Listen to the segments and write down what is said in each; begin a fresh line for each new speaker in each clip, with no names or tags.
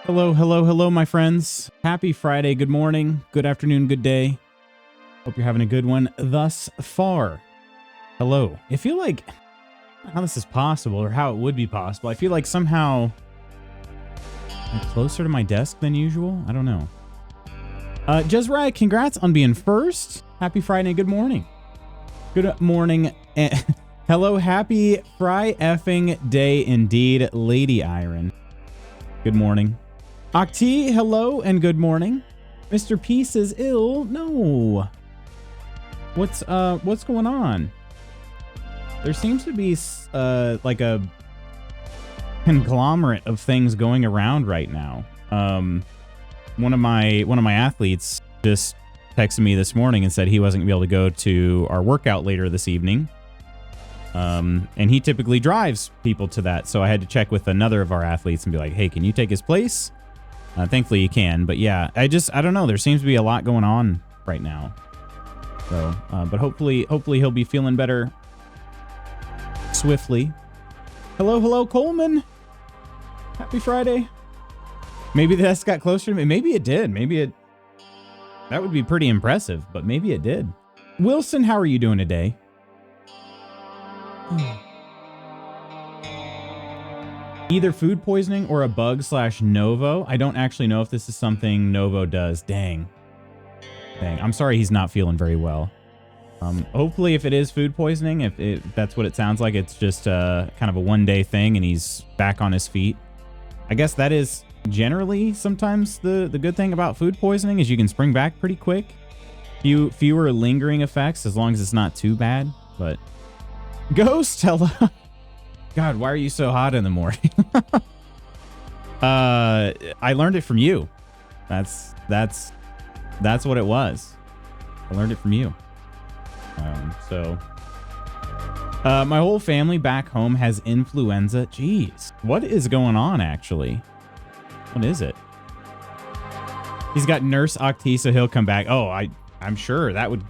Hello, hello, hello, my friends. Happy Friday. Good morning, good afternoon, good day. Hope you're having a good one thus far. Hello. I feel like how this is possible or how it would be possible. I feel like somehow I'm closer to my desk than usual. I don't know. Jezrai, congrats on being first. Happy Friday. Good morning. Good morning. Hello, happy Fry effing day indeed, Lady Iron. Good morning. Akti, hello and good morning. Mr. Peace is ill. No. What's going on? There seems to be like a conglomerate of things going around right now. One of my athletes just texted me this morning and said he wasn't going to be able to go to our workout later this evening. And he typically drives people to that. So I had to check with another of our athletes and be like, hey, can you take his place? Thankfully you can, but yeah, I don't know. There seems to be a lot going on right now. So, but hopefully he'll be feeling better swiftly. Hello, Coleman. Happy Friday. Maybe the desk got closer to me. Maybe it did. That would be pretty impressive, but maybe it did. Wilson, how are you doing today? Either food poisoning or a bug/Novo. I don't actually know if this is something Novo does. Dang. I'm sorry he's not feeling very well. Hopefully if it is food poisoning, if that's what it sounds like, it's just kind of a one-day thing and he's back on his feet. I guess that is generally sometimes the good thing about food poisoning is you can spring back pretty quick. Fewer lingering effects as long as it's not too bad. But Ghost, hello. God, why are you so hot in the morning? I learned it from you. That's what it was. I learned it from you. My whole family back home has influenza. Jeez, what is going on actually? What is it? He's got Nurse Octi, so he'll come back. Oh, I'm sure that would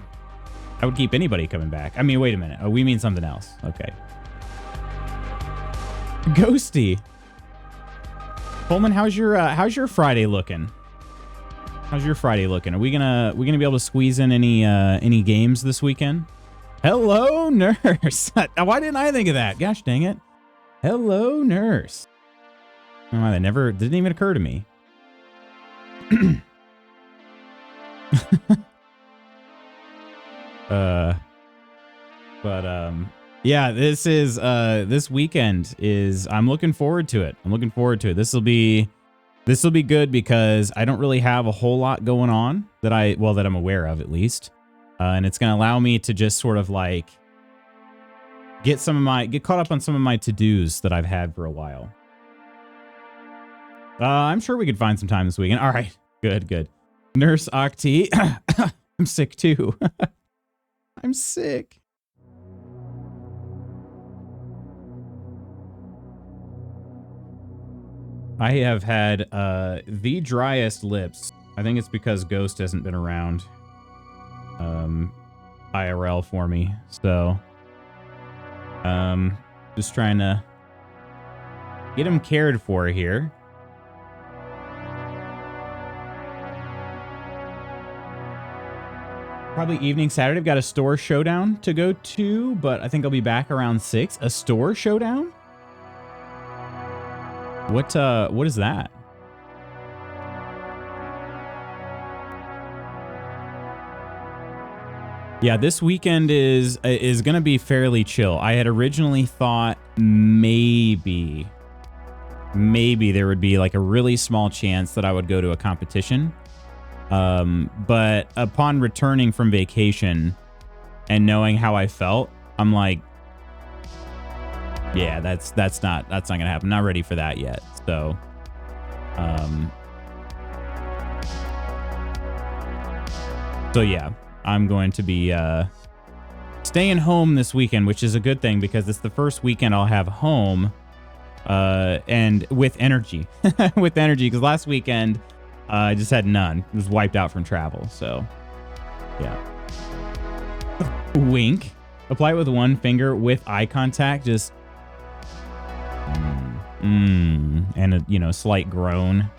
keep anybody coming back. I mean, wait a minute. Oh, we mean something else. Okay. Ghosty. Coleman, how's your Friday looking? How's your Friday looking? Are we gonna be able to squeeze in any games this weekend? Hello, Nurse. Why didn't I think of that? Gosh dang it. Hello, Nurse. Oh, that didn't even occur to me. Yeah, this weekend is, I'm looking forward to it. This will be good because I don't really have a whole lot going on that I'm aware of at least. And it's going to allow me to just sort of like get caught up on some of my to-dos that I've had for a while. I'm sure we could find some time this weekend. All right, good. Nurse Octi, I'm sick too. I'm sick. I have had the driest lips. I think it's because Ghost hasn't been around IRL for me. So just trying to get him cared for here. Probably evening Saturday. I've got a store showdown to go to, but I think I'll be back around 6. A store showdown? What is that? Yeah, this weekend is going to be fairly chill. I had originally thought maybe there would be like a really small chance that I would go to a competition. But upon returning from vacation and knowing how I felt, I'm like, yeah, that's not gonna happen. Not ready for that yet. So, yeah, I'm going to be staying home this weekend, which is a good thing because it's the first weekend I'll have home, and with energy, because last weekend I just had none. It was wiped out from travel. So, yeah. Wink. Apply it with one finger with eye contact. Just and a slight groan.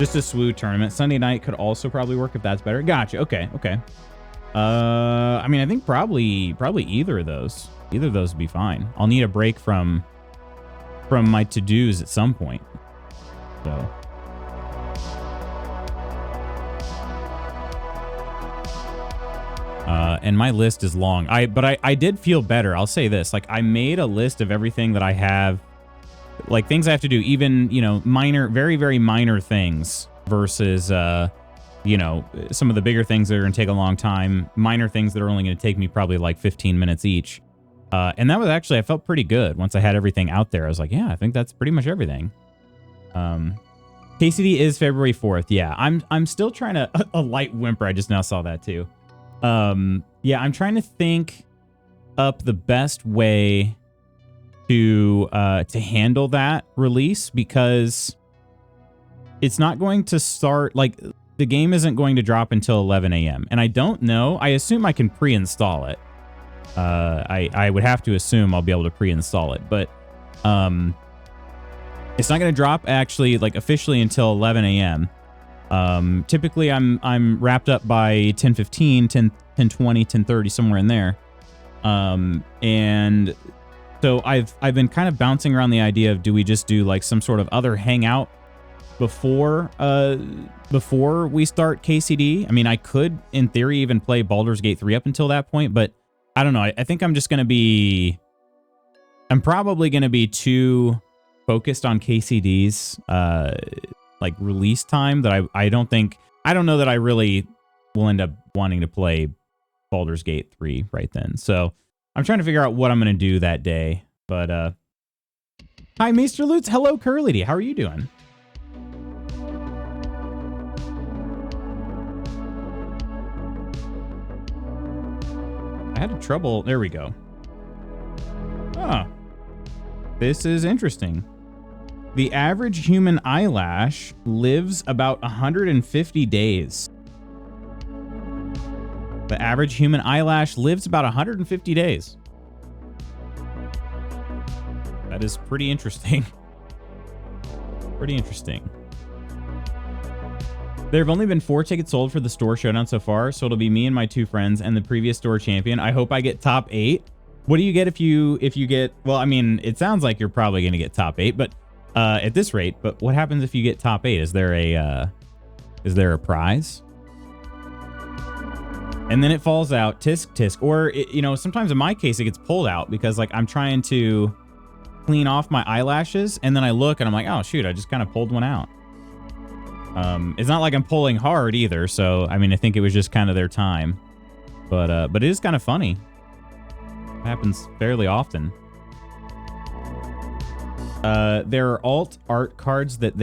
Just a SWU tournament. Sunday night could also probably work if that's better. Gotcha. Okay. Okay. I mean, I think probably either of those. Either of those would be fine. I'll need a break from my to-dos at some point. So. And my list is long. But I did feel better. I'll say this. Like, I made a list of everything that I have, like things I have to do, even, you know, minor, very, very minor things versus, you know, some of the bigger things that are going to take a long time, minor things that are only going to take me probably like 15 minutes each. And that was actually, I felt pretty good once I had everything out there. I was like, yeah, I think that's pretty much everything. KCD is February 4th. Yeah, I'm still trying to, a light whimper. I just now saw that too. Yeah, I'm trying to think up the best way to handle that release, because it's not going to start, like, the game isn't going to drop until 11 a.m. And I don't know. I assume I can pre-install it. I would have to assume I'll be able to pre-install it, but it's not going to drop actually, like, officially until 11 a.m. Typically I'm wrapped up by 10:15, 10:20, 10:30, somewhere in there. And so I've been kind of bouncing around the idea of, do we just do like some sort of other hangout before we start KCD? I mean, I could in theory even play Baldur's Gate 3 up until that point, but I don't know. I think I'm probably going to be too focused on KCD's like release time that I don't know that I really will end up wanting to play Baldur's Gate 3 right then. So I'm trying to figure out what I'm going to do that day. But hi, Mr. Lutz. Hello, Curly D. How are you doing? I had trouble. There we go. Ah, this is interesting. The average human eyelash lives about 150 days. The average human eyelash lives about 150 days. That is pretty interesting. Pretty interesting. There have only been 4 tickets sold for the store showdown so far, so it'll be me and my 2 friends and the previous store champion. I hope I get top 8. What do you get if you get, well, I mean, it sounds like you're probably going to get top 8, but at this rate, but what happens if you get top 8? Is there a prize? And then it falls out, tisk tisk, or it, you know, sometimes in my case it gets pulled out because like I'm trying to clean off my eyelashes and then I look and I'm like, oh shoot, I just kind of pulled one out. It's not like I'm pulling hard either, so I mean I think it was just kind of their time, but it is kind of funny. It happens fairly often. There are alt art cards that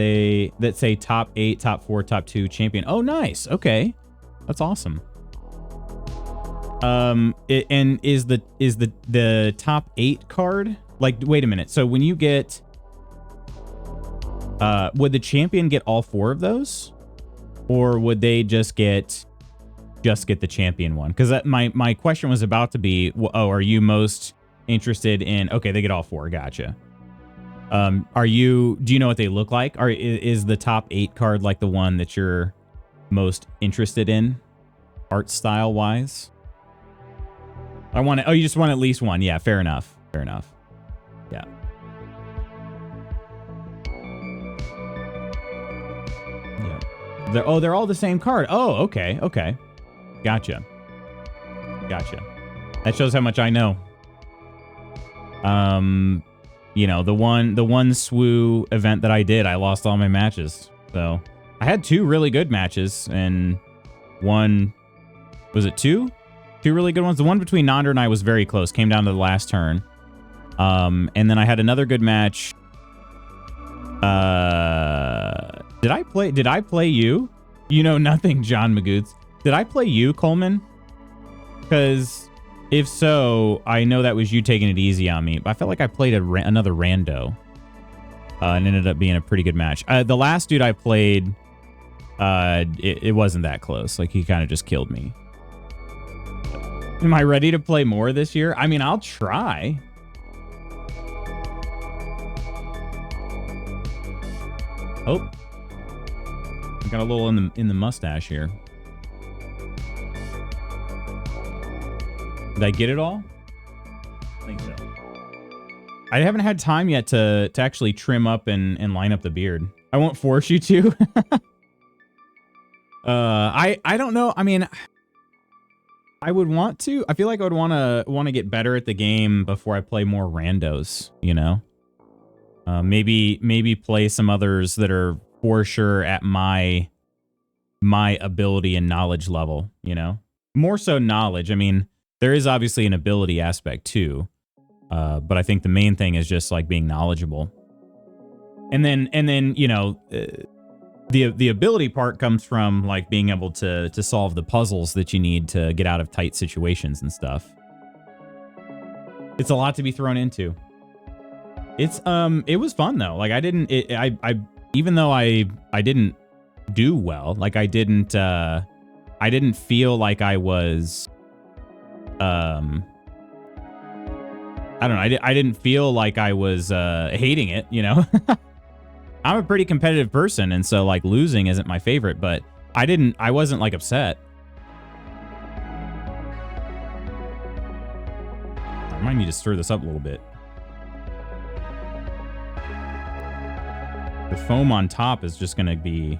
say top 8, top 4, top 2 champion. Oh, nice. Okay, that's awesome. And is the top 8 card, like, wait a minute. So when you get, would the champion get all 4 of those, or would they just get the champion one? Because my question was about to be, oh, are you most interested in? Okay, they get all 4. Gotcha. Do you know what they look like? Is the top 8 card like the one that you're most interested in, art style wise? You just want at least one. Yeah, fair enough. Fair enough. Yeah. Yeah. They're all the same card. Oh, okay. Okay. Gotcha. Gotcha. That shows how much I know. You know, the one SWU event that I did, I lost all my matches. So I had 2 really good matches and one, was it 2? 2 really good ones. The one between Nandor and I was very close. Came down to the last turn. And then I had another good match. Did I play you? You know nothing, John Magoots. Did I play you, Coleman? Because if so, I know that was you taking it easy on me. But I felt like I played another rando. And ended up being a pretty good match. The last dude I played, it wasn't that close. Like, he kind of just killed me. Am I ready to play more this year? I mean, I'll try. Oh. Got a little in the mustache here. Did I get it all? I think so. I haven't had time yet to actually trim up and line up the beard. I won't force you to. I don't know. I mean, I would want to. I feel like I would want to get better at the game before I play more randos, you know? Maybe play some others that are for sure at my ability and knowledge level, you know? More so knowledge. I mean, there is obviously an ability aspect too. But I think the main thing is just like being knowledgeable. And then, you know, the ability part comes from like being able to solve the puzzles that you need to get out of tight situations and stuff. It's a lot to be thrown into. It was fun though. Like I even though I didn't do well, like I didn't feel like I was, I don't know. I didn't feel like I was hating it, you know? I'm a pretty competitive person, and so like losing isn't my favorite, but I wasn't like upset. I might need to stir this up a little bit. The foam on top is just gonna be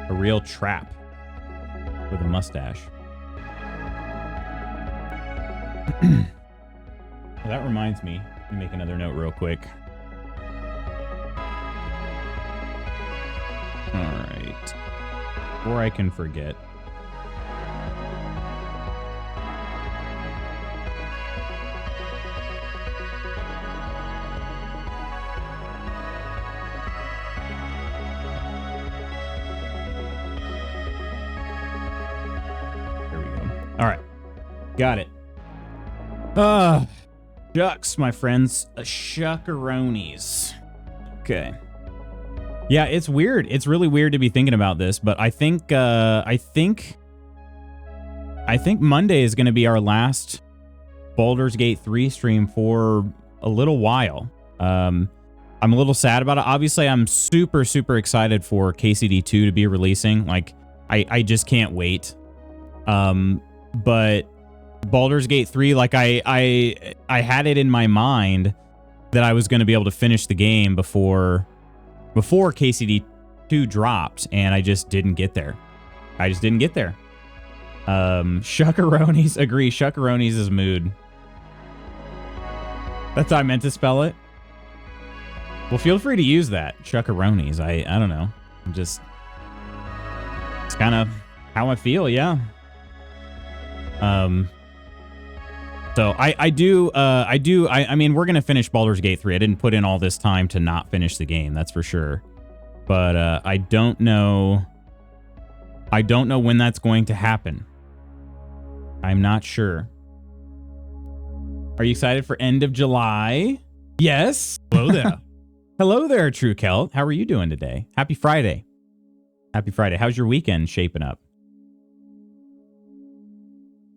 a real trap with a mustache. Well, that reminds me. Let me make another note real quick. All right. Before I can forget. There we go. All right. Got it. Shucks, my friends. Shuckaroonies. Okay. Yeah, it's weird. It's really weird to be thinking about this, but I think Monday is going to be our last Baldur's Gate 3 stream for a little while. I'm a little sad about it. Obviously, I'm super, super excited for KCD 2 to be releasing. Like, I just can't wait. But Baldur's Gate 3, like I had it in my mind that I was going to be able to finish the game before KCD 2 dropped, and I just didn't get there. Shuckaroonies, agree. Shuckaroonies is mood. That's how I meant to spell it. Well, feel free to use that. Shuckaroonies. I don't know. It's kind of how I feel, yeah. So I mean, we're going to finish Baldur's Gate 3. I didn't put in all this time to not finish the game. That's for sure. But, I don't know when that's going to happen. I'm not sure. Are you excited for end of July? Yes. Hello there. Hello there, True Celt. How are you doing today? Happy Friday. Happy Friday. How's your weekend shaping up?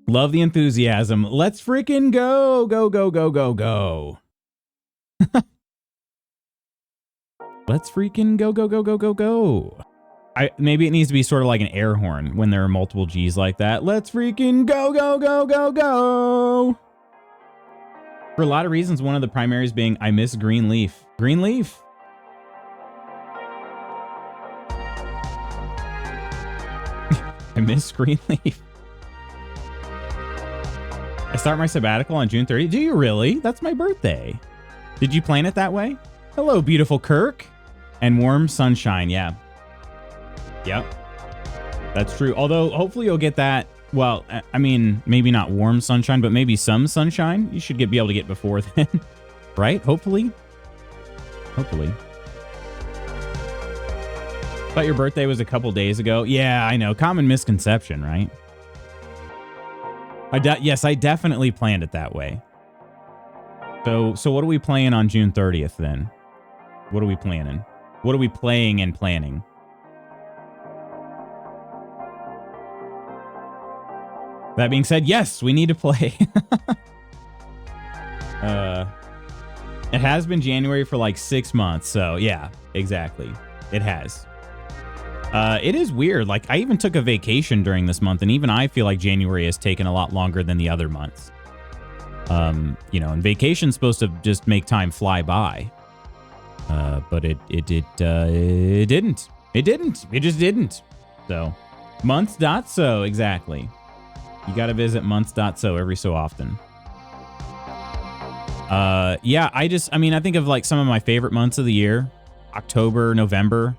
Love the enthusiasm. Let's freaking go. Go, go, go, go, go. Let's freaking go, go, go, go, go, go. Maybe it needs to be sort of like an air horn when there are multiple G's like that. Let's freaking go, go, go, go, go. For a lot of reasons, one of the primaries being I miss Green Leaf. Green Leaf. I miss Green Leaf. I start my sabbatical on June 30th. Do you really? That's my birthday. Did you plan it that way? Hello, beautiful Kirk. And warm sunshine, yeah. Yep. That's true. Although, hopefully you'll get that. Well, I mean, maybe not warm sunshine, but maybe some sunshine. You should be able to get before then. Right? Hopefully. Hopefully. Thought your birthday was a couple days ago. Yeah, I know. Common misconception, right? Yes, I definitely planned it that way. So what are we playing on June 30th then? What are we planning? What are we playing and planning? That being said, yes, we need to play. It has been January for like 6 months, so yeah, exactly. It has. It is weird. Like, I even took a vacation during this month, and even I feel like January has taken a lot longer than the other months. You know, and vacation's supposed to just make time fly by. But it didn't. It didn't. It just didn't. So, months.so, exactly. You got to visit months.so every so often. Yeah, I mean, I think of like some of my favorite months of the year. October, November.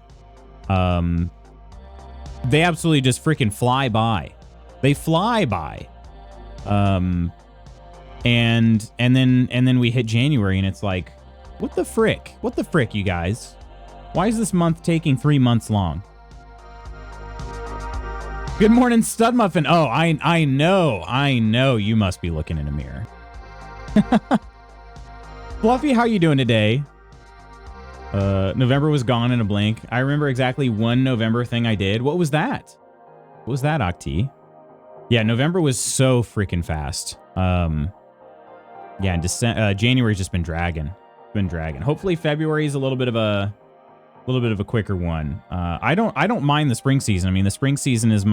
They absolutely just freaking fly by. They fly by. And then we hit January and it's like, what the frick? What the frick, you guys? Why is this month taking 3 months long? Good morning, Stud Muffin. Oh, I know you must be looking in a mirror. Fluffy, how you doing today? November was gone in a blink. I remember exactly one November thing I did. What was that? What was that, Octi? Yeah, November was so freaking fast. Yeah, and January's just been dragging. Hopefully February is a little bit of a quicker one. I don't mind the spring season. I mean, the spring season is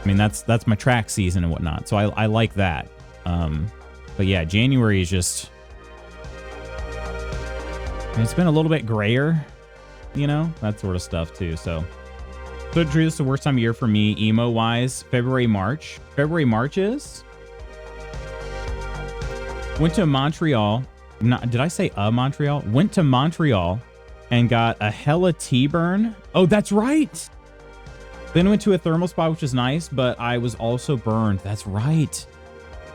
that's my track season and whatnot. So I like that. But yeah, January is just, it's been a little bit grayer, you know, that sort of stuff too. So Drew, this is the worst time of year for me, emo wise. February, March is. Went to Montreal. Did I say Montreal? Went to Montreal and got a hella T-burn. Oh, that's right. Then went to a thermal spa, which was nice, but I was also burned. That's right.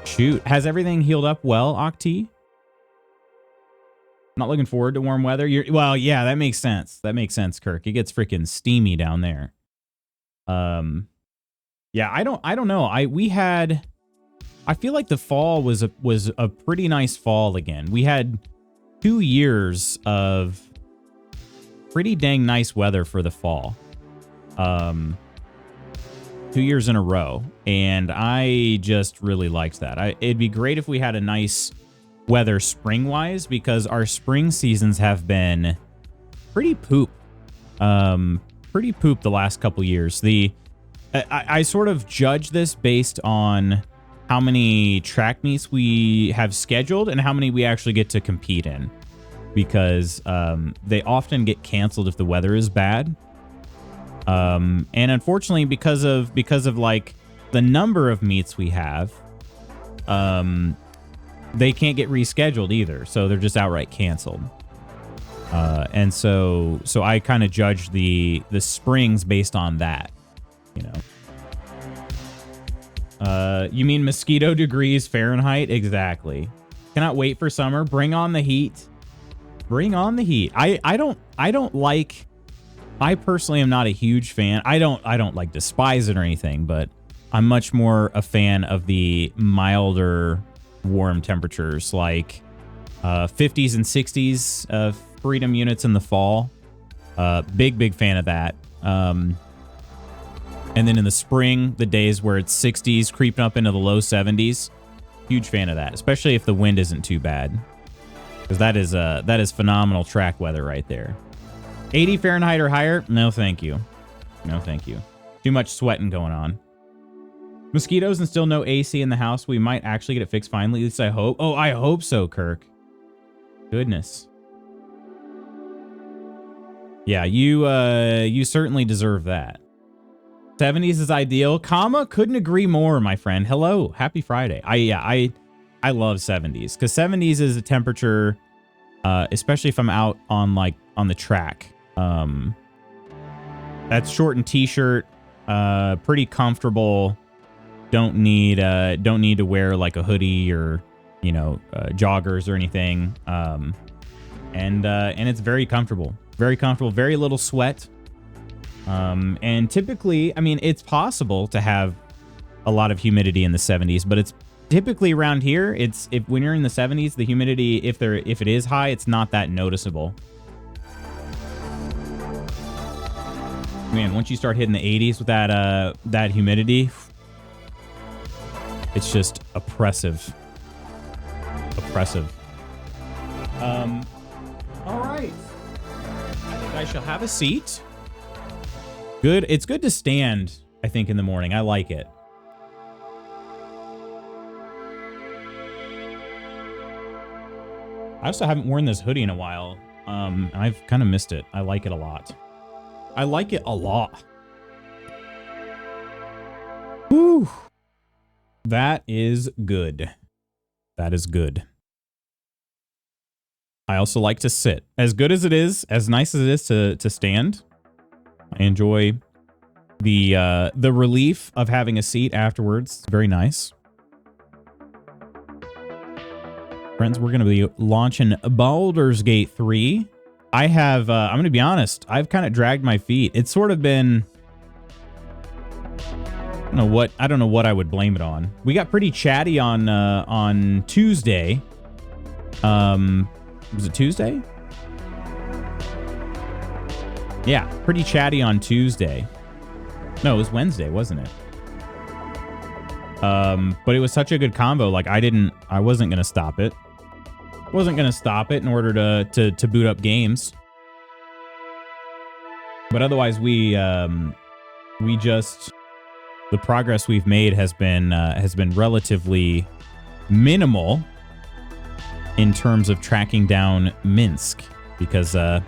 Shoot. Has everything healed up well, Octi? Not looking forward to warm weather. Well, yeah, that makes sense. That makes sense, Kirk. It gets freaking steamy down there. Yeah, I don't know. I feel like the fall was a pretty nice fall again. We had 2 years of pretty dang nice weather for the fall. 2 years in a row, and I just really liked that. It'd be great if we had a nice weather spring-wise, because our spring seasons have been pretty poop. Pretty poop the last couple years. I sort of judge this based on how many track meets we have scheduled and how many we actually get to compete in, because they often get canceled if the weather is bad. And unfortunately, because of like the number of meets we have, they can't get rescheduled either. So they're just outright canceled. And so I kind of judge the springs based on that, you know. You mean mosquito degrees Fahrenheit? Exactly. Cannot wait for summer. Bring on the heat. Bring on the heat. I don't like, I personally am not a huge fan. I don't like despise it or anything, but I'm much more a fan of the milder warm temperatures, like 50s and 60s freedom units in the fall. Big fan of that. And then in the spring, the days where it's 60s creeping up into the low 70s, huge fan of that, especially if the wind isn't too bad, because that is phenomenal track weather right there. 80 Fahrenheit or higher? No, thank you. No, thank you. Too much sweating going on. Mosquitoes and still no AC in the house. We might actually get it fixed finally. At least I hope. Oh, I hope so, Kirk. Goodness. Yeah, you certainly deserve that. 70s is ideal. Comma, couldn't agree more, my friend. Hello, happy Friday. I love 70s, because 70s is a temperature, especially if I'm out on the track. That's short and t-shirt, pretty comfortable. Don't need to wear like a hoodie or, you know, joggers or anything. And it's very comfortable, very little sweat. And typically, I mean, it's possible to have a lot of humidity in the 70s, but it's typically around here. When you're in the 70s, the humidity, if it is high, it's not that noticeable. Man, once you start hitting the 80s with that humidity, it's just oppressive. All right. I think I shall have a seat. Good. It's good to stand, I think, in the morning. I like it. I also haven't worn this hoodie in a while. I've kind of missed it. I like it a lot. I like it a lot. Whew. That is good. That is good. I also like to sit. As good as it is, as nice as it is to stand, I enjoy the relief of having a seat afterwards. It's very nice. Friends, we're going to be launching Baldur's Gate 3. I have, I'm going to be honest, I've kind of dragged my feet. It's sort of been, I don't know what I would blame it on. We got pretty chatty on Tuesday. Was it Tuesday? Yeah, pretty chatty on Tuesday. No, it was Wednesday, wasn't it? But it was such a good combo. Like I wasn't going to stop it. Wasn't going to stop it in order to boot up games. But otherwise the progress we've made has been relatively minimal in terms of tracking down Minsk, because a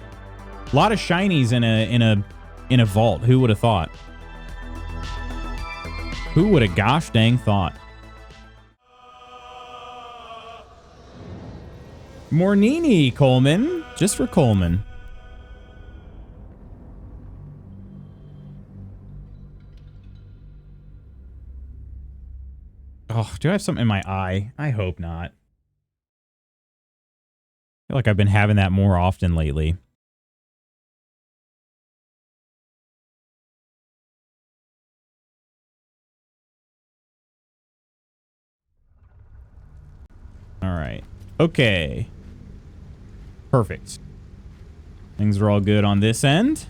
lot of shinies in a vault. Who would have thought? Who would have gosh dang thought? Mornini, Coleman. Just for Coleman. Oh, do I have something in my eye? I hope not. I feel like I've been having that more often lately. All right. Okay. Perfect. Things are all good on this end.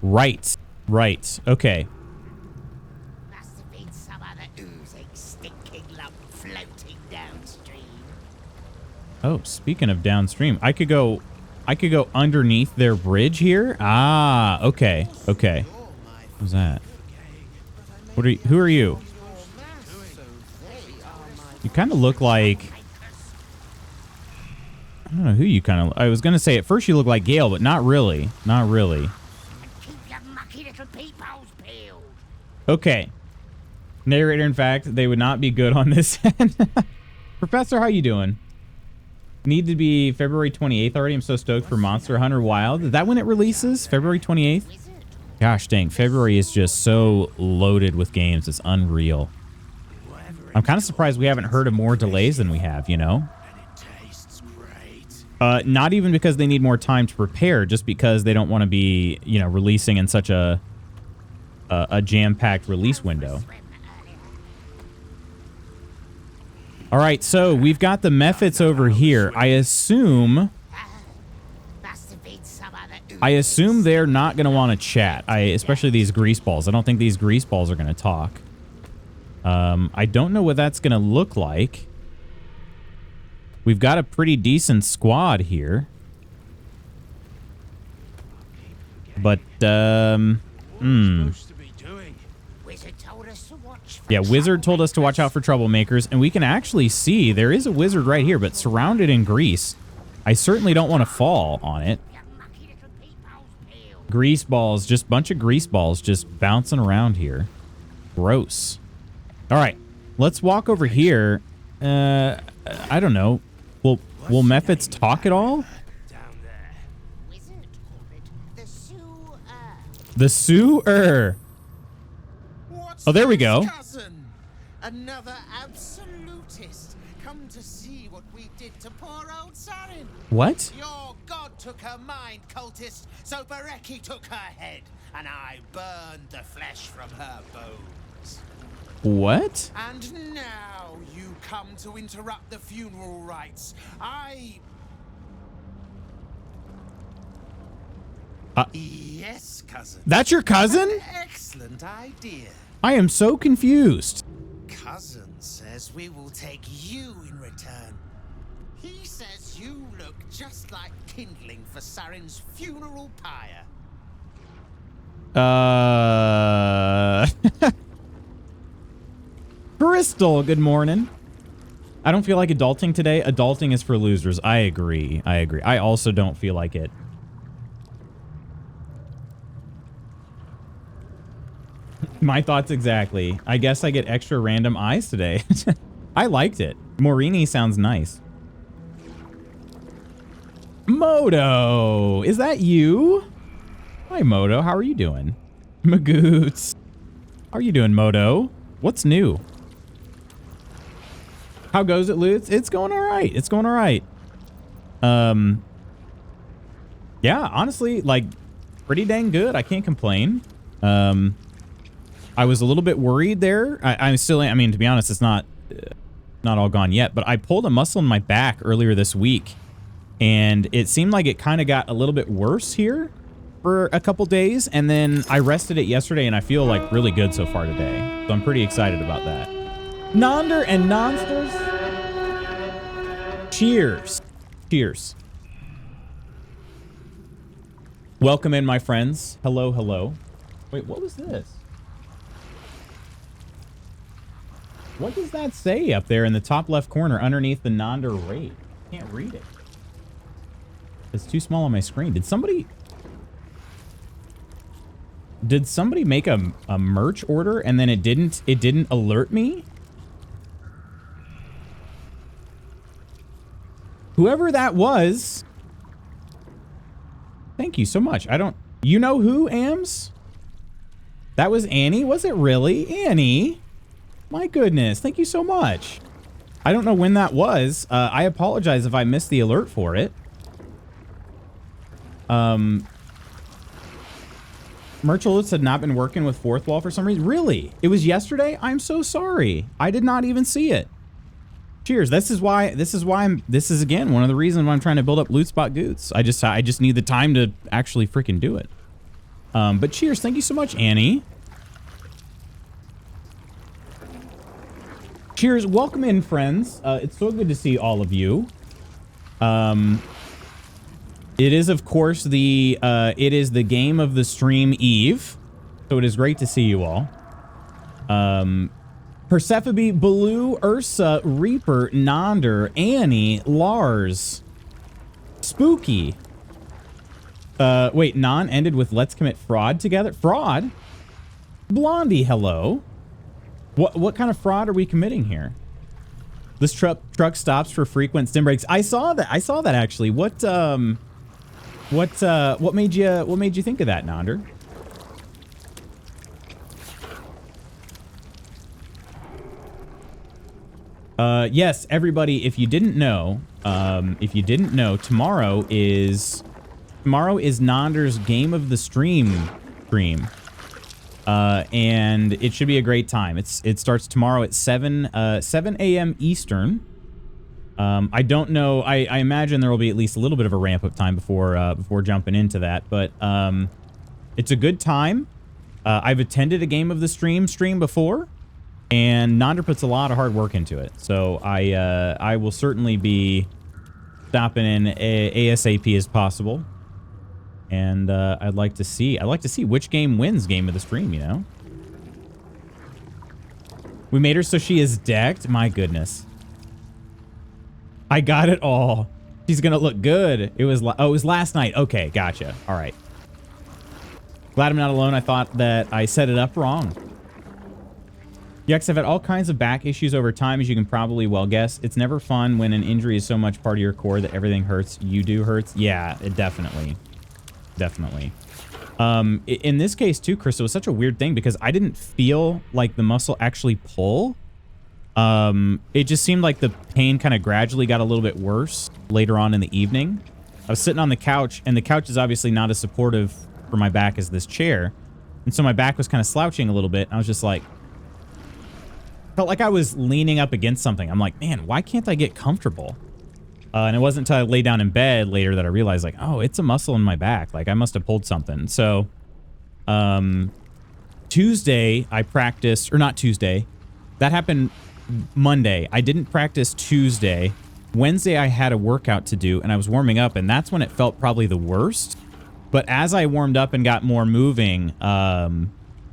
Right. Right. Okay.
Must have been some other oozing, stinking lump floating downstream.
Oh, speaking of downstream, I could go underneath their bridge here. Ah, okay. Okay. What's that? Who are you? You kind of look like, I don't know who you kind of, I was going to say at first you look like Gale, but not really. Not really.
And keep your mucky little peepholes peeled.
Okay. Narrator, in fact, they would not be good on this end. Professor, how you doing? Need to be February 28th already. I'm so stoked for Monster Hunter Wild. Is that when it releases? February 28th? Gosh dang, February is just so loaded with games. It's unreal. I'm kind of surprised we haven't heard of more delays than we have, you know? Not even because they need more time to prepare, just because they don't want to be, you know, releasing in such a jam-packed release window. All right, so we've got the Mephits over here. I assume they're not going to want to chat. Especially these grease balls. I don't think these grease balls are going to talk. I don't know what that's going to look like. We've got a pretty decent squad here. But, yeah, Wizard told us to watch out for troublemakers, and we can actually see there is a wizard right here, but surrounded in grease. I certainly don't want to fall on it. Grease balls, just bunch of grease balls just bouncing around here. Gross. All right, let's walk over here. I don't know. Will Mephits talk at all? The sewer. Oh, there we go.
Another absolutist. Come to see what we did to poor old Sarin.
What?
Your god took her mind, cultist, so Bereki took her head, and I burned the flesh from her bones.
What?
And now you come to interrupt the funeral rites. Yes, cousin.
That's your cousin?
An excellent idea.
I am so confused.
Cousin says we will take you in return. He says you look just like kindling for Saren's funeral pyre.
Crystal, good morning. I don't feel like adulting today. Adulting is for losers. I agree. I agree. I also don't feel like it. My thoughts exactly. I guess I get extra random eyes today. I liked it. Morini sounds nice. Moto, is that you? Hi, Moto. How are you doing? Magoots. How are you doing, Moto? What's new? How goes it, Lutz? It's going all right. It's going all right. Yeah, honestly, like, pretty dang good. I can't complain. I was a little bit worried there. I'm still, I mean, to be honest, it's not all gone yet, but I pulled a muscle in my back earlier this week, and it seemed like it kind of got a little bit worse here for a couple days, and then I rested it yesterday, and I feel like really good so far today. So I'm pretty excited about that. Nonder and Nonsters, cheers. Cheers. Welcome in, my friends. Hello, hello. Wait, what was this? What does that say up there in the top left corner underneath the Nonder rate? Can't read it. It's too small on my screen. Did somebody make a merch order and then it didn't alert me? Whoever that was, thank you so much. You know who, Ams? That was Annie? Was it really? Annie? My goodness, thank you so much. I don't know when that was. I apologize if I missed the alert for it. Merch alerts had not been working with Fourth Wall for some reason. Really? It was yesterday? I'm so sorry. I did not even see it. Cheers. This is again one of the reasons why I'm trying to build up loot spot goots. I just need the time to actually freaking do it. But cheers. Thank you so much, Annie. Cheers. Welcome in, friends. It's so good to see all of you. It is, of course, it is the game of the stream Eve. So it is great to see you all. Persephone, Baloo, Ursa, Reaper, Nonder, Annie, Lars, Spooky. Wait, Non ended with let's commit fraud together. Fraud? Blondie, hello. What kind of fraud are we committing here? This truck stops for frequent stim breaks. I saw that actually. What made you think of that, Nonder? Yes, everybody, if you didn't know, tomorrow is Nonder's Game of the Stream. And it should be a great time. It starts tomorrow at 7 a.m. Eastern. I don't know. I imagine there will be at least a little bit of a ramp up time before jumping into that, but it's a good time. I've attended a Game of the Stream before, and Nonder puts a lot of hard work into it. So I will certainly be stopping in ASAP as possible. And I'd like to see which game wins Game of the Stream, you know? We made her so she is decked. My goodness. I got it all. She's gonna look good. It was last night. Okay, gotcha. All right. Glad I'm not alone. I thought that I set it up wrong. Yux, I've had all kinds of back issues over time, as you can probably well guess. It's never fun when an injury is so much part of your core that everything hurts. You do hurts. Yeah, it definitely. In this case too, Chris, it was such a weird thing because I didn't feel like the muscle actually pull. It just seemed like the pain kind of gradually got a little bit worse later on in the evening. I was sitting on the couch, and the couch is obviously not as supportive for my back as this chair. And so my back was kind of slouching a little bit. I was just like, felt like I was leaning up against something. I'm like, man, why can't I get comfortable? And it wasn't until I lay down in bed later that I realized, like, oh, it's a muscle in my back. Like, I must have pulled something. So, Tuesday, I practiced, or not Tuesday. That happened Monday. I didn't practice Tuesday. Wednesday I had a workout to do and I was warming up, and that's when it felt probably the worst. But as I warmed up and got more moving,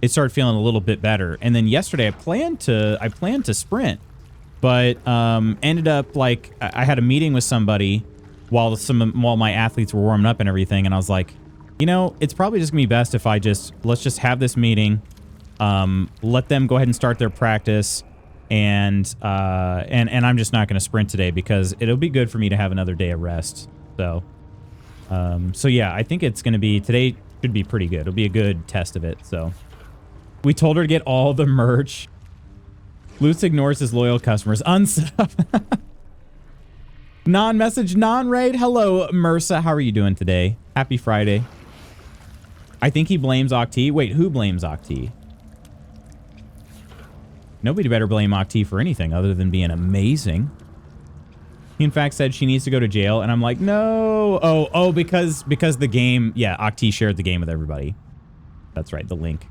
it started feeling a little bit better. And then yesterday I planned to sprint, but ended up like I had a meeting with somebody while my athletes were warming up and everything, and I was like, you know, it's probably just gonna be best if let's just have this meeting, let them go ahead and start their practice, and I'm just not gonna sprint today because it'll be good for me to have another day of rest. So yeah, I think it's gonna be today should be pretty good. It'll be a good test of it. So we told her to get all the merch. Lutz ignores his loyal customers. Unsub. Non-message, non-raid. Hello, Mersa. How are you doing today? Happy Friday. I think he blames Octi. Wait, who blames Octi? Nobody better blame Octi for anything other than being amazing. He in fact said she needs to go to jail, and I'm like, no. Oh, because the game, yeah, Octi shared the game with everybody. That's right, the link.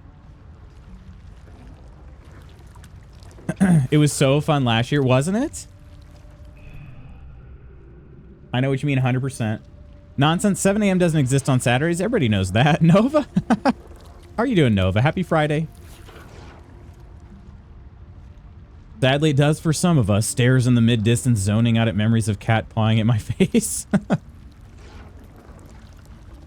It was so fun last year, wasn't it? I know what you mean, 100%. Nonsense, 7 a.m. doesn't exist on Saturdays. Everybody knows that. Nova? How are you doing, Nova? Happy Friday. Sadly, it does for some of us. Stares in the mid-distance, zoning out at memories of cat pawing at my face.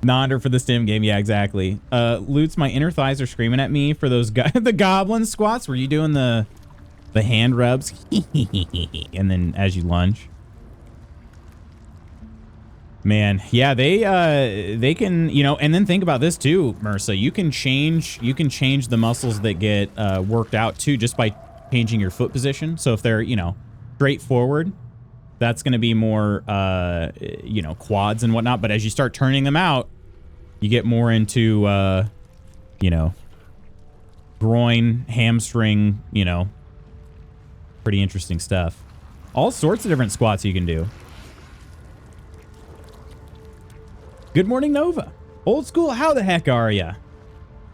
Nonder for the stim game. Yeah, exactly. Lutz, my inner thighs are screaming at me for those the goblin squats. Were you doing the hand rubs? And then as you lunge. Man, yeah, they can, you know, and then think about this too, Mersa. You can change the muscles that get worked out too just by changing your foot position. So if they're, you know, straight forward, that's going to be more, you know, quads and whatnot. But as you start turning them out, you get more into, you know, groin, hamstring, you know, pretty interesting stuff. All sorts of different squats you can do. Good morning, Nova. Old school, how the heck are ya?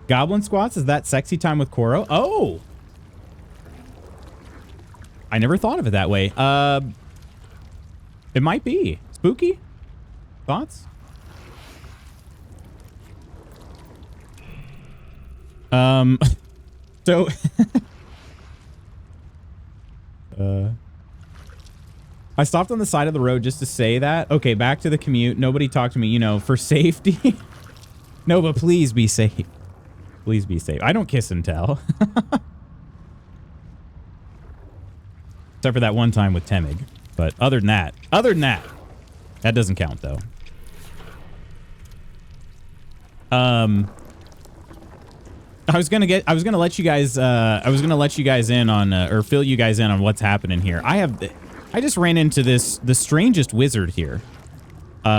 Goblin squats, is that sexy time with Koro? Oh! I never thought of it that way. It might be. Spooky? Thoughts? So... I stopped on the side of the road just to say that. Okay, back to the commute. Nobody talked to me, you know, for safety. No, but please be safe. Please be safe. I don't kiss and tell. Except for that one time with Temig. But other than that, that doesn't count though. I was gonna let you guys in on or fill you guys in on what's happening here. I just ran into the strangest wizard here.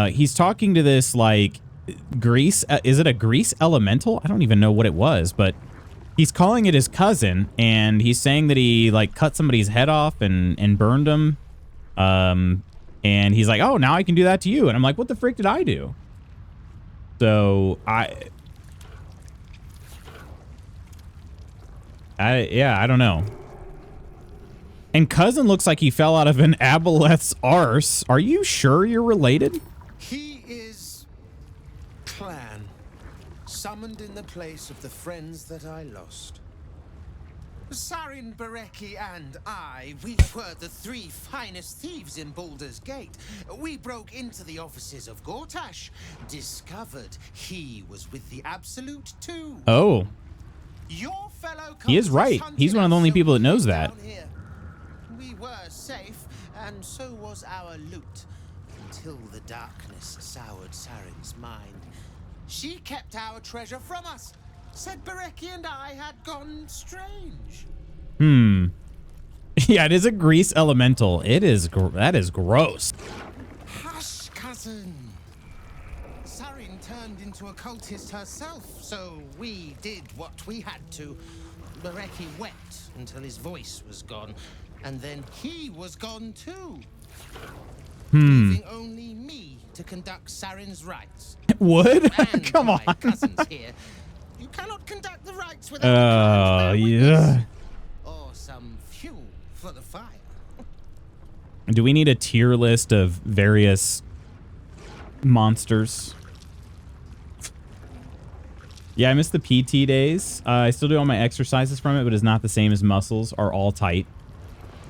He's talking to this like grease. Is it a grease elemental? I don't even know what it was, but he's calling it his cousin, and he's saying that he like cut somebody's head off and burned him. And he's like, oh, now I can do that to you. And I'm like, what the frick did I do? So yeah, I don't know. And cousin looks like he fell out of an aboleth's arse. Are you sure you're related?
He is clan, summoned in the place of the friends that I lost. Sarin, Bereki, and I, we were the 3 finest thieves in Baldur's Gate. We broke into the offices of Gortash, discovered he was with the Absolute too.
Oh.
Your fellow
he is right. He's one of the only people that knows that.
We were safe, and so was our loot, until the darkness soured Sarin's mind. She kept our treasure from us, said Bereki and I had gone strange.
Yeah, it is a grease elemental. It is, that is gross.
Hush, cousin. Sarin turned into a cultist herself, so we did what we had to. Bereki wept until his voice was gone. And then he was gone too. Leaving only me to conduct Sarin's rites.
Would?
And
come on.
My cousins here. You cannot conduct the rites without
yeah.
or some fuel for the fire.
Do we need a tier list of various monsters? Yeah, I miss the PT days. I still do all my exercises from it, but it's not the same as muscles are all tight.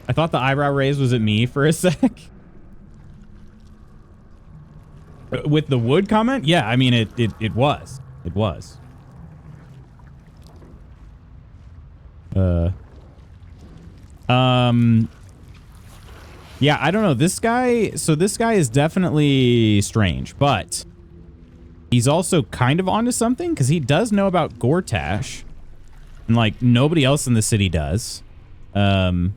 I thought the eyebrow raise was at me for a sec. With the wood comment? Yeah, I mean, it was. It was. Yeah, I don't know. This guy, so this guy is definitely strange, but he's also kind of onto something because he does know about Gortash. And like nobody else in the city does. But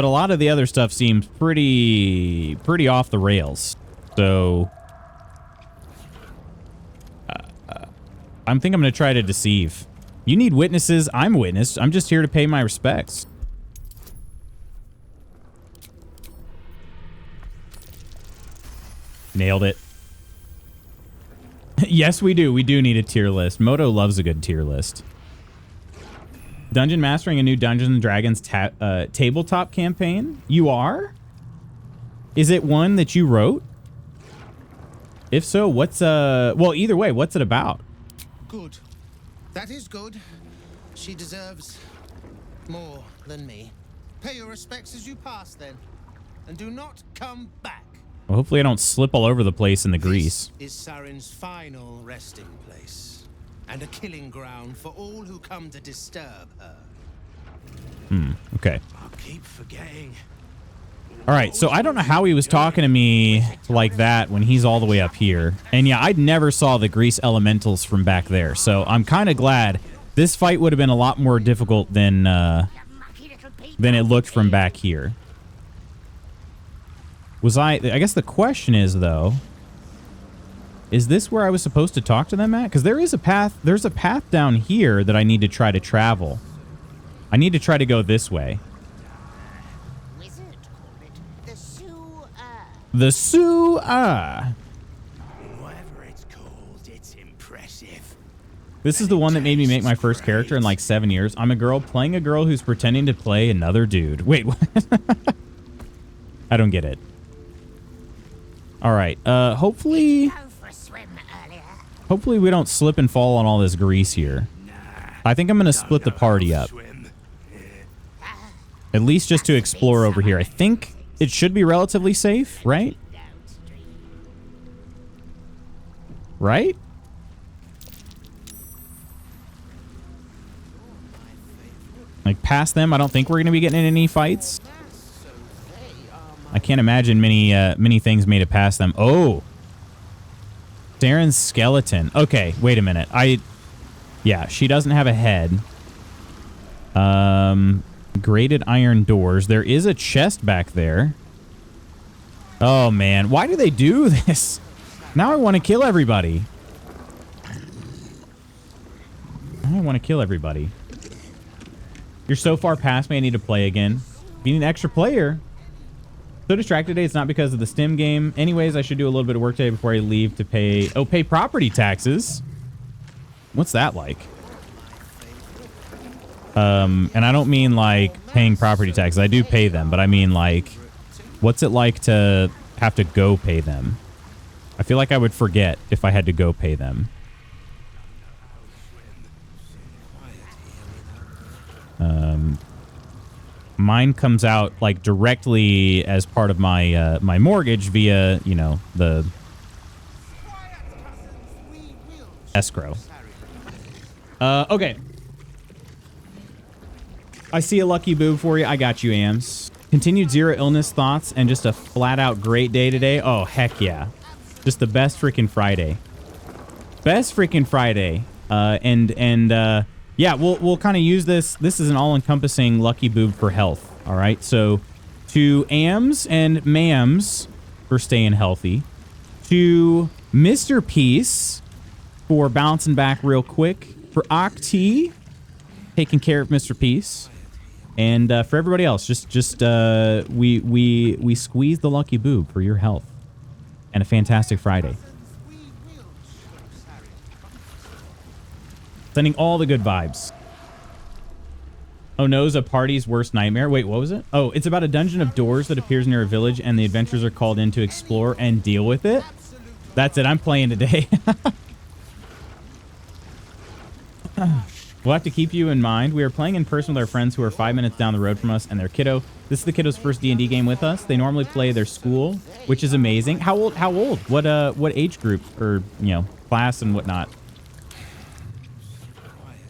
a lot of the other stuff seems pretty off the rails. So I think I'm going to try to deceive. You need witnesses. I'm a witness. I'm just here to pay my respects. Nailed it. Yes, we do. We do need a tier list. Moto loves a good tier list. Dungeon mastering a new Dungeons & Dragons tabletop campaign? You are? Is it one that you wrote? If so, what's well, either way, what's it about?
Good. That is good. She deserves more than me. Pay your respects as you pass, then. And do not come back.
Well, hopefully I don't slip all over the place in the grease.
This is Saren's final resting place. And a killing ground for all who come to disturb her.
Okay.
I'll keep forgetting.
All right, so I don't know how he was talking to me like that when he's all the way up here. And yeah, I never saw the grease elementals from back there, so I'm kind of glad. This fight would have been a lot more difficult than it looked from back here. I guess the question is, though, is this where I was supposed to talk to them at? Because there is a path. There's a path down here that I need to try to travel. I need to try to go this way. The sewer.
Whatever it's called, it's impressive.
This is the one that made me make my first character in like 7 years. I'm a girl playing a girl who's pretending to play another dude. Wait, what? I don't get it. All right. Hopefully we don't slip and fall on all this grease here. I think I'm going to split the party up. At least just to explore over here. I think it should be relatively safe, right? Right? Like past them, I don't think we're going to be getting in any fights. I can't imagine many things made it past them. Oh. Saren's skeleton. Okay, wait a minute. Yeah, she doesn't have a head. Grated iron doors. There is a chest back there. Oh, man. Why do they do this? Now I want to kill everybody. Now I want to kill everybody. You're so far past me, I need to play again. You need an extra player. So distracted today, it's not because of the STEM game. Anyways, I should do a little bit of work today before I leave to pay property taxes. What's that like? And I don't mean like paying property taxes. I do pay them, but I mean like, what's it like to have to go pay them? I feel like I would forget if I had to go pay them. Mine comes out like directly as part of my my mortgage via, you know, the escrow. Okay. I see a lucky boob for you. I got you, Ams. Continued zero illness thoughts and just a flat out great day today. Oh, heck yeah. Just the best freaking Friday. Best freaking Friday. Yeah, we'll kind of use this. This is an all-encompassing lucky boob for health. All right. So to Ams and Mams for staying healthy. To Mr. Peace for bouncing back real quick. For Octi taking care of Mr. Peace. And for everybody else, we squeeze the lucky boob for your health. And a fantastic Friday. Sending all the good vibes. Oh no's a party's worst nightmare. Wait, what was it? Oh, it's about a dungeon of doors that appears near a village, and the adventurers are called in to explore and deal with it. That's it. I'm playing today. We'll have to keep you in mind. We are playing in person with our friends who are 5 minutes down the road from us and their kiddo. This is the kiddo's first D&D game with us. They normally play their school, which is amazing. How old? How old? What age group or, class and whatnot?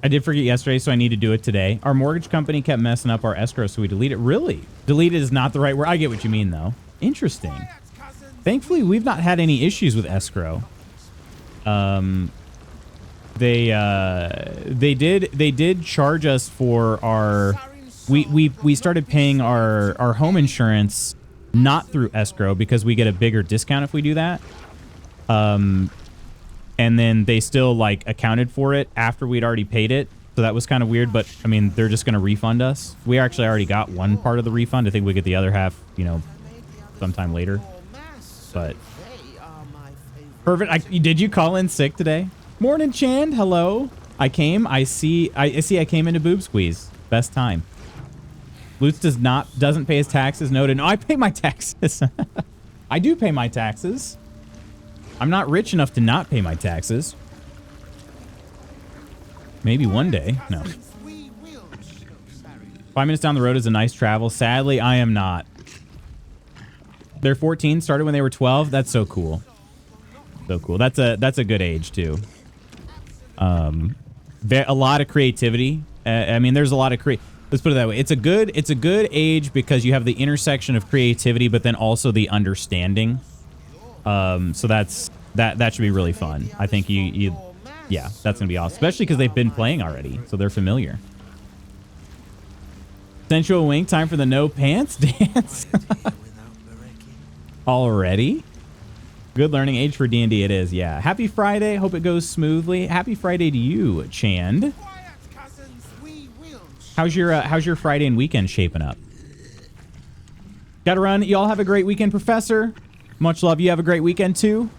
I did forget yesterday, so I need to do it today. Our mortgage company kept messing up our escrow, so we deleted it. Really? Deleted is not the right word. I get what you mean, though. Interesting. Thankfully, we've not had any issues with escrow. They did charge us for our we started paying our home insurance not through escrow because we get a bigger discount if we do that. And then they still like accounted for it after we'd already paid it. So that was kind of weird, but I mean, they're just going to refund us. We actually already got one part of the refund. I think we get the other half, sometime later. But perfect. Did you call in sick today? Morning, Chand. Hello. I came. I see. I came into Boob Squeeze. Best time. Lutz doesn't pay his taxes. No, I pay my taxes. I do pay my taxes. I'm not rich enough to not pay my taxes. Maybe one day. No. 5 minutes down the road is a nice travel. Sadly, I am not. They're 14. Started when they were 12. That's so cool. So cool. That's a good age too. A lot of creativity. I mean, there's a lot of let's put it that way. It's a good age because you have the intersection of creativity, but then also the understanding. So that should be really fun. I think yeah, that's gonna be awesome, especially because they've been playing already, so they're familiar. Sensual wink. Time for the no pants dance. Already. Good learning age for D&D it is, yeah. Happy Friday. Hope it goes smoothly. Happy Friday to you, Chand. How's your Friday and weekend shaping up? Gotta run. Y'all have a great weekend, Professor. Much love. You have a great weekend too.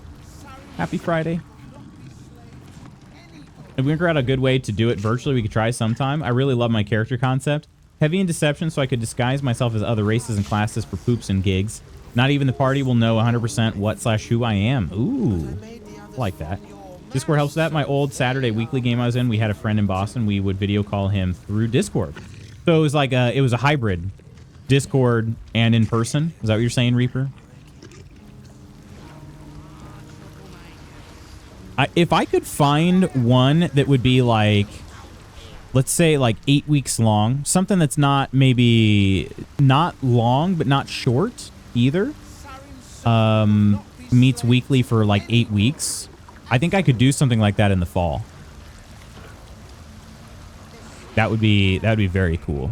Happy Friday. If we figure out a good way to do it virtually, we could try sometime. I really love my character concept. Heavy in deception, so I could disguise myself as other races and classes for poops and gigs. Not even the party will know 100% what/who I am. Ooh, I like that. Discord helps that. My old Saturday weekly game I was in, we had a friend in Boston. We would video call him through Discord. So it was like it was a hybrid, Discord and in person. Is that what you're saying, Reaper? If I could find one that would be like, let's say like 8 weeks long, something that's not maybe not long, but not short either, meets weekly for like 8 weeks. I think I could do something like that in the fall. That would be very cool.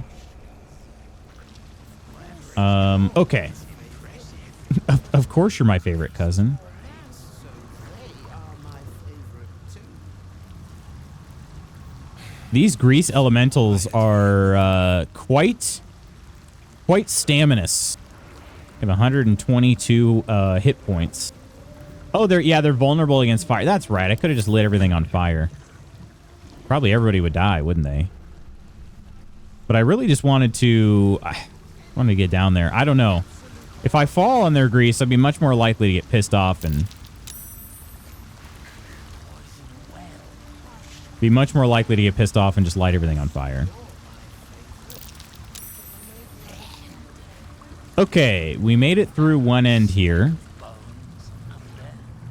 Okay. Of course you're my favorite cousin. These grease elementals are quite staminous. They have 122 hit points. Oh, they're vulnerable against fire. That's right. I could have just lit everything on fire. Probably everybody would die, wouldn't they? But I really just wanted to get down there. I don't know. If I fall on their grease, I'd be much more likely to get pissed off and just light everything on fire. Okay, we made it through one end here.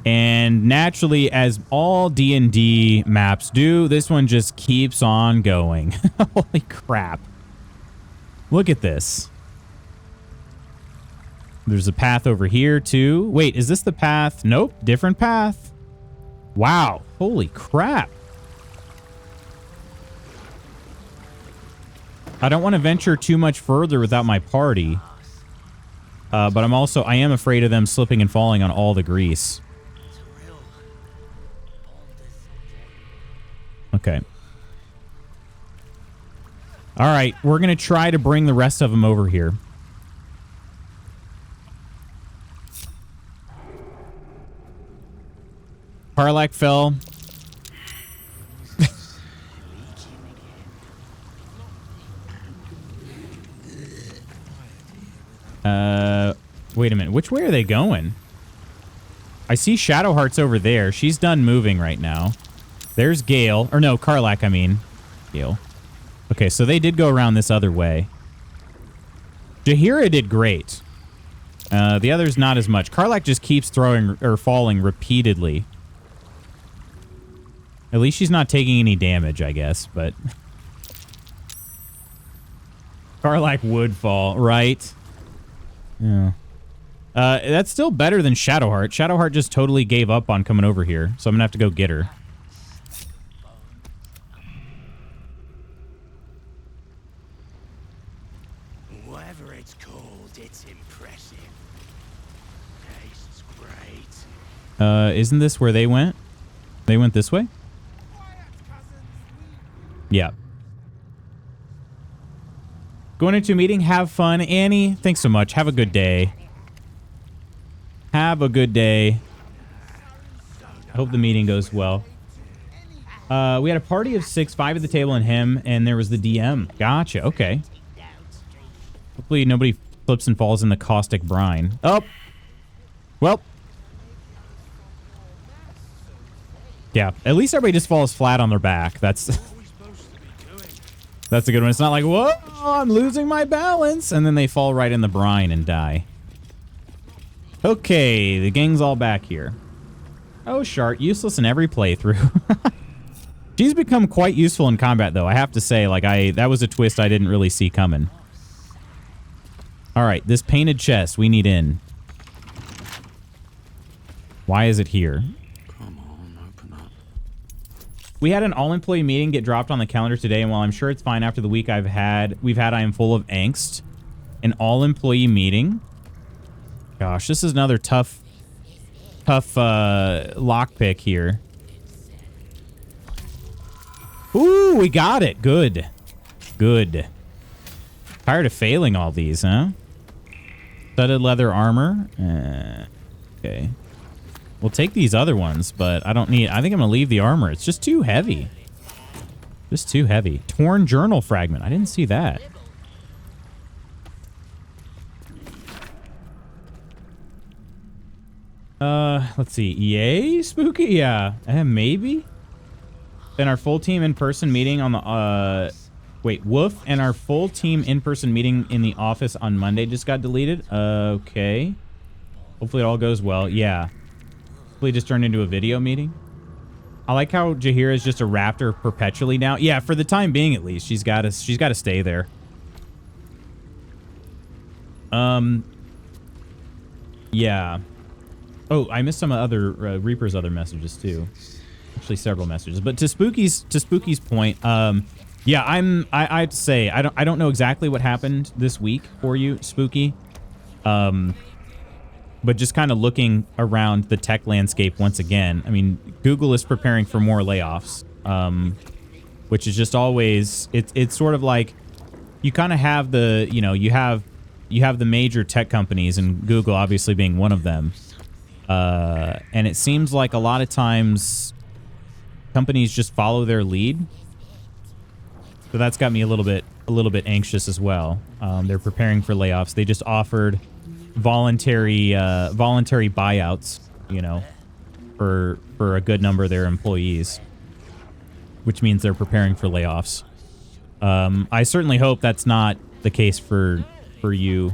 And naturally, as all D&D maps do, this one just keeps on going. Holy crap. Look at this. There's a path over here, too. Wait, is this the path? Nope, different path. Wow, holy crap. I don't want to venture too much further without my party. But I am afraid of them slipping and falling on all the grease. Okay. All right, we're going to try to bring the rest of them over here. Parlak fell. Wait a minute. Which way are they going? I see Shadowheart's over there. She's done moving right now. There's Gale. Or no, Karlak, I mean. Gale. Okay, so they did go around this other way. Jaheira did great. The others not as much. Karlak just keeps throwing or falling repeatedly. At least she's not taking any damage, I guess, but... Karlak would fall, right? Yeah. That's still better than Shadowheart. Shadowheart just totally gave up on coming over here, so I'm gonna have to go get her.
Whatever it's called, it's impressive. Tastes great.
Isn't this where they went? They went this way? Yeah. Going into a meeting, have fun. Annie, thanks so much. Have a good day. Have a good day. I hope the meeting goes well. We had a party of 6, 5 at the table and him, and there was the DM. Gotcha, okay. Hopefully nobody flips and falls in the caustic brine. Oh! Well. Yeah, at least everybody just falls flat on their back. That's a good one. It's not like, whoa, I'm losing my balance. And then they fall right in the brine and die. Okay, the gang's all back here. Oh, Shart, useless in every playthrough. She's become quite useful in combat, though. I have to say, like, that was a twist I didn't really see coming. All right, this painted chest, we need in. Why is it here? We had an all-employee meeting get dropped on the calendar today, and while I'm sure it's fine after the week we've had, I am full of angst. An all-employee meeting? Gosh, this is another tough lockpick here. Ooh, we got it. Good. Good. Tired of failing all these, huh? Studded leather armor. Okay. We'll take these other ones, but I don't need... I think I'm going to leave the armor. It's just too heavy. Just too heavy. Torn journal fragment. I didn't see that. Let's see. Yay, spooky? Yeah. Maybe? Then our full team in-person meeting on the... Wait, woof. And our full team in-person meeting in the office on Monday just got deleted. Okay. Hopefully it all goes well. Yeah. Hopefully it just turned into a video meeting. I like how Jaheira is just a raptor perpetually now. Yeah, for the time being at least. She's got to stay there. Yeah. Oh, I missed some other Reaper's other messages too. Actually, several messages. But to Spooky's point, yeah, I have to say I don't know exactly what happened this week for you, Spooky. But just kind of looking around the tech landscape once again, I mean, Google is preparing for more layoffs, which is just always it's sort of like you kind of have the you have the major tech companies, and Google obviously being one of them. And it seems like a lot of times companies just follow their lead. So that's got me a little bit anxious as well. They're preparing for layoffs. They just offered voluntary buyouts, for a good number of their employees, which means they're preparing for layoffs. I certainly hope that's not the case for you.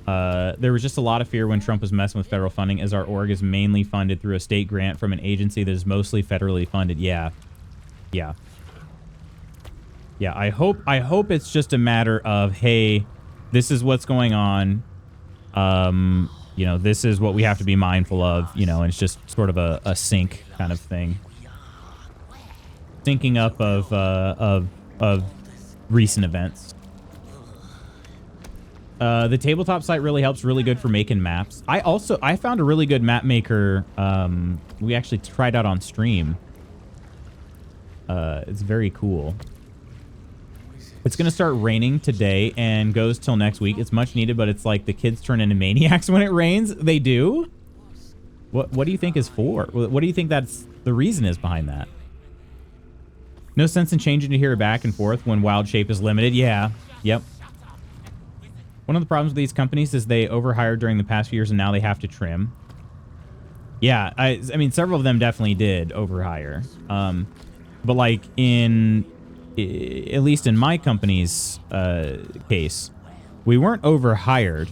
There was just a lot of fear when Trump was messing with federal funding, as our org is mainly funded through a state grant from an agency that is mostly federally funded. Yeah. I hope it's just a matter of, hey, this is what's going on. This is what we have to be mindful of, and it's just sort of a sync kind of thing. Syncing up of recent events. The tabletop site really helps, really good for making maps. I found a really good map maker. We actually tried out on stream. It's very cool. It's going to start raining today and goes till next week. It's much needed, but it's like the kids turn into maniacs when it rains. They do? What do you think is for? What do you think that's the reason is behind that? No sense in changing to hear back and forth when wild shape is limited. Yeah. Yep. One of the problems with these companies is they overhired during the past few years and now they have to trim. Yeah, I mean, several of them definitely did overhire. But like at least in my company's case, we weren't overhired.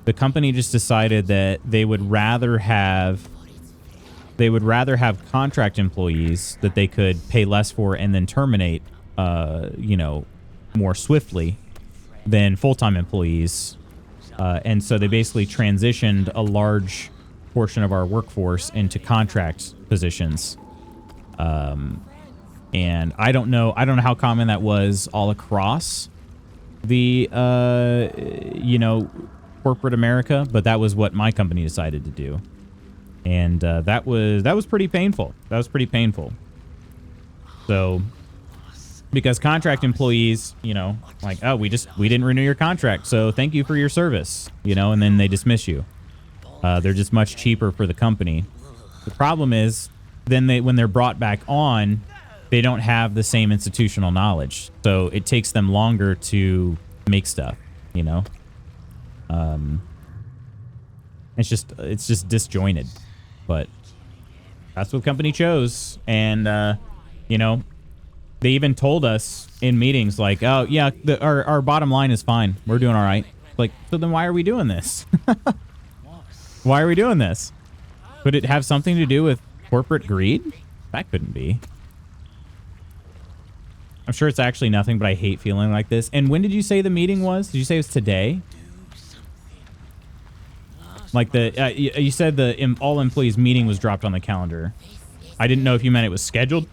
The company just decided that they would rather have contract employees that they could pay less for and then terminate, you know, more swiftly than full-time employees. And so they basically transitioned a large portion of our workforce into contract positions. And I don't know how common that was all across the, you know, corporate America, but that was what my company decided to do. And that was pretty painful. That was pretty painful. So, because contract employees, you know, like, oh, we didn't renew your contract, so thank you for your service, you know, and then they dismiss you. They're just much cheaper for the company. The problem is, then when they're brought back on, they don't have the same institutional knowledge, so it takes them longer to make stuff, you know. It's just disjointed, but that's what the company chose. And you know, they even told us in meetings like, oh yeah, our bottom line is fine, we're doing all right. Like, so then why are we doing this? Why are we doing this? Could it have something to do with corporate greed? That couldn't be. I'm sure it's actually nothing, but I hate feeling like this. And when did you say the meeting was? Did you say it was today? Like you said the all employees meeting was dropped on the calendar. I didn't know if you meant it was scheduled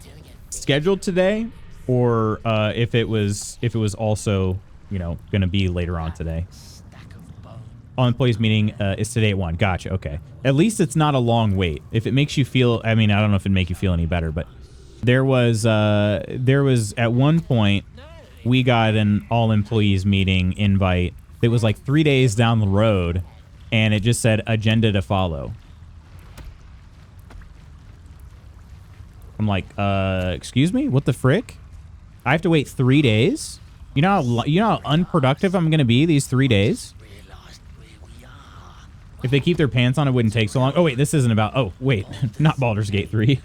today, or if it was also, you know, going to be later on today. All employees meeting is today at 1. Gotcha. Okay. At least it's not a long wait. If it makes you feel, I mean, I don't know if it'd make you feel any better, but there was at one point we got an all employees meeting invite. It was like 3 days down the road, and it just said agenda to follow. I'm like, excuse me? What the frick? I have to wait 3 days? You know how unproductive I'm going to be these 3 days? If they keep their pants on, it wouldn't take so long. Oh, wait, this isn't about... Oh, wait, not Baldur's Gate 3.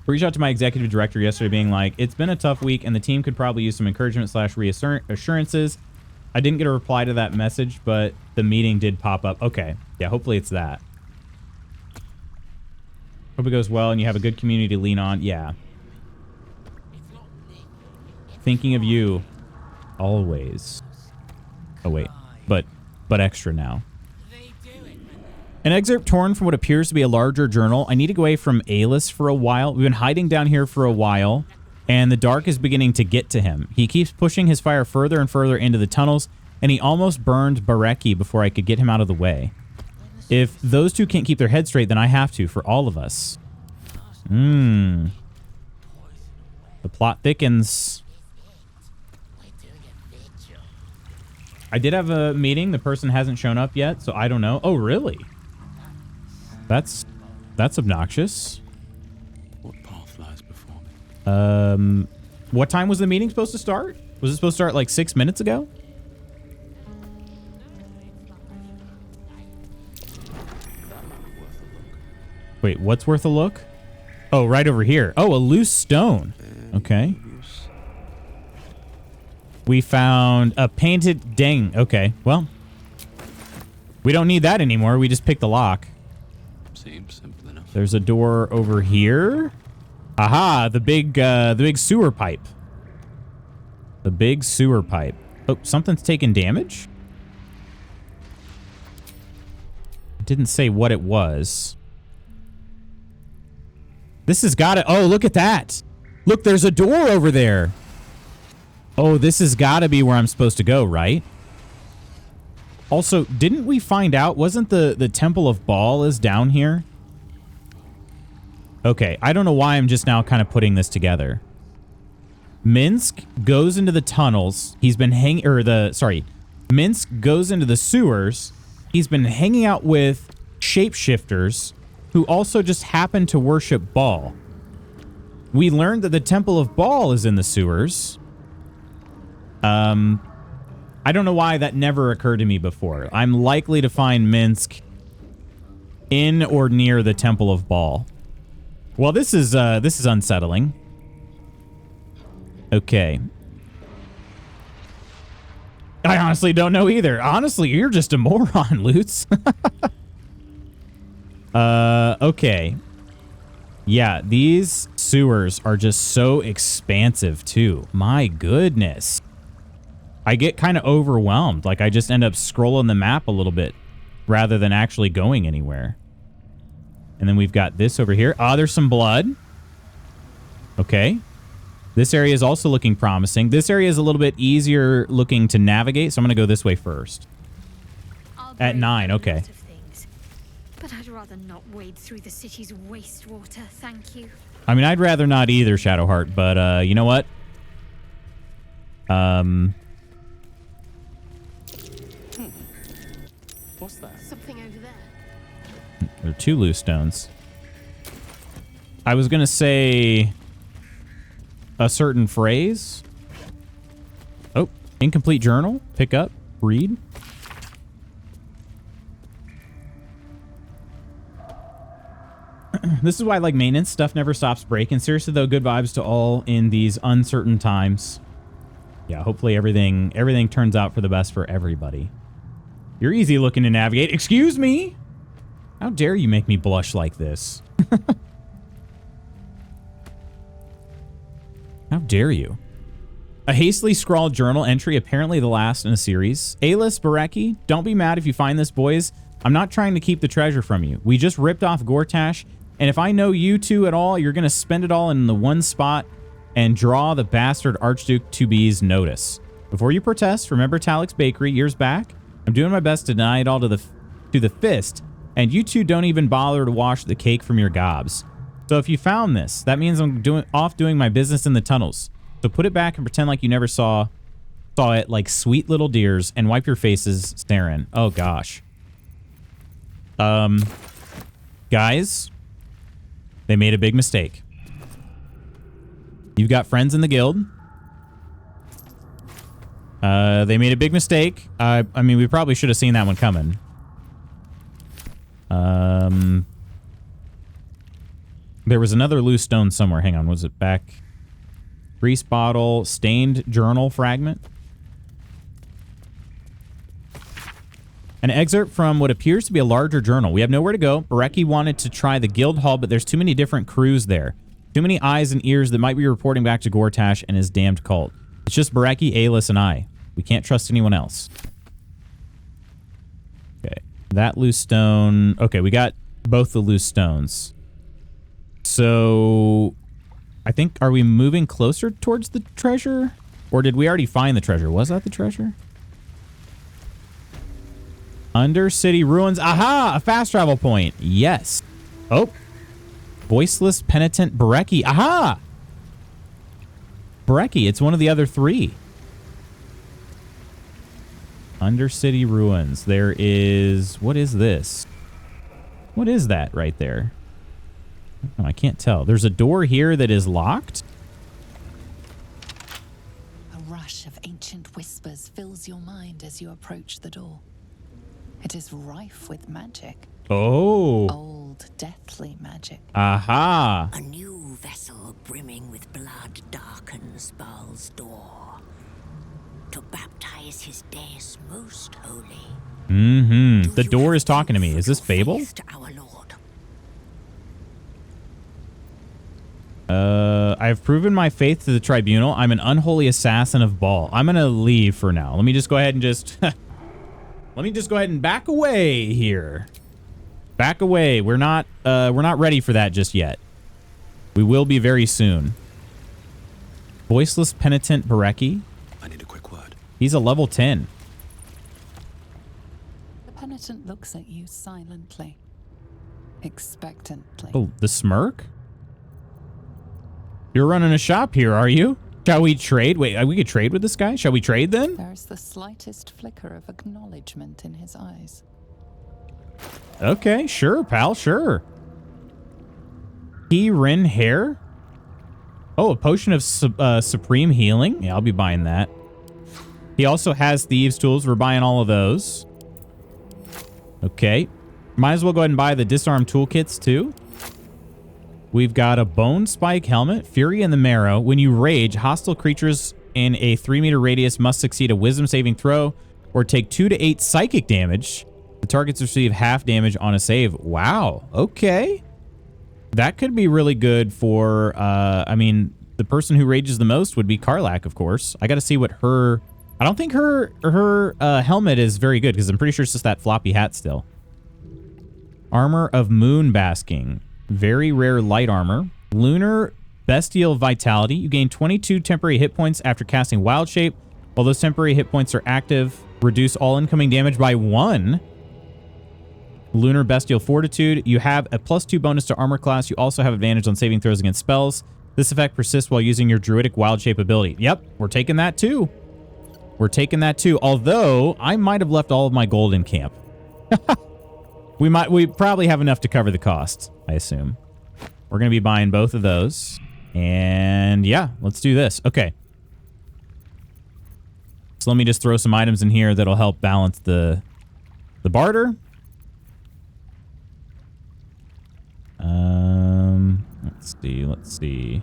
Reached out to my executive director yesterday being like, it's been a tough week and the team could probably use some encouragement / reassurances. I didn't get a reply to that message, but the meeting did pop up. Okay. Yeah, hopefully it's that. Hope it goes well and you have a good community to lean on. Yeah. Thinking of you always. Oh, wait. But extra now. An excerpt torn from what appears to be a larger journal. I need to go away from Alis for a while. We've been hiding down here for a while, and the dark is beginning to get to him. He keeps pushing his fire further and further into the tunnels, and he almost burned Bareki before I could get him out of the way. If those two can't keep their heads straight, then I have to, for all of us. The plot thickens. I did have a meeting. The person hasn't shown up yet, so I don't know. Oh, really? That's obnoxious.
What path lies before me?
What time was the meeting supposed to start? Was it supposed to start like 6 minutes ago? Wait, what's worth a look? Oh, right over here. Oh, a loose stone. Okay. We found a painted dang. Okay, well, we don't need that anymore. We just picked the lock.
Seems simple enough.
There's a door over here. Aha, the big sewer pipe. The big sewer pipe. Oh, something's taking damage? It didn't say what it was. This has got to... Oh, look at that. Look, there's a door over there. Oh, this has got to be where I'm supposed to go, right? Also, didn't we find out... Wasn't the Temple of Baal is down here? Okay, I don't know why I'm just now kind of putting this together. Minsk goes into the tunnels. He's been hanging... Minsk goes into the sewers. He's been hanging out with shapeshifters who also just happen to worship Baal. We learned that the Temple of Baal is in the sewers. I don't know why that never occurred to me before. I'm likely to find Minsk in or near the Temple of Baal. Well, this is unsettling. Okay. I honestly don't know either. Honestly, you're just a moron, Lutz. Okay. Yeah, these sewers are just so expansive, too. My goodness. I get kind of overwhelmed. Like, I just end up scrolling the map a little bit rather than actually going anywhere. And then we've got this over here. Ah, there's some blood. Okay. This area is also looking promising. This area is a little bit easier looking to navigate, so I'm going to go this way first. At 9, okay.
But I'd rather not wade through the city's wastewater, thank you.
I mean, I'd rather not either, Shadowheart, but you know what?
What's that?
Something over there.
There are 2 loose stones. I was going to say a certain phrase. Oh, incomplete journal. Pick up. Read. This is why, like, maintenance stuff never stops breaking. Seriously, though, good vibes to all in these uncertain times. Yeah, hopefully everything turns out for the best for everybody. You're easy looking to navigate. Excuse me? How dare you make me blush like this? How dare you? A hastily scrawled journal entry, apparently the last in a series. Alis, Bareki, don't be mad if you find this, boys. I'm not trying to keep the treasure from you. We just ripped off Gortash, and if I know you two at all, you're going to spend it all in the one spot and draw the bastard Archduke to-be's notice. Before you protest, remember Talik's Bakery years back? I'm doing my best to deny it all to the fist, and you two don't even bother to wash the cake from your gobs. So if you found this, that means I'm doing my business in the tunnels. So put it back and pretend like you never saw it like sweet little deers and wipe your faces staring. Oh gosh. Guys, they made a big mistake. You've got friends in the guild. They made a big mistake. I mean, we probably should have seen that one coming. There was another loose stone somewhere. Hang on, was it back? Grease bottle, stained journal fragment. An excerpt from what appears to be a larger journal. We have nowhere to go. Bareki wanted to try the guild hall, but there's too many different crews there. Too many eyes and ears that might be reporting back to Gortash and his damned cult. It's just Bareki, Alis, and I. We can't trust anyone else. Okay. That loose stone. Okay, we got both the loose stones. So, I think, are we moving closer towards the treasure? Or did we already find the treasure? Was that the treasure? Undercity ruins. Aha! A fast travel point. Yes. Oh. Voiceless penitent Bareki. Aha! Bareki, it's one of the other 3. Undercity ruins. There is... What is this? What is that right there? Oh, I can't tell. There's a door here that is locked.
A rush of ancient whispers fills your mind as you approach the door. It is rife with magic.
Oh.
Old, deathly magic.
Aha.
A new vessel brimming with blood darkens Baal's door to baptize his deus most holy.
Mm-hmm. The door is talking to me. Is this Fable?
To our Lord.
I have proven my faith to the tribunal. I'm an unholy assassin of Baal. I'm gonna leave for now. Let me just go ahead and just... Let me just go ahead and back away here. Back away. We're not ready for that just yet. We will be very soon. Voiceless penitent Bareki.
I need a quick word.
He's a level 10.
The penitent looks at you silently, expectantly.
Oh, the smirk? You're running a shop here, are you? Shall we trade? Wait, we could trade with this guy? Shall we trade then?
There is the slightest flicker of acknowledgement in his eyes.
Okay, sure, pal, sure. Rin hair? Oh, a potion of supreme healing? Yeah, I'll be buying that. He also has thieves tools. We're buying all of those. Okay. Might as well go ahead and buy the disarm toolkits too. We've got a bone spike helmet, Fury in the Marrow. When you rage, hostile creatures in a 3-meter radius must succeed a wisdom saving throw or take 2 to 8 psychic damage. The targets receive half damage on a save. Wow. Okay. That could be really good for, I mean, the person who rages the most would be Karlach, of course. I got to see what her... I don't think her helmet is very good because I'm pretty sure it's just that floppy hat still. Armor of Moon Basking. Very rare light armor. Lunar Bestial Vitality. You gain 22 temporary hit points after casting Wild Shape. While those temporary hit points are active, reduce all incoming damage by 1. Lunar Bestial Fortitude. You have a +2 bonus to armor class. You also have advantage on saving throws against spells. This effect persists while using your Druidic Wild Shape ability. Yep, we're taking that too. We're taking that too. Although, I might have left all of my gold in camp. We probably have enough to cover the cost, I assume. We're going to be buying both of those. And yeah, let's do this. Okay. So let me just throw some items in here that'll help balance the barter. Let's see.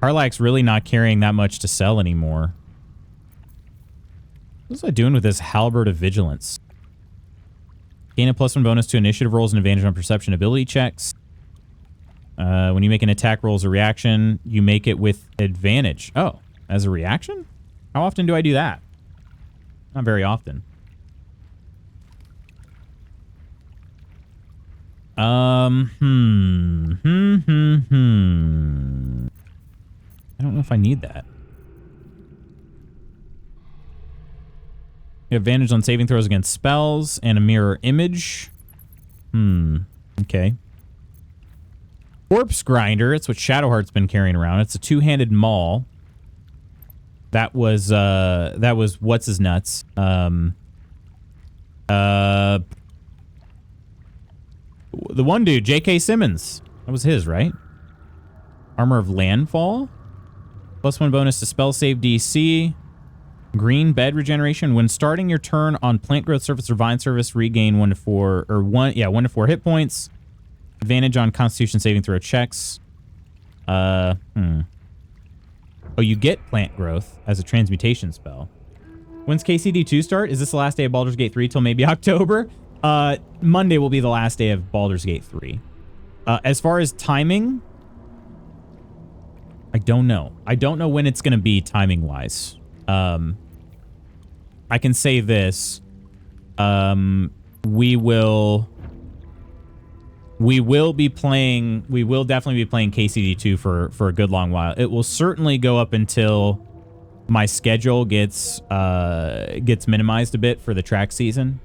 Karlach's really not carrying that much to sell anymore. What's I doing with this Halberd of Vigilance? Gain a +1 bonus to initiative rolls and advantage on perception ability checks. When you make an attack roll as a reaction, you make it with advantage. Oh, as a reaction? How often do I do that? Not very often. I don't know if I need that. You have advantage on saving throws against spells and a mirror image. Okay. Corpse Grinder. It's what Shadowheart's been carrying around. It's a 2-handed maul. That was what's his nuts. The one dude, J.K. Simmons. That was his, right? Armor of Landfall. +1 bonus to spell save DC. Green bed regeneration. When starting your turn on plant growth surface or vine surface, regain 1 to 4 hit points. Advantage on constitution saving throw checks. Oh, you get plant growth as a transmutation spell. When's KCD2 start? Is this the last day of Baldur's Gate 3 till maybe October? Monday will be the last day of Baldur's Gate 3. As far as timing, I don't know. I don't know when it's going to be timing-wise. I can say this. We will definitely be playing KCD2 for a good long while. It will certainly go up until my schedule gets minimized a bit for the track season.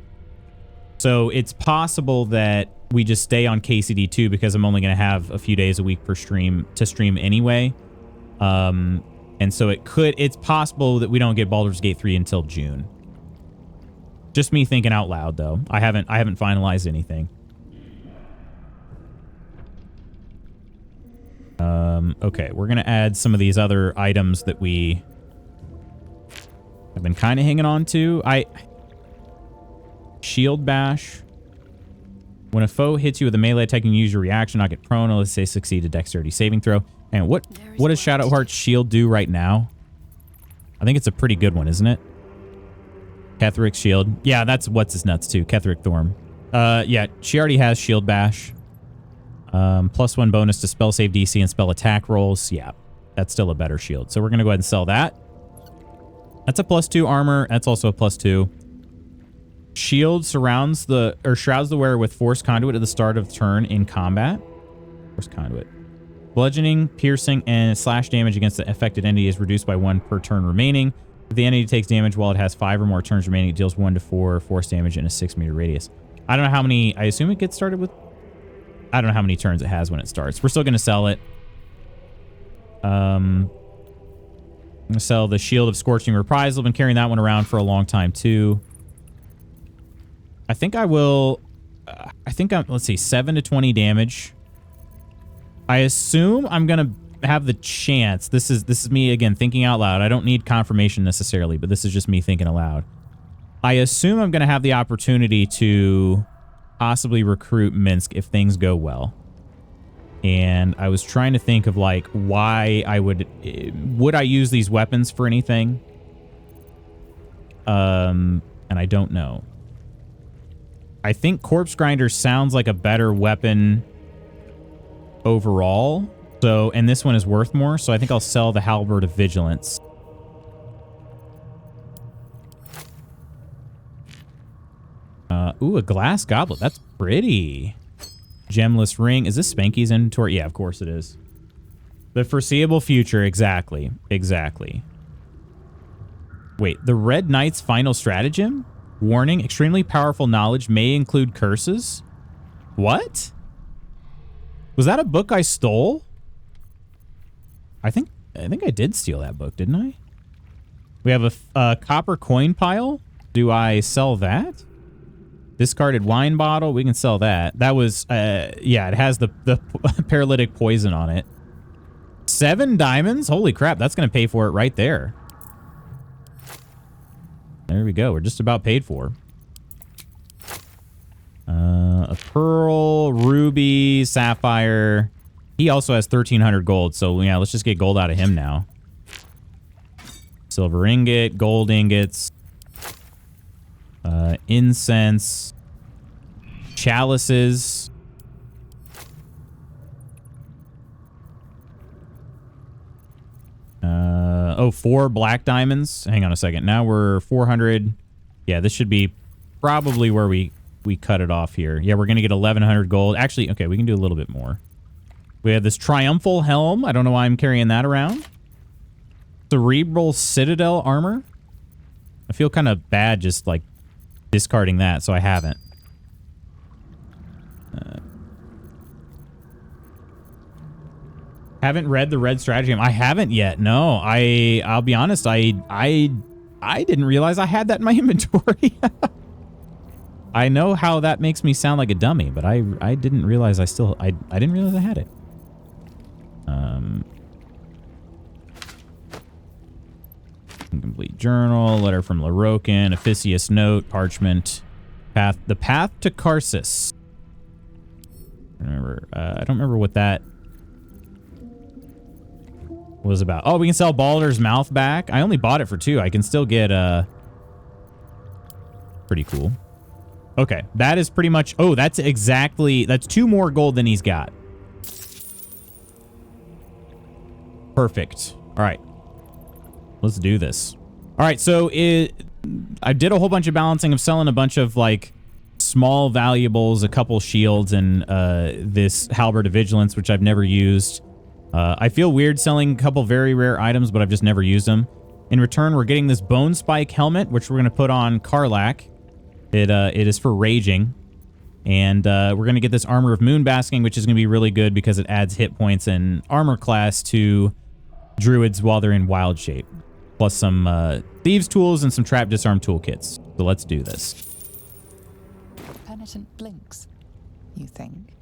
So it's possible that we just stay on KCD2 because I'm only going to have a few days a week per stream to stream anyway. And so it's possible that we don't get Baldur's Gate 3 until June. Just me thinking out loud though. I haven't finalized anything. Okay, we're going to add some of these other items that we have been kind of hanging on to. Shield Bash. When a foe hits you with a melee attack, you can use your reaction, not get prone, unless they succeed a dexterity saving throw. And what does Shadowheart's shield do right now? I think it's a pretty good one, isn't it? Ketheric's shield. Yeah, that's what's his nuts too. Ketheric Thorm. Yeah, she already has Shield Bash. +1 bonus to spell save DC and spell attack rolls. Yeah, that's still a better shield. So we're going to go ahead and sell that. That's a +2 armor. That's also a +2. Shield shrouds the wearer with Force Conduit at the start of turn in combat. Force Conduit. Bludgeoning, piercing, and slash damage against the affected entity is reduced by 1 per turn remaining. If the entity takes damage while it has 5 or more turns remaining, it deals 1 to 4 force damage in a 6-meter radius. I don't know how many... I assume it gets started with... I don't know how many turns it has when it starts. We're still going to sell it. I'm going to sell the Shield of Scorching Reprisal. I've been carrying that one around for a long time, too. I think I will... let's see, 7 to 20 damage. I assume I'm going to have the chance, this is me again thinking out loud. I don't need confirmation necessarily, but this is just me thinking aloud. I assume I'm going to have the opportunity to possibly recruit Minsk if things go well. And I was trying to think of like why I would I use these weapons for anything? And I don't know. I think Corpse Grinder sounds like a better weapon overall. So, and this one is worth more, so I think I'll sell the Halberd of Vigilance. Ooh, a glass goblet. That's pretty. Gemless ring. Is this Spanky's inventory? Yeah, of course it is. The foreseeable future. Exactly. Exactly. Wait, the Red Knight's final stratagem? Warning, extremely powerful knowledge may include curses. What? Was that a book I stole? I think I did steal that book, didn't I? We have a copper coin pile. Do I sell that? Discarded wine bottle. We can sell that. That was, yeah, it has the paralytic poison on it. 7 diamonds? Holy crap, that's going to pay for it right there. There we go. We're just about paid for. A pearl, ruby, sapphire. He also has 1,300 gold, so yeah, let's just get gold out of him now. Silver ingot, gold ingots. Incense, chalices. Oh, 4 black diamonds. Hang on a second. Now we're 400. Yeah, this should be probably where we cut it off here. Yeah, we're going to get 1,100 gold. Actually, okay, we can do a little bit more. We have this triumphal helm. I don't know why I'm carrying that around. Cerebral citadel armor. I feel kind of bad just like discarding that, so I haven't. Haven't read the red stratagem. I haven't yet. No, I'll be honest. I didn't realize I had that in my inventory. I know how that makes me sound like a dummy, but I didn't realize I didn't realize I had it. Incomplete journal, letter from Larokin, Officious note, parchment, the path to Karsus. I don't remember what that was about. Oh, we can sell Baldur's mouth back. I only bought it for 2. I can still get pretty cool. Okay, that is pretty much. Oh, that's 2 more gold than he's got. Perfect. All right. Let's do this. All right, so I did a whole bunch of balancing of selling a bunch of like small valuables, a couple shields, and this Halberd of Vigilance, which I've never used. I feel weird selling a couple very rare items, but I've just never used them. In return, we're getting this Bone Spike helmet, which we're going to put on Karlak. It is for raging. And we're going to get this Armor of Moon Basking, which is going to be really good because it adds hit points and armor class to druids while they're in wild shape. Plus some thieves tools and some trap disarm toolkits. So let's do this.
Penitent blinks, you think?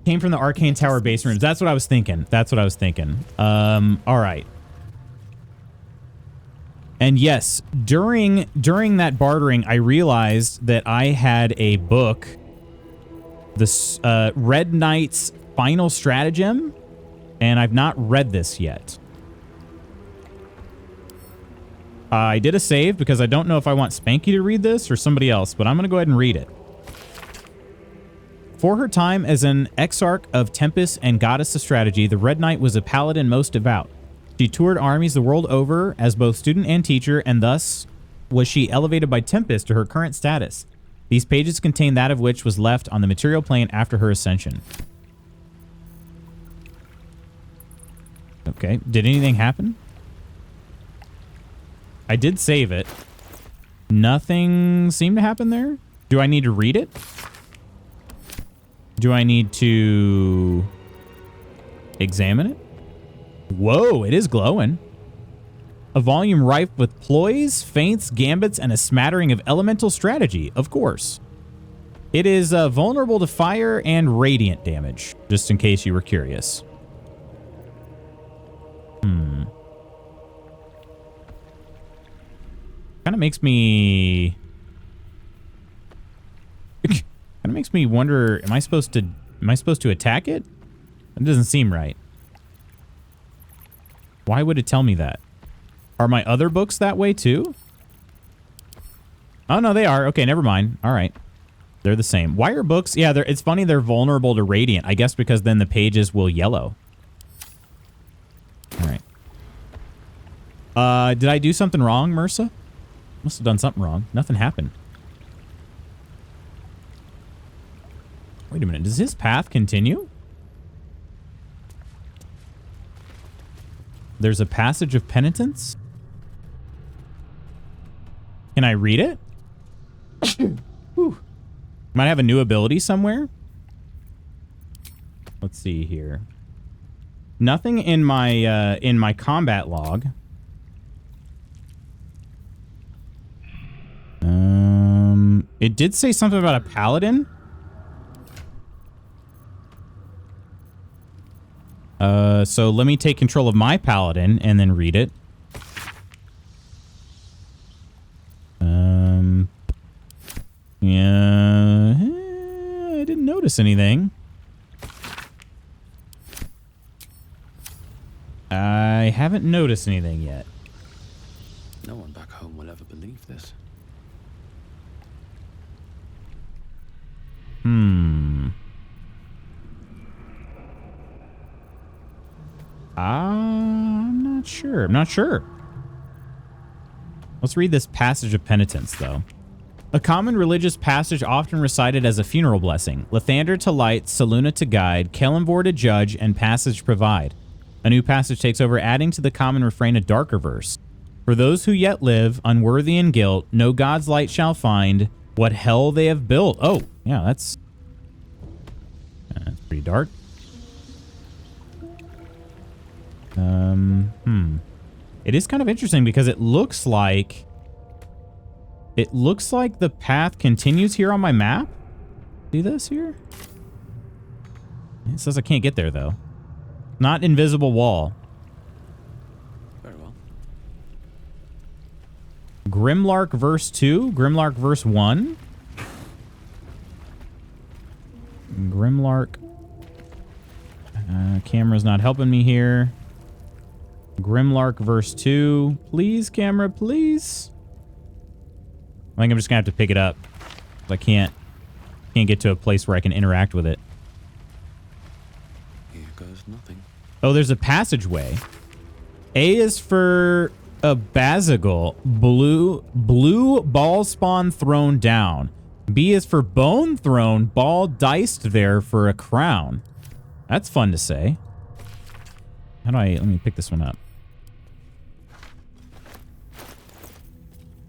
Came from the Arcane Tower base rooms. That's what I was thinking. All right. And yes, during that bartering, I realized that I had a book, this Red Knight's Final Stratagem, and I've not read this yet. I did a save because I don't know if I want Spanky to read this or somebody else, but I'm going to go ahead and read it. For her time as an exarch of Tempest and goddess of strategy, the Red Knight was a paladin most devout. She toured armies the world over as both student and teacher, and thus was she elevated by Tempest to her current status. These pages contain that of which was left on the material plane after her ascension. Okay, did anything happen? I did save it. Nothing seemed to happen there. Do I need to read it? Do I need to examine it? Whoa, it is glowing. A volume rife with ploys, feints, gambits, and a smattering of elemental strategy, of course. It is vulnerable to fire and radiant damage, just in case you were curious. Kind of makes me... kind of makes me wonder, am I supposed to attack it? That doesn't seem right. Why would it tell me that? Are my other books that way too? Oh, no, they are. Okay, never mind. All right. They're the same. Why are books... Yeah, it's funny they're vulnerable to radiant. I guess because then the pages will yellow. All right. Did I do something wrong, Mursa? Must have done something wrong. Nothing happened. Wait a minute. Does his path continue? There's a passage of penitence? Can I read it? Whew. Might have a new ability somewhere? Let's see here. Nothing in my combat log. It did say something about a paladin. So let me take control of my paladin and then read it. Yeah, I didn't notice anything. I haven't noticed anything yet.
No one back home will ever believe this. I'm not sure. I'm not sure. Let's read this passage of penitence, though. A common religious passage often recited as a funeral blessing. Lathander to light, Saluna to guide, Kelemvor to judge, and passage provide. A new passage takes over, adding to the common refrain a darker verse. For those who yet live, unworthy in guilt, no God's light shall find what hell they have built. Oh, yeah, that's pretty dark. It is kind of interesting because it looks like the path continues here on my map. See this here? It says I can't get there though. Not invisible wall. Very well.
Grimlark verse 2, Grimlark verse 1. Grimlark. Camera's not helping me here. Grimlark verse 2. Please, camera, please. I think I'm just gonna have to pick it up. I can't get to a place where I can interact with it.
Here goes nothing.
Oh, there's a passageway. A is for a Bazigal. Blue ball spawn thrown down. B is for bone thrown, ball diced there for a crown. That's fun to say. How do let me pick this one up.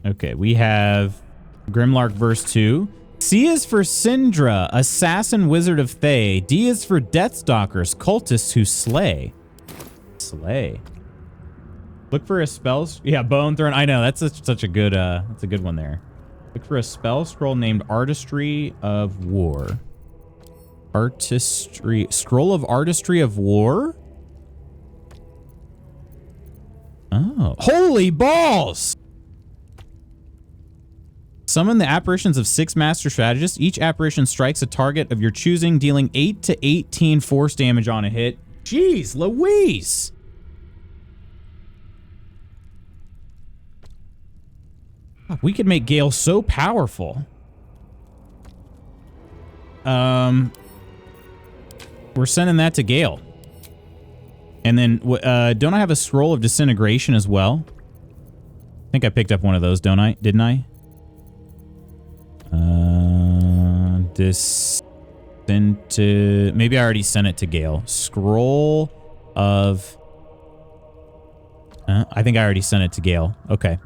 Okay, we have Grimlark verse 2. C is for Syndra, assassin wizard of Thay. D is for Deathstalkers, cultists who slay. Slay. Look for a spell. Yeah, bone thrown. I know that's such a good. That's a good one there. Look for a spell scroll named Artistry of War. Scroll of Artistry of War. Oh, holy balls! Summon the apparitions of 6 master strategists. Each apparition strikes a target of your choosing, dealing 8 to 18 force damage on a hit. Jeez Louise! We could make Gale so powerful. We're sending that to Gale. And then, don't I have a scroll of disintegration as well? I think I picked up one of those, don't I? Didn't I? Maybe I already sent it to Gale. Scroll of... I think I already sent it to Gale. Okay.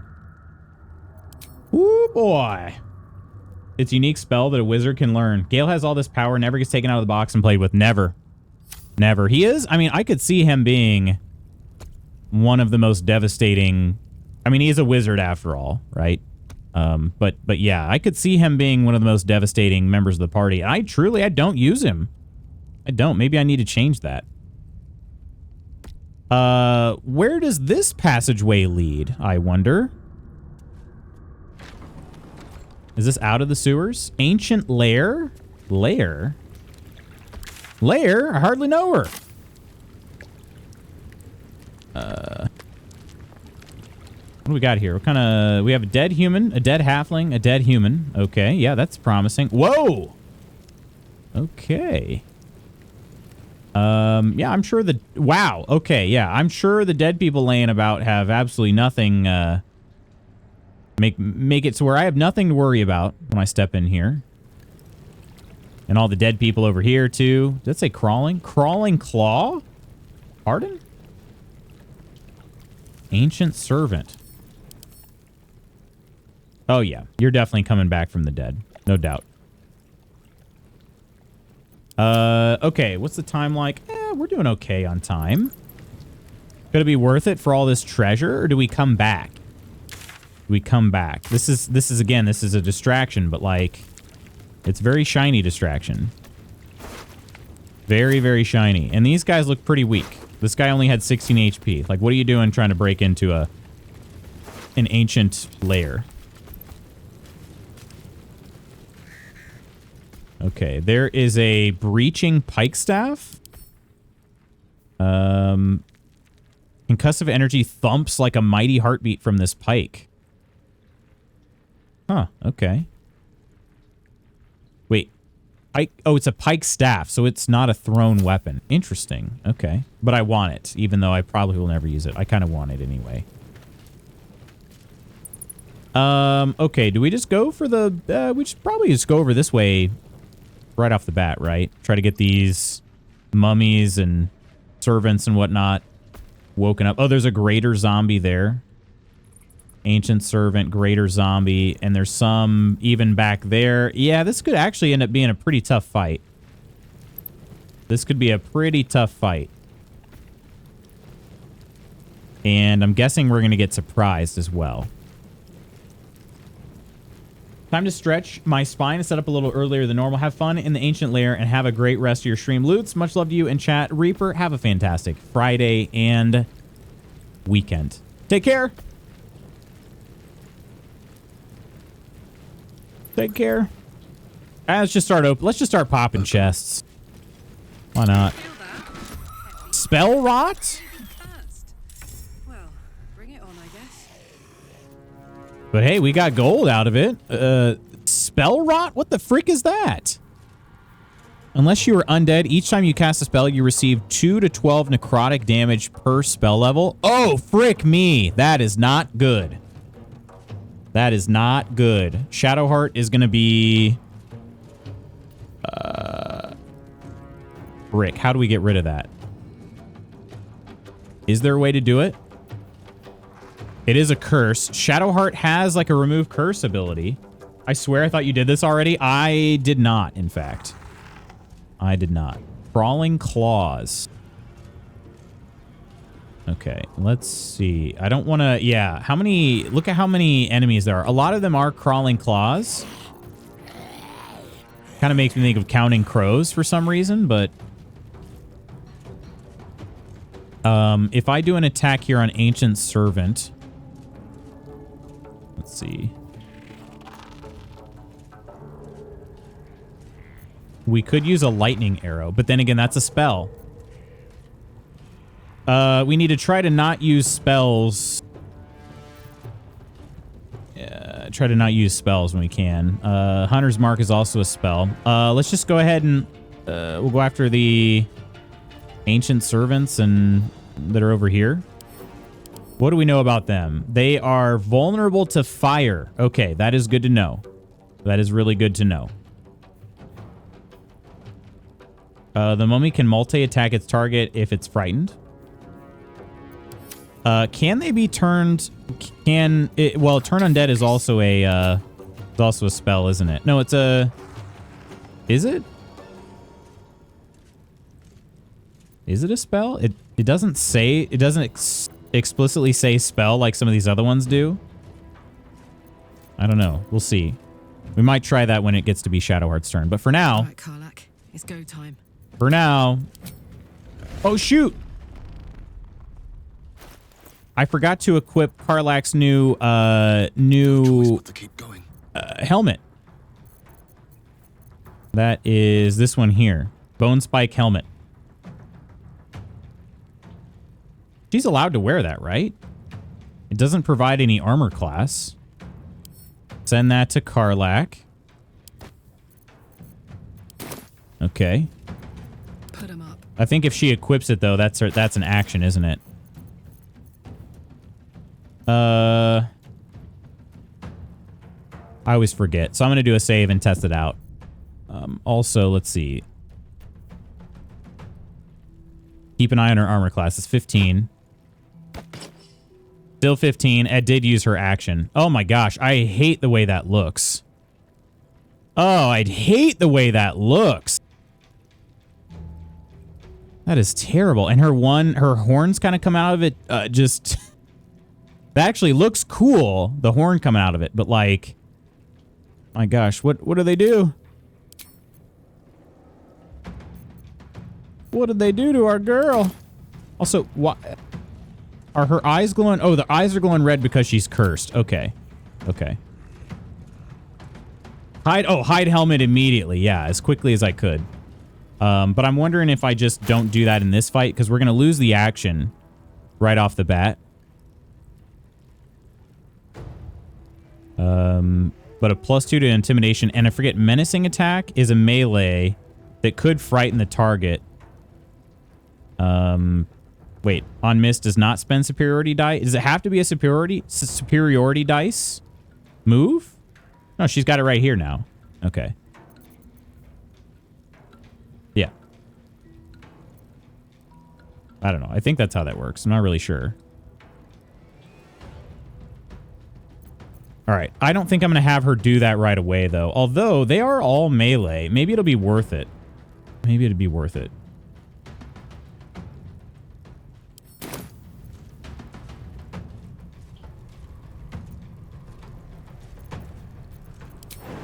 Ooh, boy. It's a unique spell that a wizard can learn. Gale has all this power, never gets taken out of the box and played with. Never. Never. He is... I mean, I could see him being one of the most devastating... I mean, he is a wizard after all, right? But yeah, I could see him being one of the most devastating members of the party. I don't use him. I don't. Maybe I need to change that. Where does this passageway lead, I wonder?
Is this out of the sewers? Ancient lair? Lair? Lair? I hardly know her. What do we got here? What kind of... We have a dead human, a dead halfling, a dead human. Okay, yeah, that's promising. Whoa! Okay. Yeah, I'm sure the... Wow, okay, yeah. I'm sure the dead people laying about have absolutely nothing... Make it so where I have nothing to worry about when I step in here. And all the dead people over here, too. Did that say crawling? Crawling claw? Pardon? Ancient servant. Oh, yeah. You're definitely coming back from the dead. No doubt. Okay. What's the time like? We're doing okay on time. Gonna be worth it for all this treasure, or do we come back? We come back. This is again, this is a distraction, but like, it's very shiny distraction. Very, very shiny. And these guys look pretty weak. This guy only had 16 HP. Like, what are you doing trying to break into an ancient lair? Okay, there is a breaching pike staff. Concussive energy thumps like a mighty heartbeat from this pike. Huh, okay. Wait. Pike, oh, it's a pike staff, so it's not a thrown weapon. Interesting. Okay. But I want it, even though I probably will never use it. I kind of want it anyway. Okay, do we just go for the... we should probably just go over this way right off the bat, right? Try to get these mummies and servants and whatnot woken up. Oh, there's a greater zombie there. Ancient servant, greater zombie, and there's some even back there. Yeah, this could actually end up being a pretty tough fight. This could be a pretty tough fight. And I'm guessing we're going to get surprised as well. Time to stretch my spine and set up a little earlier than normal. Have fun in the ancient lair and have a great rest of your stream. Lutz, much love to you in chat. Reaper, have a fantastic Friday and weekend. Take care. Take care. Let's just start popping chests. Why not? Spell rot?
Well, bring it on, I guess.
But hey, we got gold out of it. Spell rot? What the frick is that? Unless you are undead, each time you cast a spell, you receive 2 to 12 necrotic damage per spell level. Oh, frick me. That is not good. That is not good. Shadowheart is going to be... Frick, how do we get rid of that? Is there a way to do it? It is a curse. Shadowheart has like a remove curse ability. I swear I thought you did this already. I did not, in fact. I did not. Crawling claws. Okay, let's see. I don't want to... Yeah, how many... Look at how many enemies there are. A lot of them are crawling claws. Kind of makes me think of counting crows for some reason, but... if I do an attack here on Ancient Servant... Let's see. We could use a lightning arrow, but then again, that's a spell. We need to try to not use spells. Try to not use spells when we can. Hunter's Mark is also a spell. Let's just go ahead and we'll go after the Ancient Servants and that are over here. What do we know about them? They are vulnerable to fire. Okay, that is good to know. That is really good to know. The mummy can multi-attack its target if it's frightened. Can they be turned? Well, turn undead is also a spell, isn't it? No, it's a. Is it? Is it a spell? It doesn't say. It doesn't explicitly say spell like some of these other ones do. I don't know. We'll see. We might try that when it gets to be Shadowheart's turn. But for now,
Right, Karlak, it's go time.
For now. Oh shoot! I forgot to equip Karlak's new helmet. That is this one here. Bone spike helmet. She's allowed to wear that, right? It doesn't provide any armor class. Send that to Karlak. Okay.
Put him up.
I think if she equips it, though, that's an action, isn't it? I always forget. So I'm going to do a save and test it out. Also, let's see. Keep an eye on her armor class. It's 15. Still 15. Ed did use her action. Oh my gosh. I hate the way that looks. Oh, I'd hate the way that looks. That is terrible. And her horns kind of come out of it. Just... That actually looks cool. The horn coming out of it. But like... My gosh. What do they do? What did they do to our girl? Also, what... Are her eyes glowing? Oh, the eyes are glowing red because she's cursed. Okay. Okay. Hide helmet immediately. Yeah, as quickly as I could. But I'm wondering if I just don't do that in this fight because we're going to lose the action right off the bat. But a +2 to intimidation. And I forget, menacing attack is a melee that could frighten the target. Wait, on miss does not spend superiority die. Does it have to be a superiority dice move? No, she's got it right here now. Okay. Yeah. I don't know. I think that's how that works. I'm not really sure. All right. I don't think I'm going to have her do that right away, though. Although they are all melee. Maybe it'll be worth it. Maybe it'd be worth it.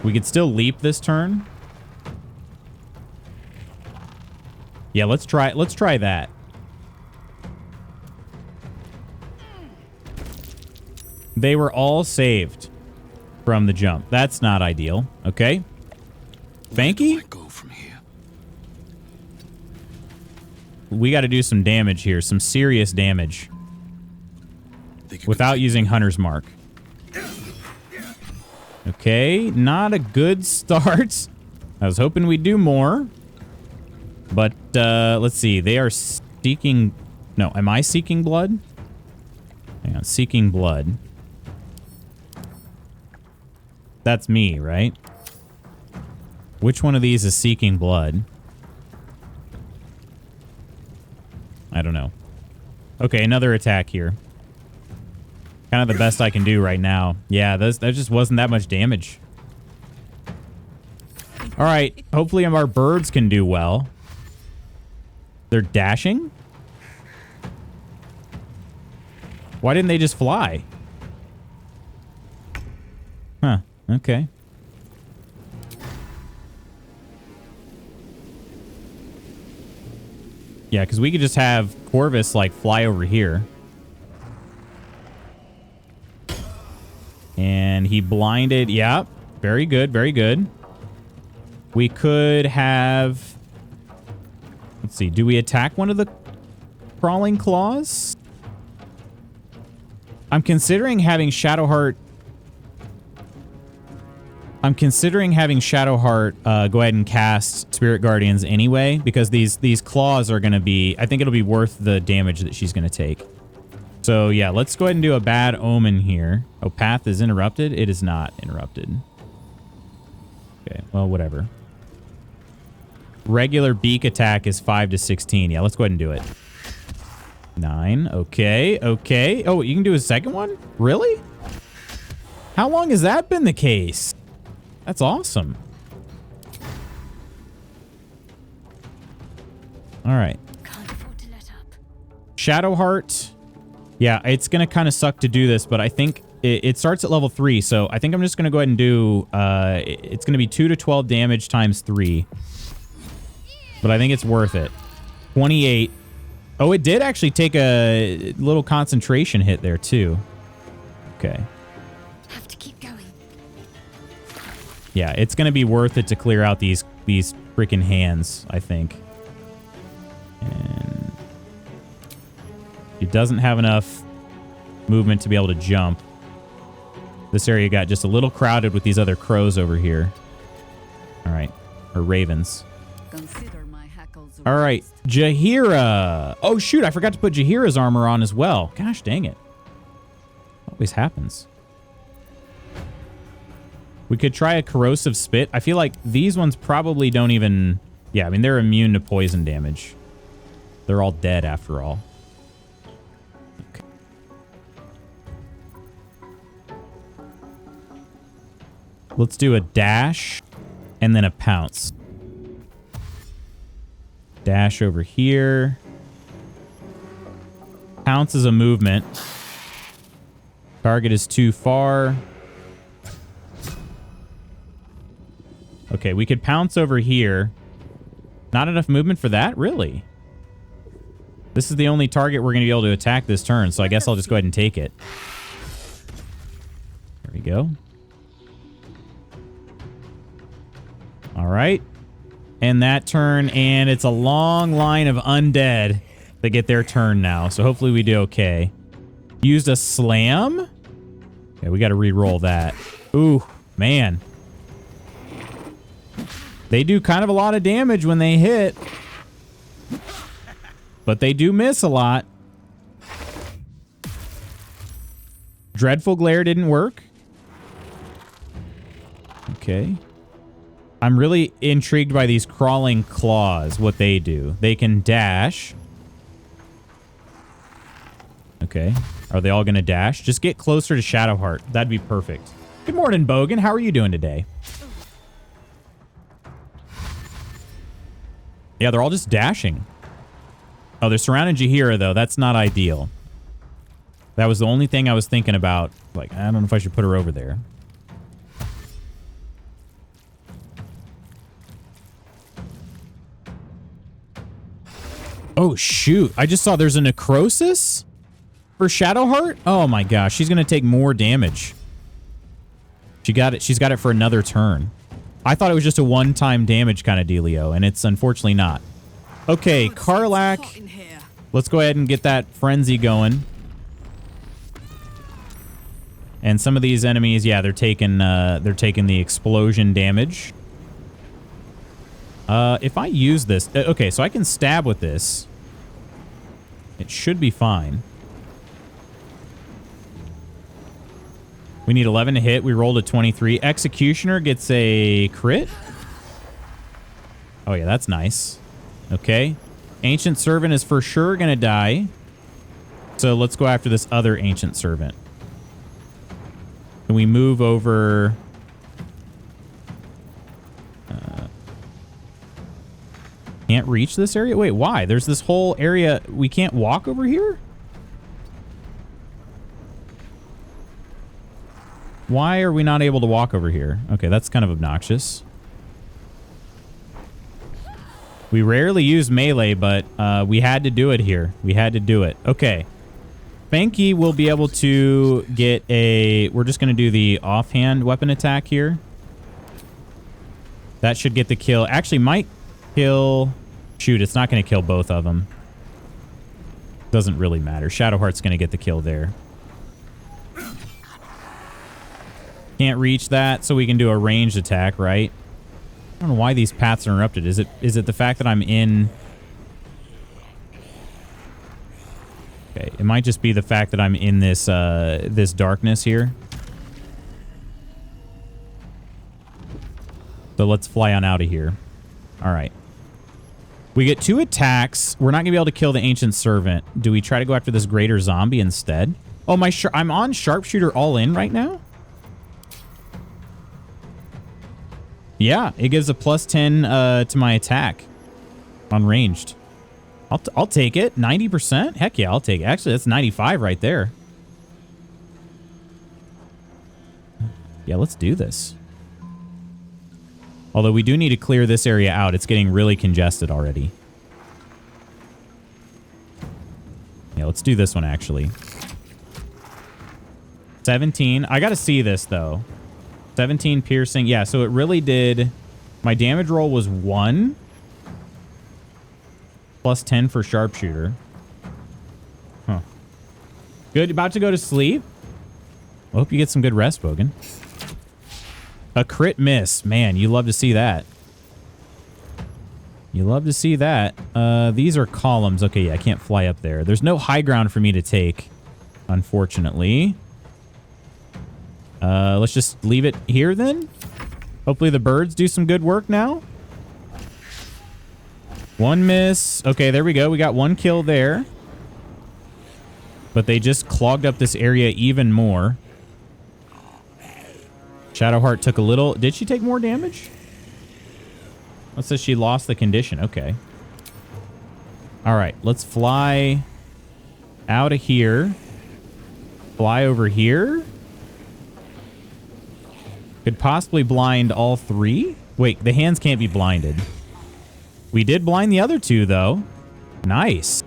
We could still leap this turn. Yeah, let's try that. They were all saved from the jump. That's not ideal. Okay. Banky?
Go from here.
We got to do some damage here, some serious damage. Without using Hunter's Mark. Okay, not a good start. I was hoping we'd do more. But, let's see. They are seeking... No, am I seeking blood? Hang on, seeking blood. That's me, right? Which one of these is seeking blood? I don't know. Okay, another attack here. Kind of the best I can do right now. Yeah, that just wasn't that much damage. All right. Hopefully our birds can do well. They're dashing? Why didn't they just fly? Huh. Okay. Yeah, because we could just have Corvus, like, fly over here. And he blinded. Yeah. Very good. Very good. We could have... Let's see. Do we attack one of the crawling claws? I'm considering having Shadowheart... go ahead and cast Spirit Guardians anyway, because these claws are going to be... I think it'll be worth the damage that she's going to take. So, yeah, let's go ahead and do a bad omen here. Oh, path is interrupted? It is not interrupted. Okay, well, whatever. Regular beak attack is 5 to 16. Yeah, let's go ahead and do it. 9. Okay, okay. Oh, you can do a second one? Really? How long has that been the case? That's awesome. All right.
Can't afford to let up.
Shadowheart. Yeah, it's going to kind of suck to do this, but I think it starts at level 3, so I think I'm just going to go ahead and do... it's going to be 2 to 12 damage times 3. But I think it's worth it. 28. Oh, it did actually take a little concentration hit there, too. Okay.
Have to keep going.
Yeah, it's going to be worth it to clear out these freaking hands, I think. And he doesn't have enough movement to be able to jump. This area got just a little crowded with these other crows over here. All right. Or ravens.
Consider my hackles
All right. Jaheira. Oh, shoot. I forgot to put Jaheira's armor on as well. Gosh dang it. Always happens. We could try a corrosive spit. I feel like these ones probably don't even... Yeah, I mean, they're immune to poison damage. They're all dead after all. Okay. Let's do a dash and then a pounce. Dash over here. Pounce is a movement. Target is too far. Okay, we could pounce over here. Not enough movement for that? Really? This is the only target we're going to be able to attack this turn, so I guess I'll just go ahead and take it. There we go. All right. And that turn, and it's a long line of undead that get their turn now, so hopefully we do okay. Used a slam? Okay, we got to re-roll that. Ooh, man. They do kind of a lot of damage when they hit. But they do miss a lot. Dreadful Glare didn't work. Okay. I'm really intrigued by these crawling claws, what they do. They can dash. Okay. Are they all going to dash? Just get closer to Shadowheart. That'd be perfect. Good morning, Bogan. How are you doing today? Yeah, they're all just dashing. Oh, they're surrounding Jaheira, though. That's not ideal. That was the only thing I was thinking about. Like, I don't know if I should put her over there. Oh, shoot. I just saw there's a necrosis for Shadowheart. Oh, my gosh. She's going to take more damage. She got it. She's got it for another turn. I thought it was just a one-time damage kind of dealio, and it's unfortunately not. Okay, Karlach. Let's go ahead and get that frenzy going. And some of these enemies, yeah, they're taking the explosion damage. If I use this, okay, so I can stab with this. It should be fine. We need 11 to hit. We rolled a 23. Executioner gets a crit. Oh, yeah, that's nice. Okay. Ancient Servant is for sure going to die. So let's go after this other Ancient Servant. Can we move over? Can't reach this area? Wait, why? There's this whole area. We can't walk over here? Why are we not able to walk over here? Okay, that's kind of obnoxious. We rarely use melee, but we had to do it here. We had to do it. Okay. Fanky will be able to get a... We're just going to do the offhand weapon attack here. That should get the kill. Actually, might kill... Shoot, it's not going to kill both of them. Doesn't really matter. Shadowheart's going to get the kill there. Can't reach that, so we can do a ranged attack, right? I don't know why these paths are interrupted. Is it the fact that I'm in... Okay, it might just be the fact that I'm in this this darkness here. So let's fly on out of here. All right. We get 2 attacks. We're not going to be able to kill the Ancient Servant. Do we try to go after this Greater Zombie instead? Oh, I'm on Sharpshooter all in right now? Yeah, it gives a +10 to my attack on ranged. I'll take it. 90%? Heck yeah, I'll take it. Actually, that's 95 right there. Yeah, let's do this. Although we do need to clear this area out. It's getting really congested already. Yeah, let's do this one, actually. 17. I got to see this, though. 17 piercing. Yeah, so it really did. My damage roll was 1. Plus 10 for sharpshooter. Huh. Good. About to go to sleep. I hope you get some good rest, Bogan. A crit miss. Man, you love to see that. You love to see that. These are columns. Okay, yeah, I can't fly up there. There's no high ground for me to take, unfortunately. Let's just leave it here then. Hopefully the birds do some good work now. 1 miss. Okay, there we go. We got 1 kill there. But they just clogged up this area even more. Shadowheart took a little... Did she take more damage? It says she lost the condition. Okay. All right, let's fly out of here. Fly over here. Could possibly blind all 3. Wait, the hands can't be blinded. We did blind the other 2, though. Nice.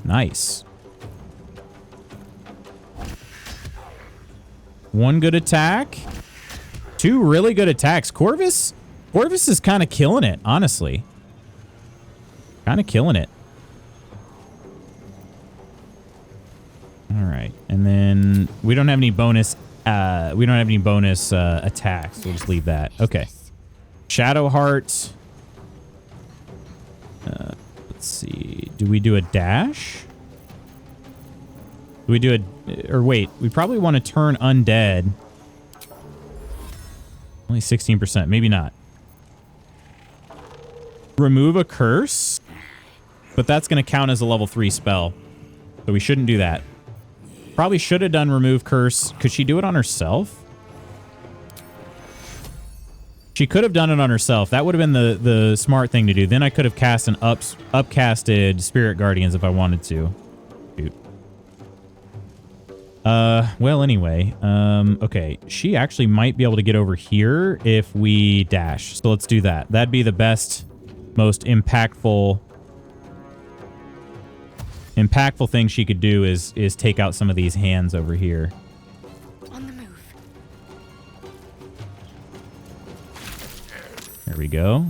Nice. 1 good attack. 2 really good attacks. Corvus is kind of killing it, honestly. Kind of killing it. All right. And then we don't have any bonus attacks. We'll just leave that. Okay. Shadowheart. Let's see. Do we do a dash? Do we do a... Or wait. We probably want to turn undead. Only 16%. Maybe not. Remove a curse. But that's going to count as a level 3 spell. So we shouldn't do that. Probably should have done remove curse. Could she do it on herself? She could have done it on herself. That would have been the smart thing to do. Then I could have cast an upcasted Spirit Guardians if I wanted to. Shoot. Well, anyway. Okay. She actually might be able to get over here if we dash. So let's do that. That'd be the best, most impactful thing she could do is take out some of these hands over here.
On the move.
There we go.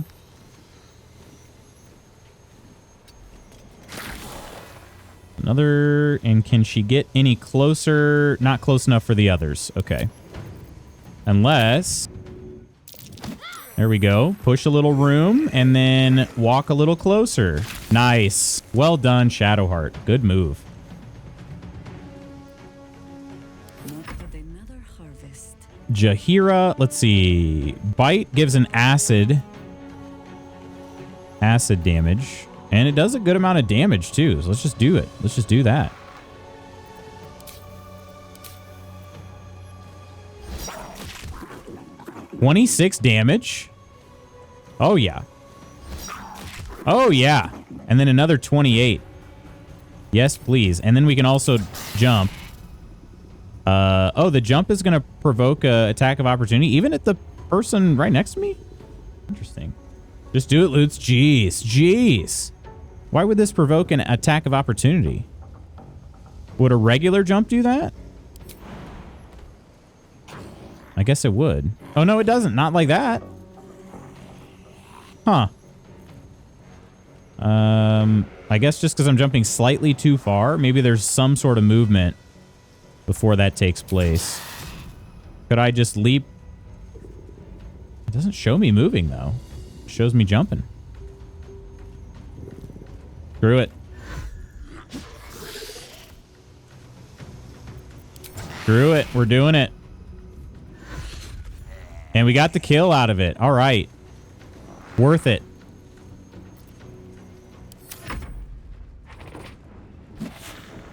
Another, and can she get any closer? Not close enough for the others. Okay. Unless... There we go. Push a little room and then walk a little closer. Nice. Well done, Shadowheart. Good move. Jaheira, let's see. Bite gives an acid damage. And it does a good amount of damage too. So let's just do it. Let's just do that. $26 damage. Oh, yeah. Oh, yeah. And then another 28. Yes, please. And then we can also jump. Oh, the jump is going to provoke a attack of opportunity, even at the person right next to me? Interesting. Just do it, Lutz. Jeez. Jeez. Why would this provoke an attack of opportunity? Would a regular jump do that? I guess it would. Oh, no, it doesn't. Not like that. Huh. I guess just because I'm jumping slightly too far. Maybe there's some sort of movement before that takes place. Could I just leap? It doesn't show me moving, though. It shows me jumping. Screw it. Screw it. We're doing it. And we got the kill out of it. All right. Worth it.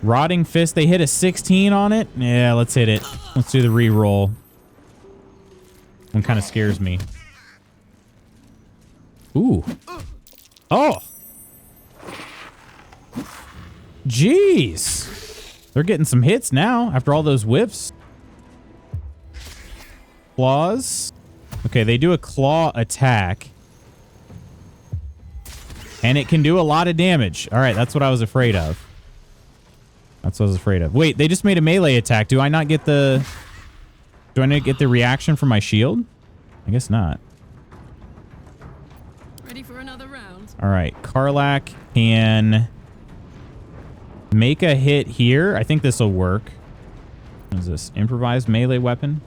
Rotting Fist. They hit a 16 on it. Yeah, let's hit it. Let's do the re-roll. One kind of scares me. Ooh. Oh. Jeez. They're getting some hits now after all those whiffs. Claws. Okay, they do a claw attack. And it can do a lot of damage. All right, that's what I was afraid of. That's what I was afraid of. Wait, they just made a melee attack. Do I not get the... Do I not get the reaction from my shield? I guess not.
Ready for another round?
All right. Karlach can make a hit here. I think this will work. What is this? Improvised melee weapon?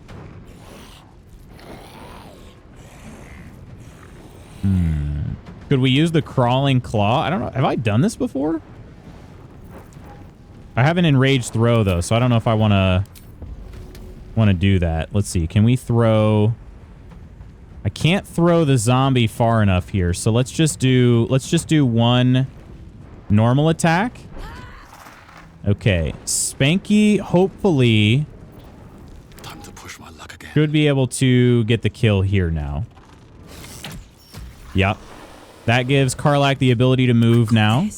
Could we use the crawling claw? I don't know. Have I done this before? I have an enraged throw, though, so I don't know if I want to do that. Let's see. Can we throw... I can't throw the zombie far enough here, so let's just do one normal attack. Okay. Spanky, hopefully,
Time to push my luck again.
should be able to get the kill here now. Yep. That gives Karlach the ability to move now.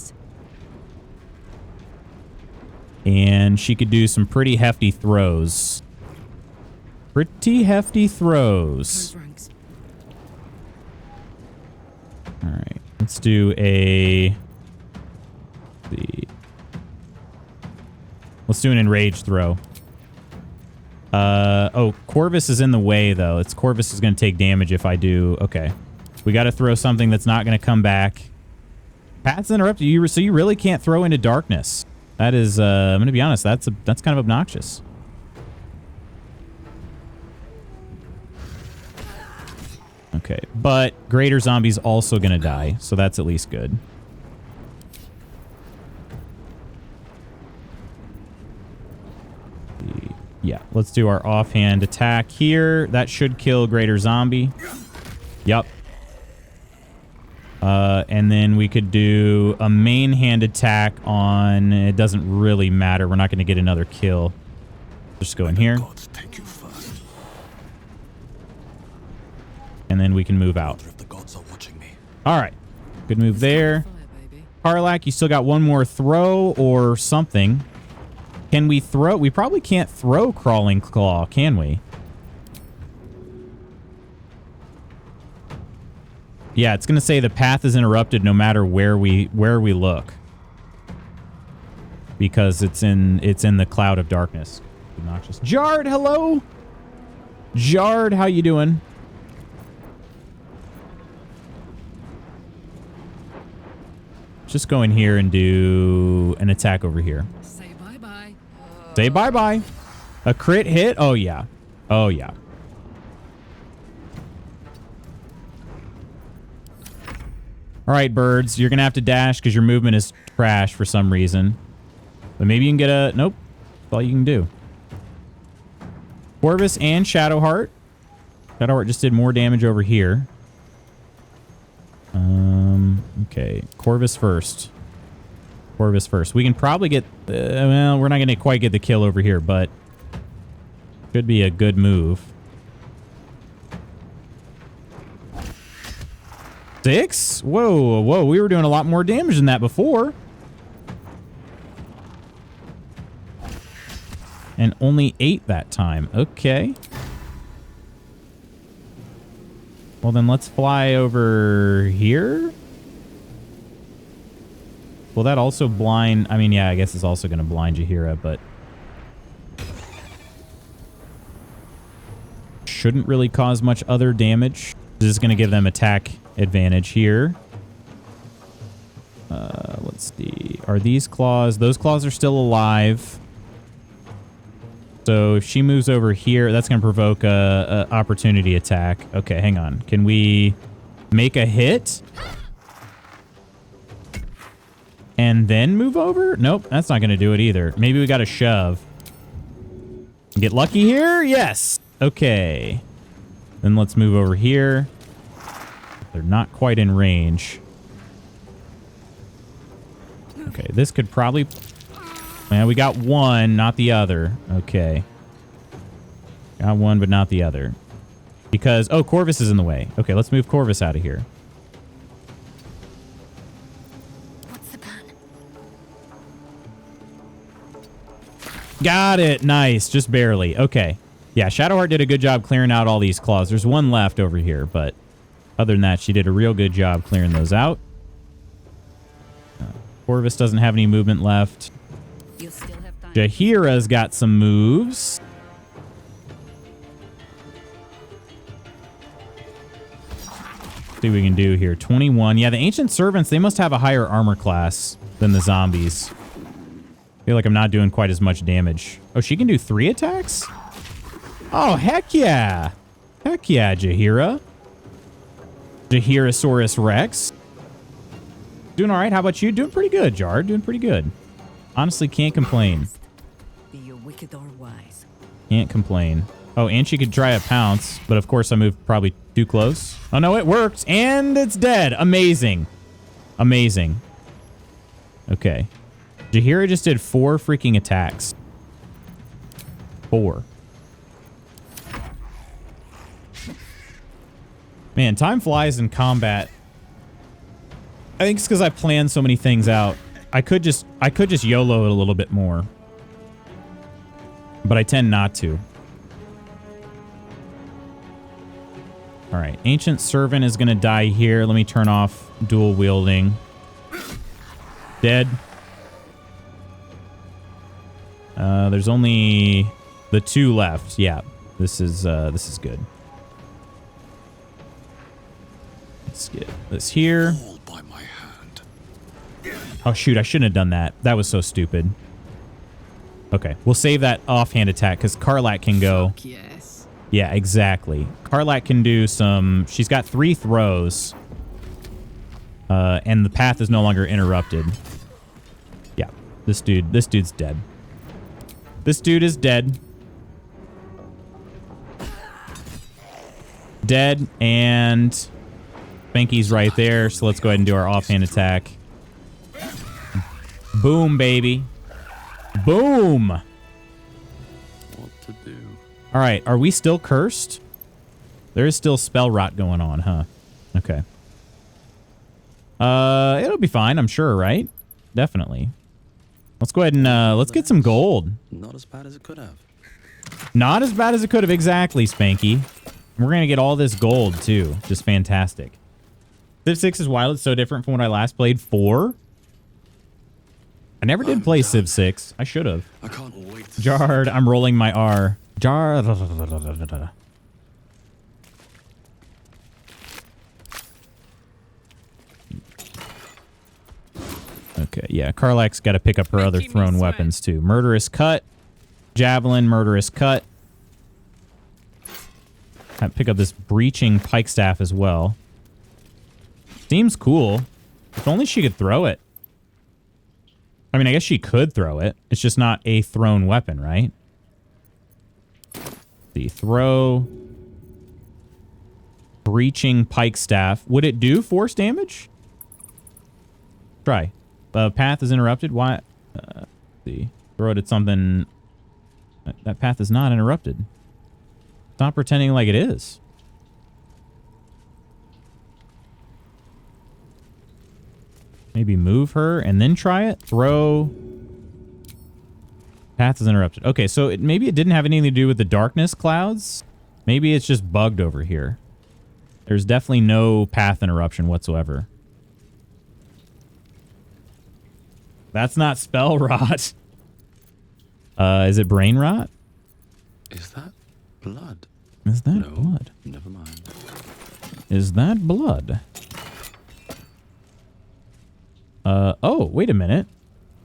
And she could do some pretty hefty throws. Pretty hefty throws. All right. Let's do let's do an enraged throw. Oh, Corvus is in the way, though. Corvus is going to take damage if I do. Okay. We got to throw something that's not going to come back. Path's interrupted. So you really can't throw into darkness. That is, I'm going to be honest, that's kind of obnoxious. Okay, but Greater Zombie's also going to die, so that's at least good. Yeah, let's do our offhand attack here. That should kill Greater Zombie. Yep. And then we could do a main hand attack on... It doesn't really matter. We're not going to get another kill. Just go in here. And then we can move out. All right. Good move there. Karlach, you still got one more throw or something. Can we throw? We probably can't throw Crawling Claw, can we? Yeah, it's going to say the path is interrupted no matter where we look. Because it's in the cloud of darkness. Obnoxious. Jard, hello? Jard, how you doing? Just go in here and do an attack over here.
Say bye-bye.
Say bye-bye. A crit hit? Oh, yeah. Oh, yeah. All right, birds. You're going to have to dash because your movement is trash for some reason. But maybe you can get a... Nope. That's all you can do. Corvus and Shadowheart. Shadowheart just did more damage over here. Okay. Corvus first. Corvus first. We can probably get... well, we're not going to quite get the kill over here, but... Could be a good move. 6? Whoa, whoa. We were doing a lot more damage than that before. And only 8 that time. Okay. Well, then let's fly over here. Will that also blind... I mean, yeah, I guess it's also going to blind Jaheira, but... Shouldn't really cause much other damage. This is going to give them attack advantage here. Let's see. Are these claws... Those claws are still alive. So if she moves over here, that's going to provoke a opportunity attack. Okay, hang on. Can we make a hit? And then move over? Nope, that's not going to do it either. Maybe we got to shove. Get lucky here? Yes. Okay. Then let's move over here. They're not quite in range. Okay, this could probably... Man, we got one, not the other. Okay. Got one, but not the other. Because... Oh, Corvus is in the way. Okay, let's move Corvus out of here.
What's the plan?
Got it. Nice. Just barely. Okay. Yeah, Shadowheart did a good job clearing out all these claws. There's one left over here, but other than that, she did a real good job clearing those out. Corvus doesn't have any movement left.
You still have
Jaheira's got some moves. See what we can do here. 21. Yeah, the ancient servants, they must have a higher armor class than the zombies. I feel like I'm not doing quite as much damage. Oh, she can do 3 attacks? Oh, heck yeah. Heck yeah, Jaheira. Jaheirasaurus Rex. Doing all right. How about you? Doing pretty good, Jar. Doing pretty good. Honestly, can't complain.
Be you wicked or wise.
Can't complain. Oh, and she could try a pounce, but of course I moved probably too close. Oh no, it worked, and it's dead. Amazing. Amazing. Okay. Jaheira just did 4 freaking attacks. 4. Man, time flies in combat. I think it's because I planned so many things out. I could just YOLO it a little bit more. But I tend not to. All right, Ancient Servant is going to die here. Let me turn off dual wielding. Dead. There's only the 2 left. Yeah, this is good. Let's get this here.
All by my hand.
Oh shoot, I shouldn't have done that. That was so stupid. Okay, we'll save that offhand attack because Karlak can go.
Fuck yes.
Yeah, exactly. Karlak can do some... She's got 3 throws. And the path is no longer interrupted. Yeah, this dude's dead. This dude is dead. Dead, and Spanky's right there, so let's go ahead and do our offhand attack. Boom, baby. Boom!
What to do?
All right, are we still cursed? There is still spell rot going on, huh? Okay. It'll be fine, I'm sure, right? Definitely. Let's go ahead and let's get some gold.
Not as bad as it could have.
Not as bad as it could have, exactly, Spanky. We're gonna get all this gold too. Just fantastic. Civ 6 is wild. It's so different from when I last played 4. I never did play Civ 6. I should have.
I can't wait to
Jard, I'm rolling my R. Jar. Okay, yeah. Karlak's got to pick up her other thrown weapons too. Murderous Cut. Javelin, Murderous Cut. Pick up this Breaching Pike Staff as well. Seems cool. If only she could throw it. I mean, I guess she could throw it. It's just not a thrown weapon, right? The throw. Breaching Pike Staff. Would it do force damage? Try. The path is interrupted. Why? See. Throw it at something. That path is not interrupted. Stop pretending like it is. Maybe move her and then try it. Throw. Path is interrupted. Okay, so maybe it didn't have anything to do with the darkness clouds. Maybe it's just bugged over here. There's definitely no path interruption whatsoever. That's not spell rot. Is it brain rot?
Is that blood?
Is that
No,
blood?
never mind.
Is that blood? Oh, wait a minute.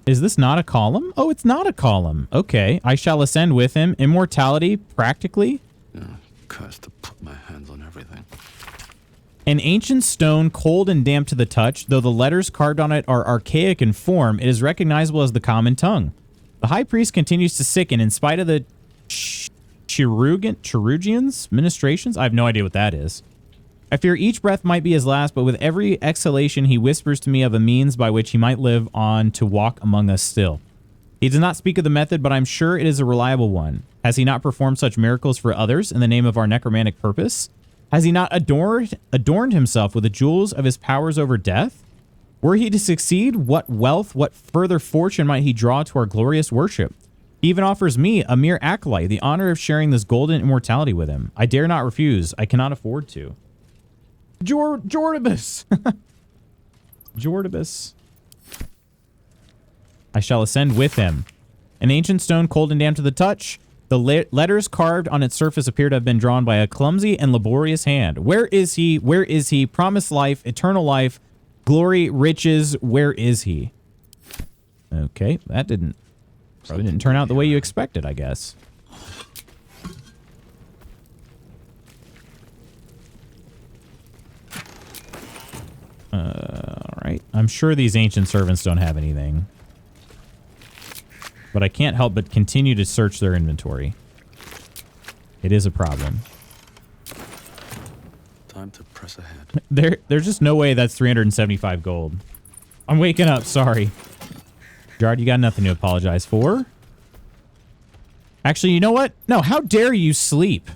Is this not a column? Oh, it's not a column. Okay. I shall ascend with him. Immortality, practically.
Oh, cursed to put my hands on everything.
An ancient stone, cold and damp to the touch, though the letters carved on it are archaic in form, it is recognizable as the common tongue. The high priest continues to sicken in spite of the Cherugians ministrations. I have no idea what that is. I fear each breath might be his last, but with every exhalation he whispers to me of a means by which he might live on to walk among us still. He does not speak of the method, but I'm sure it is a reliable one. Has he not performed such miracles for others in the name of our necromantic purpose? Has he not adorned himself with the jewels of his powers over death? Were he to succeed, what wealth, what further fortune might he draw to our glorious worship? He even offers me, a mere acolyte, the honor of sharing this golden immortality with him. I dare not refuse. I cannot afford to. Jordibus! Jordibus. I shall ascend with him. An ancient stone, cold and damp to the touch. The letters carved on its surface appear to have been drawn by a clumsy and laborious hand. Where is he? Where is he? Promised life, eternal life, glory, riches. Where is he? Okay, that probably didn't turn out the way you expected, I guess. All right. I'm sure these ancient servants don't have anything. But I can't help but continue to search their inventory. It is a problem.
Time to press ahead.
There's just no way that's 375 gold. I'm waking up, sorry. Jard, you got nothing to apologize for. Actually, you know what? No, how dare you sleep?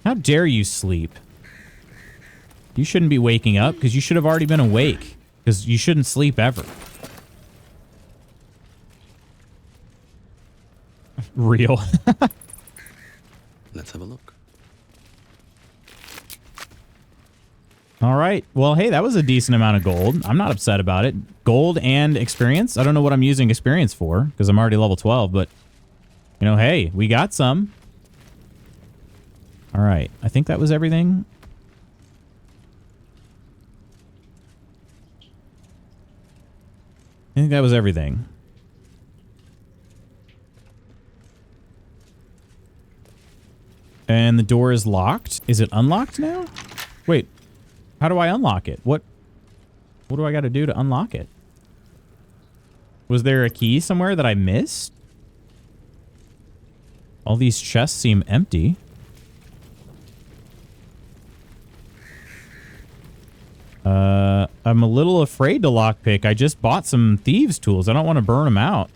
How dare you sleep? You shouldn't be waking up because you should have already been awake. Because you shouldn't sleep ever. Real.
Let's have a look.
All right. Well, hey, that was a decent amount of gold. I'm not upset about it. Gold and experience. I don't know what I'm using experience for because I'm already level 12, but you know, hey, we got some. All right. I think that was everything. I think that was everything. And the door is locked. Is it unlocked now? Wait, how do I unlock it? What do I got to do to unlock it? Was there a key somewhere that I missed? All these chests seem empty. I'm a little afraid to lockpick. I just bought some thieves' tools. I don't want to burn them out.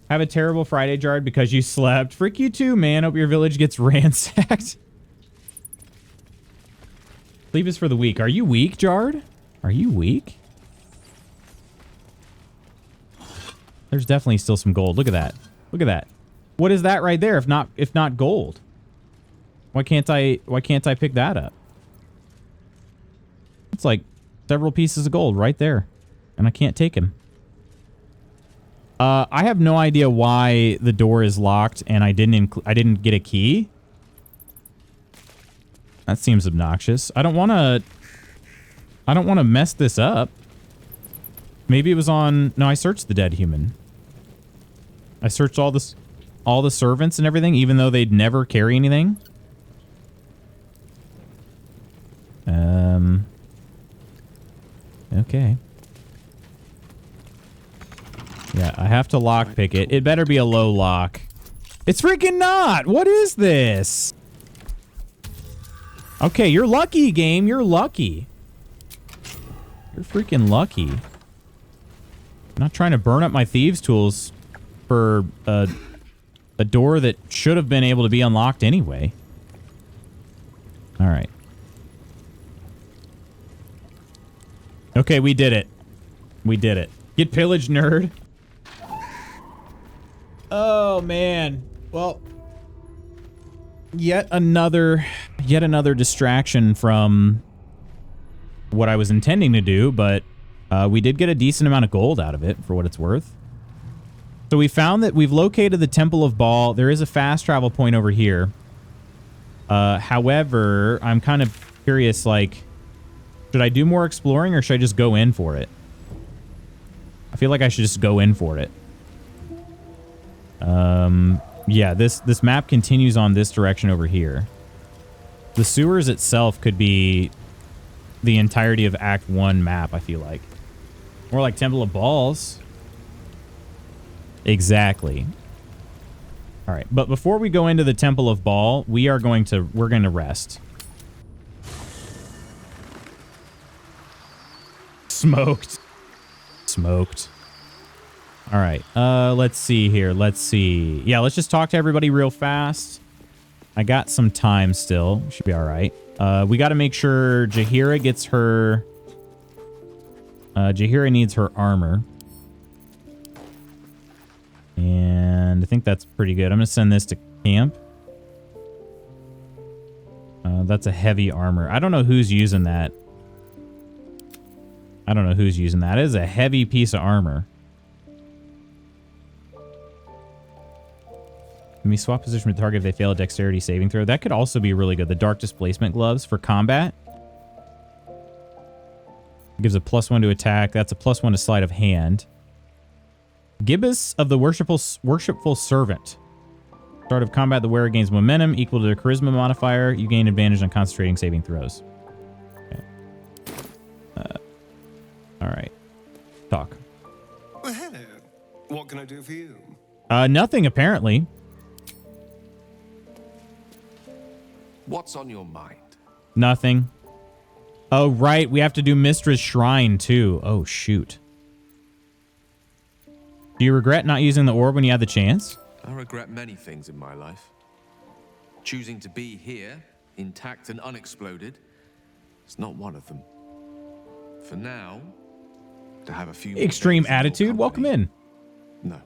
Have a terrible Friday, Jard, because you slept. Frick you too, man. Hope your village gets ransacked. Sleep is for the weak. Are you weak, Jard? Are you weak? There's definitely still some gold. Look at that. Look at that. What is that right there if not gold? Why can't I pick that up? It's like several pieces of gold right there. And I can't take them. I have no idea why the door is locked and I didn't get a key. That seems obnoxious. I don't want to mess this up. Maybe it was on... No, I searched the dead human. I searched all the servants and everything, even though they'd never carry anything. Okay. Yeah, I have to lockpick it. It better be a low lock. It's freaking not! What is this? Okay, you're lucky, game. You're lucky. You're freaking lucky. I'm not trying to burn up my thieves' tools for a door that should have been able to be unlocked anyway. All right. Okay, we did it. We did it. Get pillaged, nerd. Oh, man. Well, yet another distraction from what I was intending to do, but we did get a decent amount of gold out of it for what it's worth. So we found that we've located the Temple of Baal. There is a fast travel point over here. However, I'm kind of curious, like, should I do more exploring or should I just go in for it? I feel like I should just go in for it. Yeah, this map continues on this direction over here. The sewers itself could be the entirety of Act 1 map, I feel like. More like Temple of Balls. Exactly. All right, but before we go into the Temple of Baal, we're going to rest. Smoked. Smoked. All right. Let's see here. Let's see. Yeah, let's just talk to everybody real fast. I got some time still. Should be all right. We got to make sure Jaheira gets her... Jaheira needs her armor. And I think that's pretty good. I'm going to send this to camp. That's a heavy armor. I don't know who's using that. I don't know who's using that. It is a heavy piece of armor. Let me swap position with the target if they fail a dexterity saving throw. That could also be really good. The dark displacement gloves for combat. Gives a +1 to attack. That's a +1 to sleight of hand. Gibbous of the worshipful servant. Start of combat, the wearer gains momentum equal to their charisma modifier. You gain advantage on concentrating saving throws. Okay. All right. Talk.
Well, hello. What can I do for you?
Nothing, apparently.
What's on your mind?
Nothing. Oh, right. We have to do Mistress Shrine, too. Oh, shoot. Do you regret not using the orb when you had the chance?
I regret many things in my life. Choosing to be here, intact and unexploded, is not one of them. For now, to have a few
Extreme attitude. Welcome in.
No.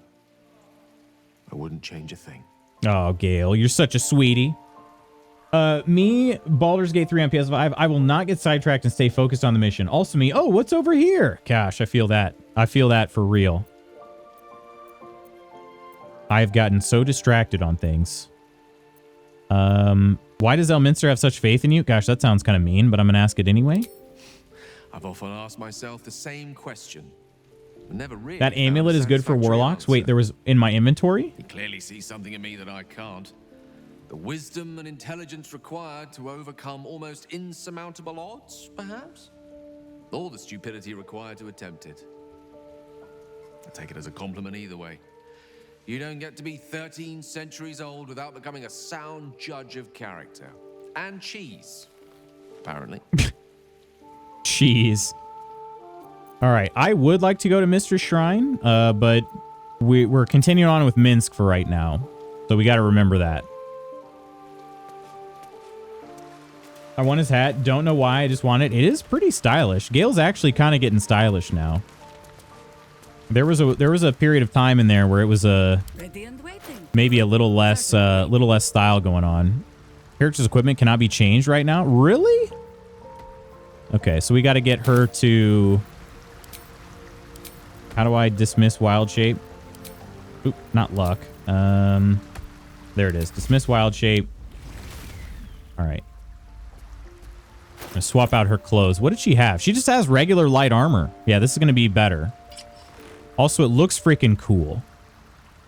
I wouldn't change a thing.
Oh, Gale, you're such a sweetie. Me, Baldur's Gate 3 on PS5. I will not get sidetracked and stay focused on the mission. Also me, oh, what's over here? Gosh, I feel that. I feel that for real. I've gotten so distracted on things. Why does Elminster have such faith in you? Gosh, that sounds kind of mean, but I'm going to ask it anyway.
I've often asked myself the same question. I never really
That amulet is good for warlocks? Wait, there was in my inventory?
He clearly sees something in me that I can't. The wisdom and intelligence required to overcome almost insurmountable odds, perhaps? Or the stupidity required to attempt it. I take it as a compliment either way. You don't get to be 13 centuries old without becoming a sound judge of character. And cheese, apparently.
Cheese. All right, I would like to go to Mistress Shrine, but we're continuing on with Minsk for right now. So we got to remember that. I want his hat. Don't know why. I just want it. It is pretty stylish. Gale's actually kind of getting stylish now. There was a period of time in there where it was maybe a little less style going on. Character's equipment cannot be changed right now. Really? Okay, so we got to get her to. How do I dismiss wild shape? Oop, not luck. There it is. Dismiss wild shape. All right. I'm gonna swap out her clothes. What did she have? She just has regular light armor. Yeah, this is gonna be better. Also, it looks freaking cool.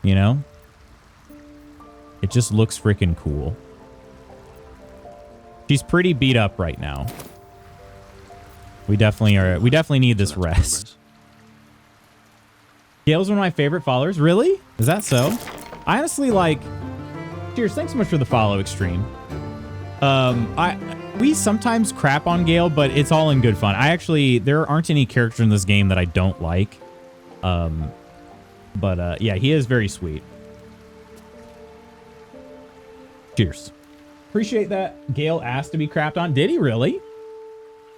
You know? It just looks freaking cool. She's pretty beat up right now. We definitely need this rest. Gale's one of my favorite followers. Really? Is that so? I honestly like... Cheers, thanks so much for the follow, Extreme. We sometimes crap on Gale, but it's all in good fun. There aren't any characters in this game that I don't like. Yeah, he is very sweet. Cheers. Appreciate that. Gale asked to be crapped on. Did he really?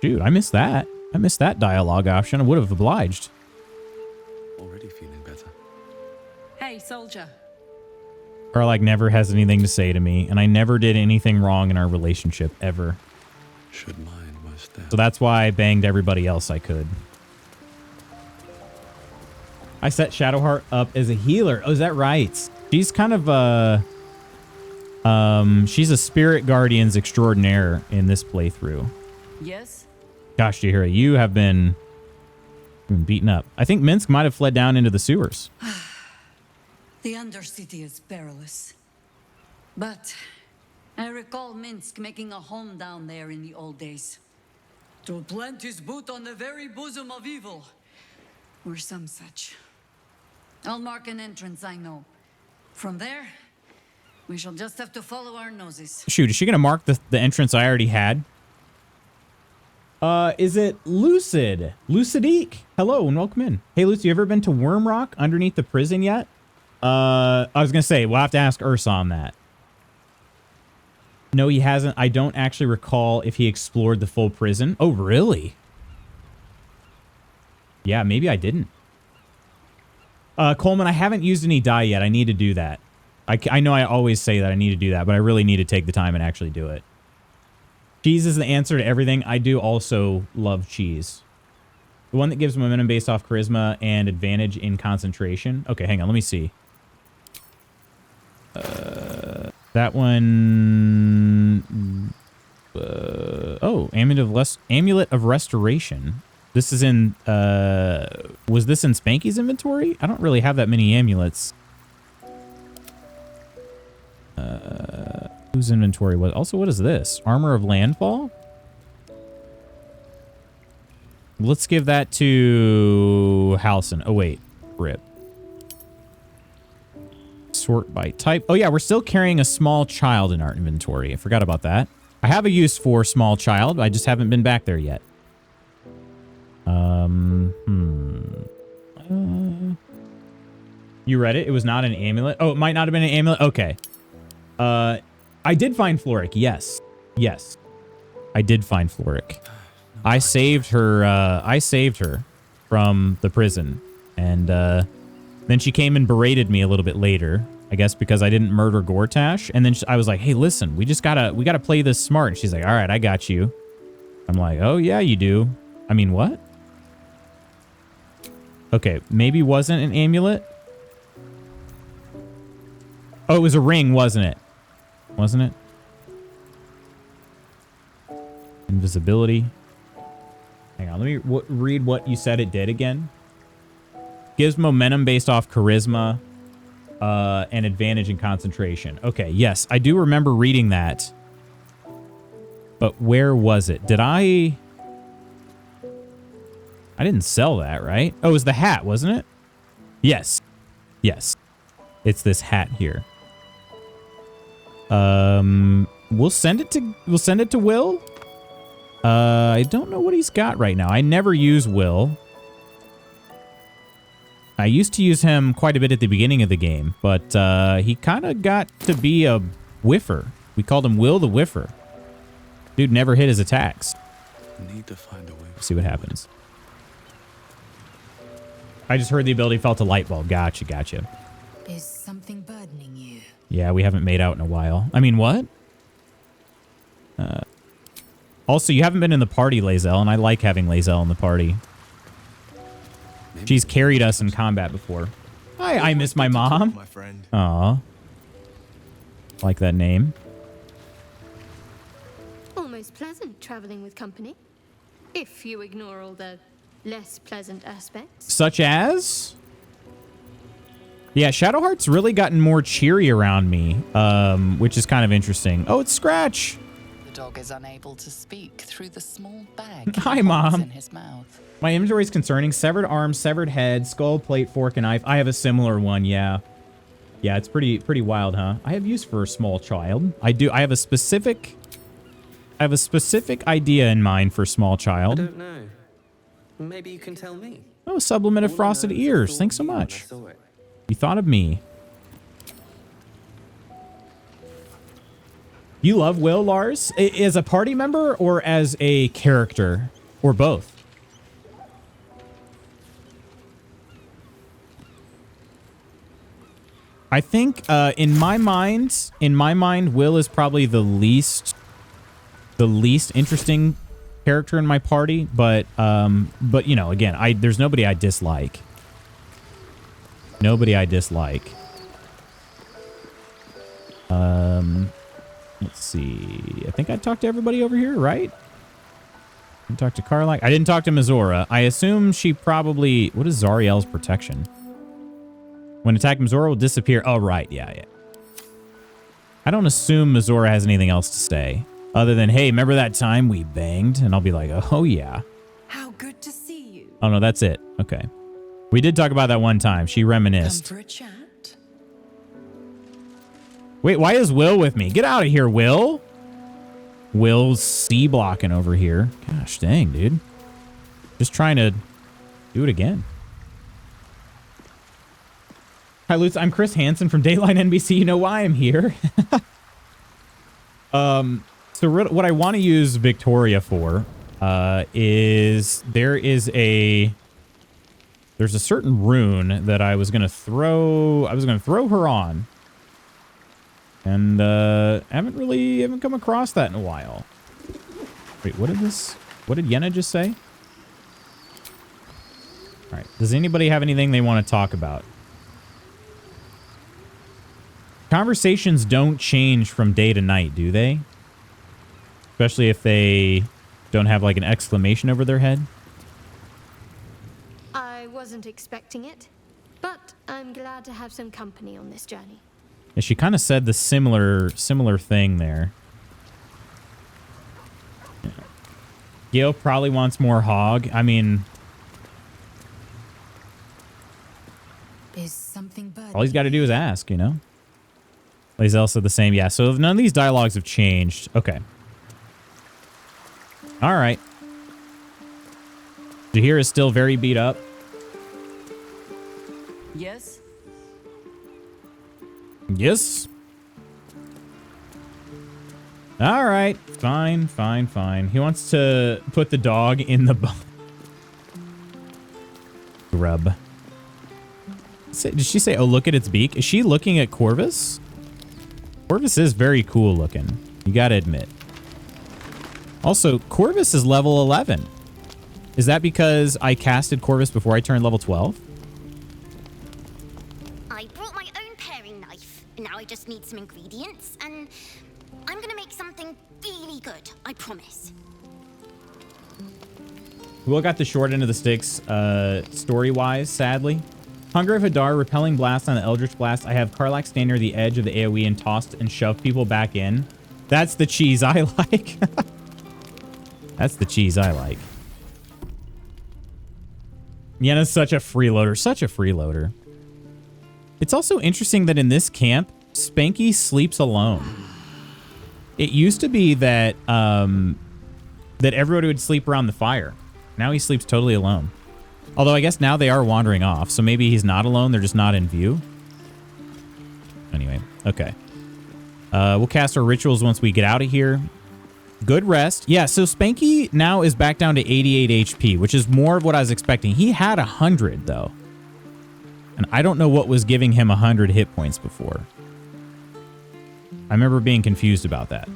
Dude, I missed that. I missed that dialogue option. I would have obliged.
Already feeling better.
Hey, soldier.
Or like never has anything to say to me, and I never did anything wrong in our relationship ever.
Should mind my step.
So that's why I banged everybody else I could. I set Shadowheart up as a healer. Oh, is that right? She's kind of she's a spirit guardians extraordinaire in this playthrough.
Yes.
Gosh, Jahira, you have been beaten up. I think Minsk might have fled down into the sewers.
The Undercity is perilous. But I recall Minsk making a home down there in the old days. To plant his boot on the very bosom of evil. Or some such. I'll mark an entrance, I know. From there, we shall just have to follow our noses.
Shoot, is she going to mark the entrance I already had? Is it Lucid? Lucidique? Hello and welcome in. Hey, Lucy, you ever been to Wormrock underneath the prison yet? I was going to say, we'll have to ask Ursa on that. No, he hasn't. I don't actually recall if he explored the full prison. Oh, really? Yeah, maybe I didn't. Coleman, I haven't used any dye yet. I need to do that. I know I always say that I need to do that, but I really need to take the time and actually do it. Cheese is the answer to everything. I do also love cheese. The one that gives momentum based off charisma and advantage in concentration. Okay, hang on. Let me see. That one... oh, Amulet of Restoration. This is in... was this in Spanky's inventory? I don't really have that many amulets. Whose inventory was... Also, what is this? Armor of Landfall? Let's give that to Halson. Oh, wait. Rip. Sort by type. Oh, yeah, we're still carrying a small child in our inventory. I forgot about that. I have a use for small child. I just haven't been back there yet. You read it? It was not an amulet? Oh, it might not have been an amulet? Okay. I did find Floric. Yes. Yes. I did find Floric. I saved her from the prison. And then she came and berated me a little bit later. I guess because I didn't murder Gortash. And then I was like, hey, listen, we gotta play this smart. And she's like, all right, I got you. I'm like, oh, yeah, you do. I mean, what? Okay, maybe wasn't an amulet. Oh, it was a ring, wasn't it? Wasn't it? Invisibility. Hang on, let me read what you said it did again. Gives momentum based off charisma and advantage in concentration. Okay, yes, I do remember reading that. But where was it? Did I didn't sell that, right? Oh, it was the hat, wasn't it? Yes. Yes. It's this hat here. We'll send it to Will. I don't know what he's got right now. I never use Will. I used to use him quite a bit at the beginning of the game, but he kind of got to be a whiffer. We called him Will the Whiffer. Dude never hit his attacks.
Need to find a way.
See what happens. I just heard the ability fell to light bulb. Gotcha, gotcha.
Is something burdening you?
Yeah, we haven't made out in a while. I mean, what? Also, you haven't been in the party, Lae'zel, and I like having Lae'zel in the party. Maybe she's carried us in combat before. Hi, I miss my mom.
My friend.
Aw. Like that name.
Almost pleasant traveling with company, if you ignore all the less pleasant aspects.
Such as? Yeah, Shadowheart's really gotten more cheery around me, which is kind of interesting. Oh, it's Scratch.
The dog is unable to speak through the small bag
Hi, Mom.
in his mouth.
My inventory is concerning. Severed arm, severed head, skull, plate, fork, and knife. I have a similar one, yeah. Yeah, it's pretty wild, huh? I have use for a small child. I do. I have a specific idea in mind for small child.
I don't know. Maybe you can tell me.
Oh, Sublimate of Frosted Ears. Thanks so much. You thought of me. You love Will, Lars? As a party member or as a character? Or both? I think in my mind, Will is probably the least interesting character in my party, but you know, again, there's nobody I dislike. Nobody I dislike. Let's see. I think I talked to everybody over here, right? I talked to Karlach. I didn't talk to Mizora. I assume she probably... What is Zariel's protection? When attacked, Mizora will disappear. Oh, right. Yeah. I don't assume Mizora has anything else to say. Other than, hey, remember that time we banged? And I'll be like, oh, yeah.
How good to see you.
Oh, no, that's it. Okay. We did talk about that one time. She reminisced.
Come for a chat?
Wait, why is Will with me? Get out of here, Will. Will's C-blocking over here. Gosh dang, dude. Just trying to do it again. Hi, Lutz. I'm Chris Hansen from Dateline NBC. You know why I'm here. So what I want to use Victoria for is there's a certain rune that I was gonna throw her on, and haven't come across that in a while. Wait, what did Yenna just say? All right. Does anybody have anything they want to talk about? Conversations don't change from day to night, do they? Especially if they don't have like an exclamation over their head.
I wasn't expecting it, but I'm glad to have some company on this journey.
Yeah, she kind of said the similar thing there. Yeah. Gil probably wants more hog. I mean,
Is something burning?
all he's got to do is ask, you know? He's also the same. Yeah, so none of these dialogues have changed. Okay. All right. Jahir is still very beat up.
Yes?
Yes. All right. Fine, fine, fine. He wants to put the dog in the grub. Did she say, oh, look at its beak? Is she looking at Corvus? Corvus is very cool looking. You got to admit. Also, Corvus is level 11. Is that because I casted Corvus before I turned level 12?
I brought my own paring knife. Now I just need some ingredients, and I'm gonna make something really good, I promise.
Will got the short end of the sticks, story-wise, sadly. Hunger of Hadar, repelling blast on the Eldritch Blast. I have Karlach stand near the edge of the AoE and toss and shove people back in. That's the cheese I like. That's the cheese I like. Yenna's such a freeloader. Such a freeloader. It's also interesting that in this camp, Spanky sleeps alone. It used to be that that everybody would sleep around the fire. Now he sleeps totally alone. Although I guess now they are wandering off, so maybe he's not alone. They're just not in view. Anyway, okay. We'll cast our rituals once we get out of here. Good rest. Yeah, so Spanky now is back down to 88 HP, which is more of what I was expecting. He had 100, though. And I don't know what was giving him 100 hit points before. I remember being confused about that.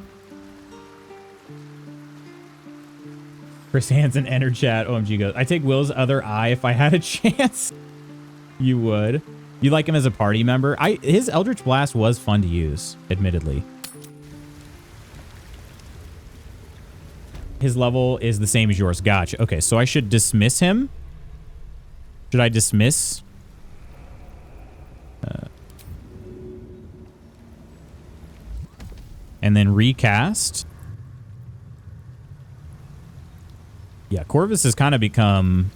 Chris Hansen entered chat. OMG goes, I take Will's other eye if I had a chance. You would. You like him as a party member? His Eldritch Blast was fun to use, admittedly. His level is the same as yours. Gotcha. Okay, so I should dismiss him? Should I dismiss? And then recast? Yeah, Corvus has kind of become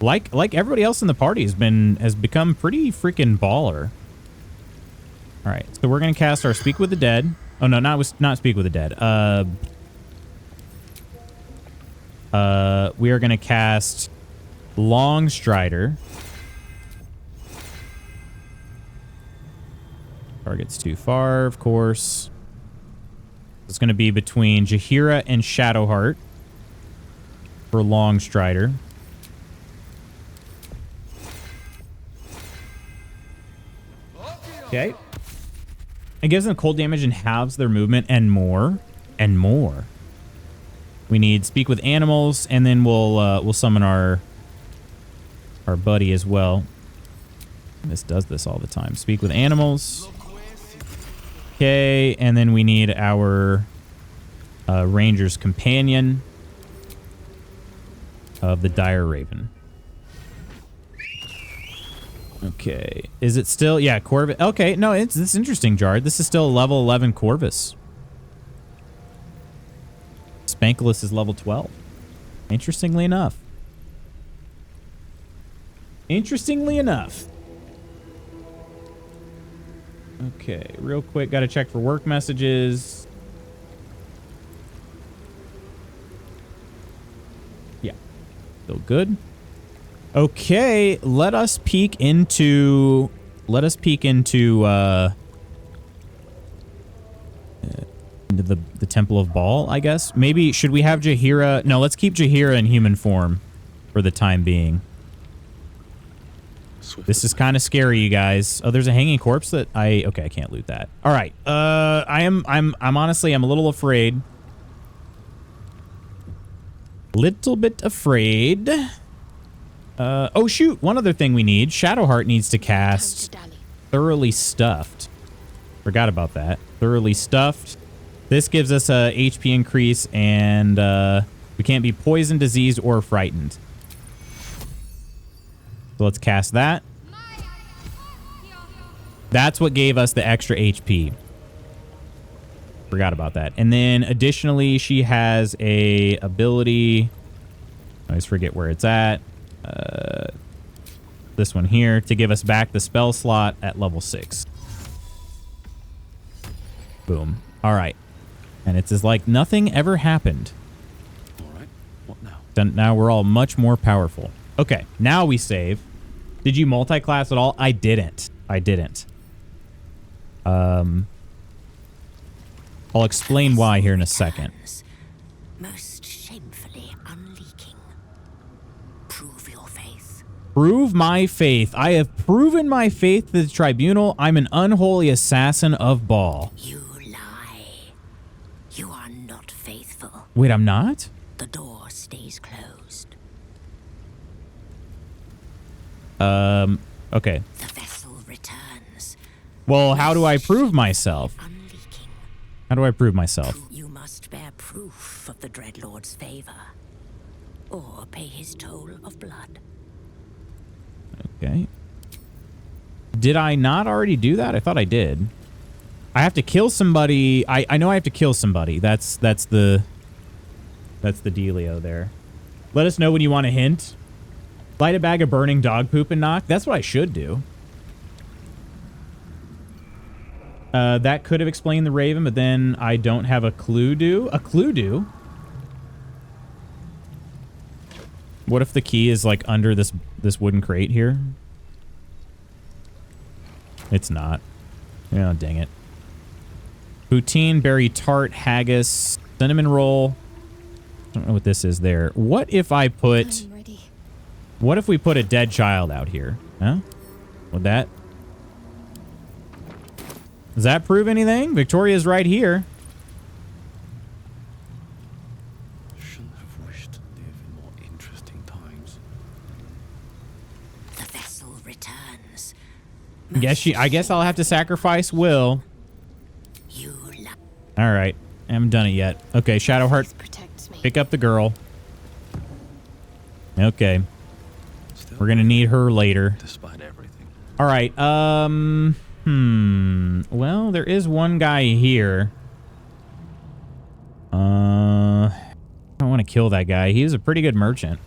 like everybody else in the party has become pretty freaking baller. All right, so we're gonna cast our Speak with the Dead. Oh no, not Speak with the Dead. We are gonna cast Longstrider. Target's too far, of course. It's gonna be between Jahira and Shadowheart for Longstrider. Okay. It gives them cold damage and halves their movement and more. And more. We need Speak with Animals, and then we'll summon our buddy as well. This does this all the time. Speak with Animals. Okay, and then we need our Ranger's Companion of the Dire Raven. Okay. Is it still? Yeah, Corvus. Okay, no, this is interesting, Jard. This is still a level 11 Corvus. Spankulus is level 12. Interestingly enough. Interestingly enough. Okay, real quick, got to check for work messages. Yeah, still good. Okay, let us peek into the Temple of Baal, I guess. Maybe should we have Jahira? No, let's keep Jahira in human form for the time being. This is kind of scary, you guys. Oh, there's a hanging corpse that okay, I can't loot that. All right. I'm honestly, I'm a little afraid. Little bit afraid. Oh, shoot. One other thing we need. Shadowheart needs to cast Thoroughly Stuffed. Forgot about that. Thoroughly Stuffed. This gives us a HP increase, and we can't be poisoned, diseased, or frightened. So let's cast that. That's what gave us the extra HP. Forgot about that. And then additionally, she has a ability. I always forget where it's at. This one here to give us back the spell slot at level 6. Boom. All right. And it's as like nothing ever happened.
All right. What now?
Then now we're all much more powerful. Okay. Now we save. Did you multi-class at all? I didn't. I'll explain why here in a second.
Most shamefully unleaking. Prove your faith.
Prove my faith. I have proven my faith to the tribunal. I'm an unholy assassin of Baal.
You lie. You are not faithful.
Wait, I'm not?
The door stays closed.
Okay.
The vessel returns.
Well, how do I prove myself? How do I prove myself?
You must bear proof of the Dreadlord's favor, or pay his toll of blood.
Okay. Did I not already do that? I thought I did. I have to kill somebody. I know I have to kill somebody. That's the dealio there. Let us know when you want a hint. Light a bag of burning dog poop and knock. That's what I should do. That could have explained the Raven, but then I don't have a clue do. A clue do? What if the key is like under this wooden crate here? It's not. Oh, dang it. Poutine, berry tart, haggis, cinnamon roll. I don't know what this is there. What if I put... What if we put a dead child out here? Huh? Would that... Does that prove anything? Victoria's right here.
Shouldn't have wished to live in more interesting times.
The vessel returns.
I guess I'll have to sacrifice Will. All right. I haven't done it yet. Okay, Shadowheart. Pick up the girl. Okay. We're going to need her later.
Despite everything.
All right. Well, there is one guy here. I don't want to kill that guy. He was a pretty good merchant.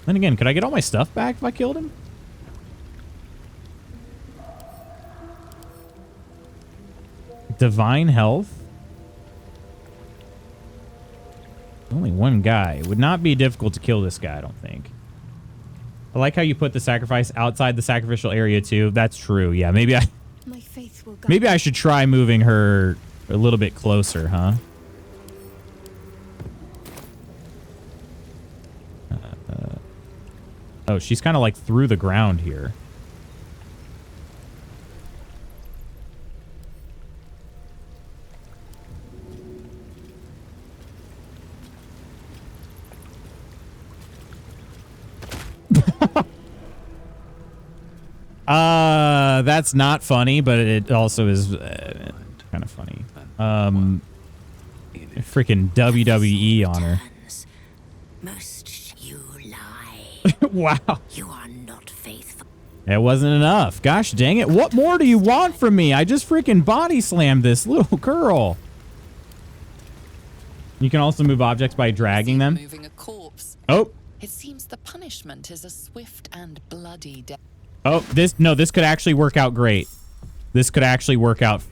Then again, could I get all my stuff back if I killed him? Divine health. Only one guy. It would not be difficult to kill this guy, I don't think. I like how you put the sacrifice outside the sacrificial area too. That's true. Yeah, maybe I should try moving her a little bit closer, huh? Oh, she's kind of like through the ground here. That's not funny, but it also is kind of funny. Freaking WWE on her.
Most you lie.
Wow.
You are not faithful.
It wasn't enough. Gosh dang it. What more do you want from me? I just freaking body slammed this little girl. You can also move objects by dragging them.
Moving a corpse.
Oh.
It seems the punishment is a swift and bloody death.
Oh, this could actually work out great. This could actually work out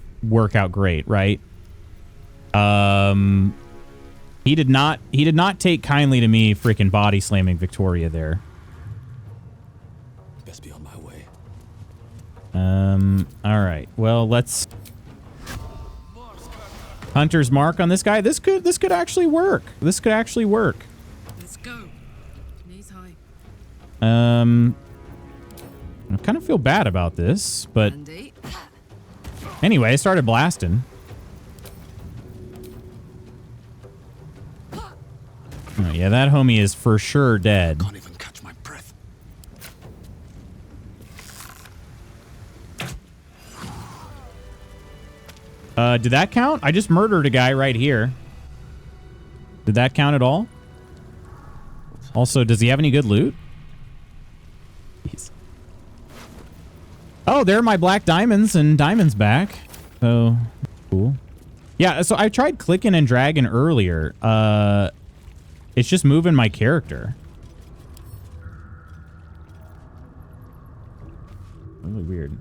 great, right? He did not take kindly to me freaking body slamming Victoria there.
Best be on my way.
All right. Well, let's Hunter's mark on this guy. This could actually work. This could actually work.
Let's go. Knees high.
I kind of feel bad about this, but anyway, I started blasting. Oh, yeah, that homie is for sure dead.
Can't even catch my breath.
Did that count? I just murdered a guy right here. Did that count at all? Also, does he have any good loot? Jeez. Oh, there are my black diamonds, and diamonds back. So, cool. Yeah, so I tried clicking and dragging earlier. It's just moving my character. Really weird.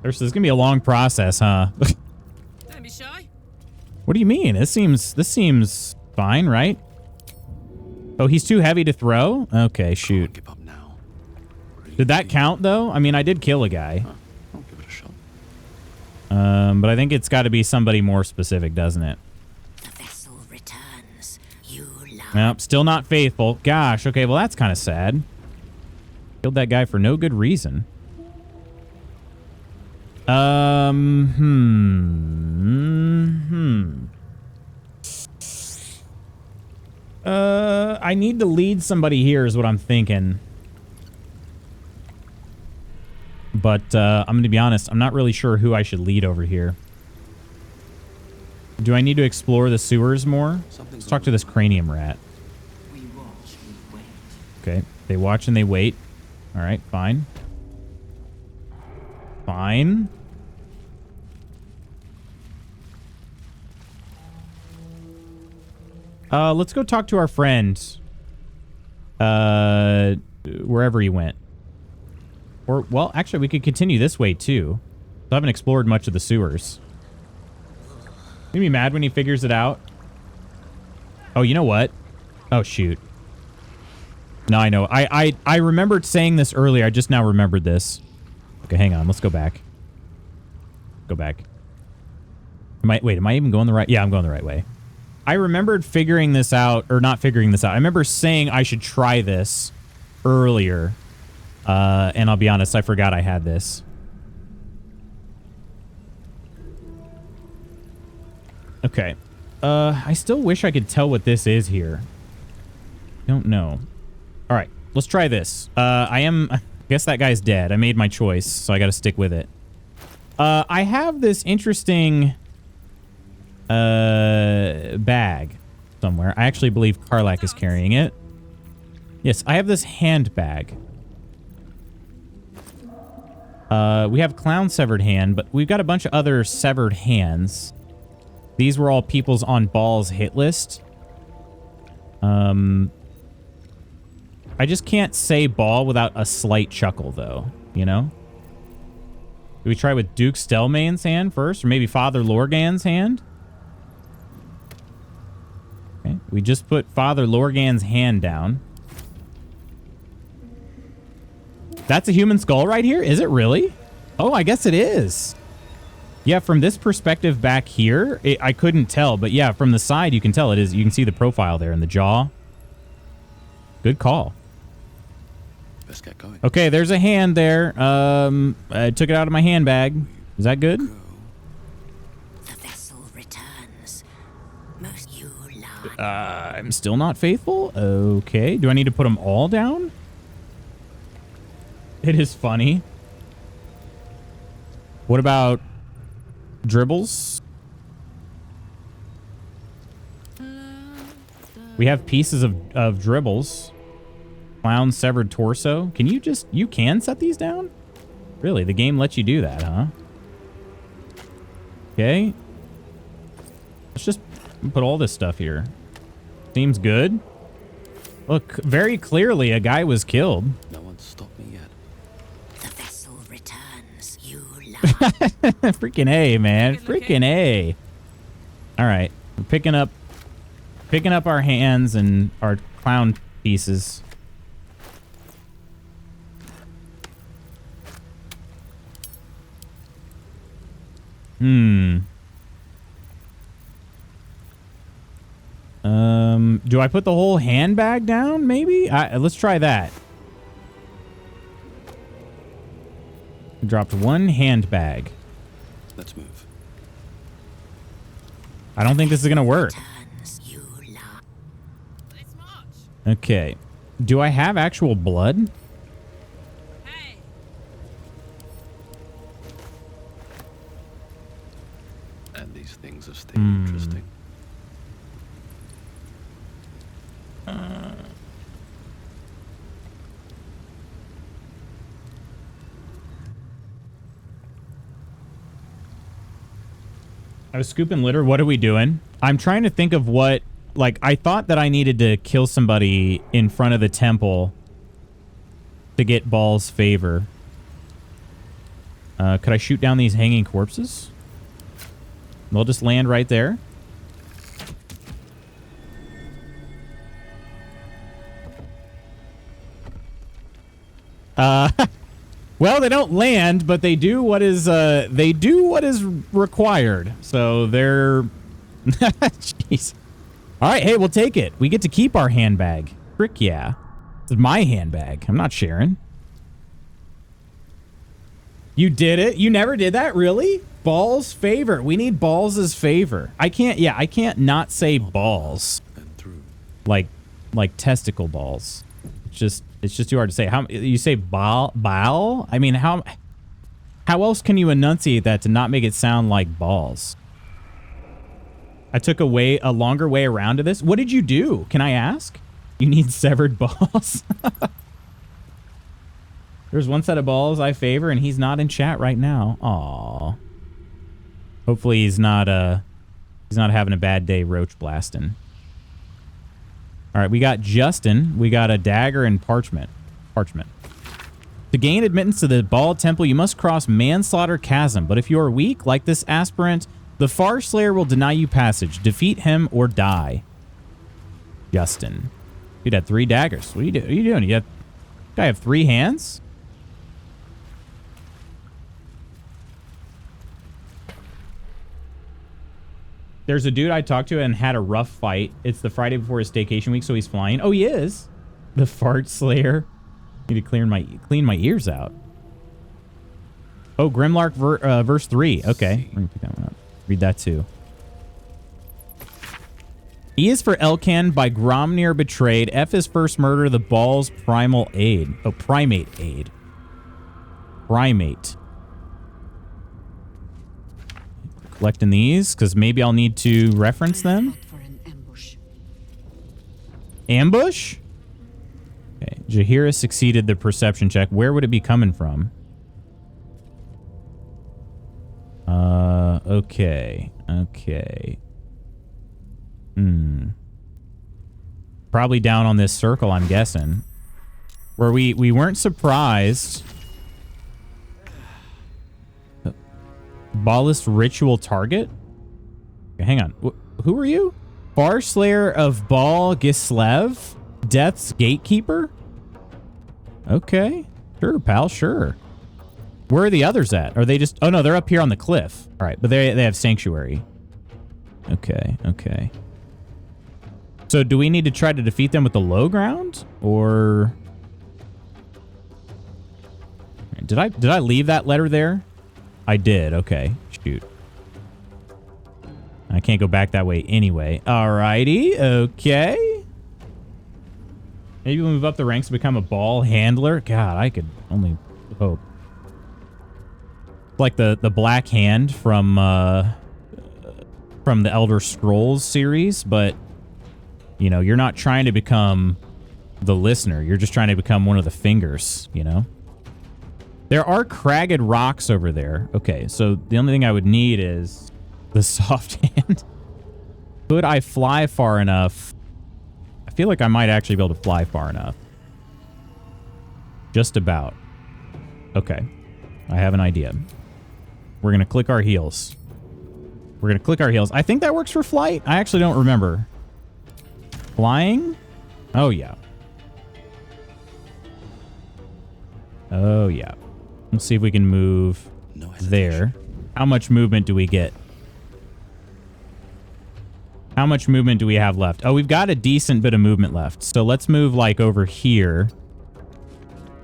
This is gonna be a long process, huh?
Don't be shy.
What do you mean? This seems fine, right? Oh, he's too heavy to throw? Okay, shoot.
Give up now.
Did that count though? I mean, I did kill a guy.
I'll give it a shot.
But I think it's got to be somebody more specific, doesn't it?
The vessel returns. You
Nope, still not faithful. Gosh, okay, well that's kind of sad. Killed that guy for no good reason. I need to lead somebody here is what I'm thinking. But I'm going to be honest, I'm not really sure who I should lead over here. Do I need to explore the sewers more? Let's talk to this cranium rat. Okay, they watch and they wait. All right, fine. Fine. Let's go talk to our friend. Wherever he went. Or, well, actually, we could continue this way, too. I haven't explored much of the sewers. He'll be mad when he figures it out. Oh, you know what? Oh, shoot. No, I know. I remembered saying this earlier. I just now remembered this. Okay, hang on. Let's go back. Go back. Wait, am I even going the right? Yeah, I'm going the right way. I remembered figuring this out, or not figuring this out. I remember saying I should try this earlier. And I'll be honest, I forgot I had this. Okay. I still wish I could tell what this is here. Don't know. All right, let's try this. I guess that guy's dead. I made my choice, so I got to stick with it. I have this interesting bag somewhere. I actually believe Karlak is carrying it. Yes, I have this handbag. We have Clown severed hand, but we've got a bunch of other severed hands. These were all people's on Ball's hit list. I just can't say Ball without a slight chuckle, though, you know? Do we try with Duke Stelmane's hand first, or maybe Father Lorgan's hand? Okay, we just put Father Lorgan's hand down. That's a human skull right here? Is it really? Oh, I guess it is. Yeah, from this perspective back here, I couldn't tell. But yeah, from the side, you can tell it is. You can see the profile there in the jaw. Good call.
Let's get going.
Okay, there's a hand there. I took it out of my handbag. Is that good?
The vessel returns. Most you love.
I'm still not faithful? Okay. Do I need to put them all down? It is funny. What about dribbles? We have pieces of dribbles. Clown severed torso. Can you just... You can set these down? Really? The game lets you do that, huh? Okay. Let's just put all this stuff here. Seems good. Look, very clearly a guy was killed.
No one's stopped me yet.
The vessel returns. You
Freaking A, man. Freaking A. All right. We're picking up our hands and our clown pieces. Do I put the whole handbag down, maybe? Let's try that. Dropped one handbag.
Let's move.
I don't think this is going to work. Okay. Do I have actual blood?
interesting.
I was scooping litter. What are we doing? I'm trying to think of what... Like, I thought that I needed to kill somebody in front of the temple to get Baal's favor. Could I shoot down these hanging corpses? They'll just land right there. Well, they don't land, but they do what is required. So they're jeez. All right, hey, we'll take it. We get to keep our handbag. Frick yeah. This is my handbag. I'm not sharing. You did it? You never did that? Really? Baal's favor. We need Baal's favor. I can't not say balls. Like testicle balls. It's just too hard to say. How you say Baal? I mean, how else can you enunciate that to not make it sound like balls? I took a longer way around to this. What did you do? Can I ask? You need severed balls. There's one set of balls I favor, and he's not in chat right now. Aw. Hopefully he's not having a bad day roach blasting. All right, we got Justin. We got a dagger and parchment. To gain admittance to the Baal Temple, you must cross Manslaughter Chasm. But if you are weak, like this aspirant, the Far Slayer will deny you passage. Defeat him or die. Justin. Dude had 3 daggers. What are you doing? You have 3 hands? There's a dude I talked to and had a rough fight. It's the Friday before his staycation week, so he's flying. Oh, he is. The Fart Slayer. Need to clean my ears out. Oh, Grimlark verse 3. Okay, we're gonna pick that one up. Read that too. E is for Elkan by Gromnir betrayed. F is first murder. The Baal's primal aid. Oh, primate aid. Primate. Collecting these because maybe I'll need to reference them. Ambush? Okay. Jaheira succeeded the perception check. Where would it be coming from? Okay. Probably down on this circle, I'm guessing. Where we weren't surprised. Ballist ritual target? Okay, hang on. Who are you? Far Slayer of Baal Gislev? Death's Gatekeeper? Okay. Sure, pal, sure. Where are the others at? Are they just... Oh, no, they're up here on the cliff. All right, but they have Sanctuary. Okay. So do we need to try to defeat them with the low ground? Or... Did I leave that letter there? I did. Okay. Shoot. I can't go back that way anyway. Alrighty. Okay. Maybe we'll move up the ranks to become a Baal handler. God, I could only hope. Like the Black Hand from the Elder Scrolls series, but you know, you're not trying to become the listener. You're just trying to become one of the fingers, you know? There are cragged rocks over there. Okay, so the only thing I would need is the soft hand. Could I fly far enough? I feel like I might actually be able to fly far enough. Just about. Okay. I have an idea. We're going to click our heels. I think that works for flight. I actually don't remember. Flying? Oh, yeah. Let's see if we can move there. How much movement do we get? How much movement do we have left? Oh, we've got a decent bit of movement left. So let's move like over here.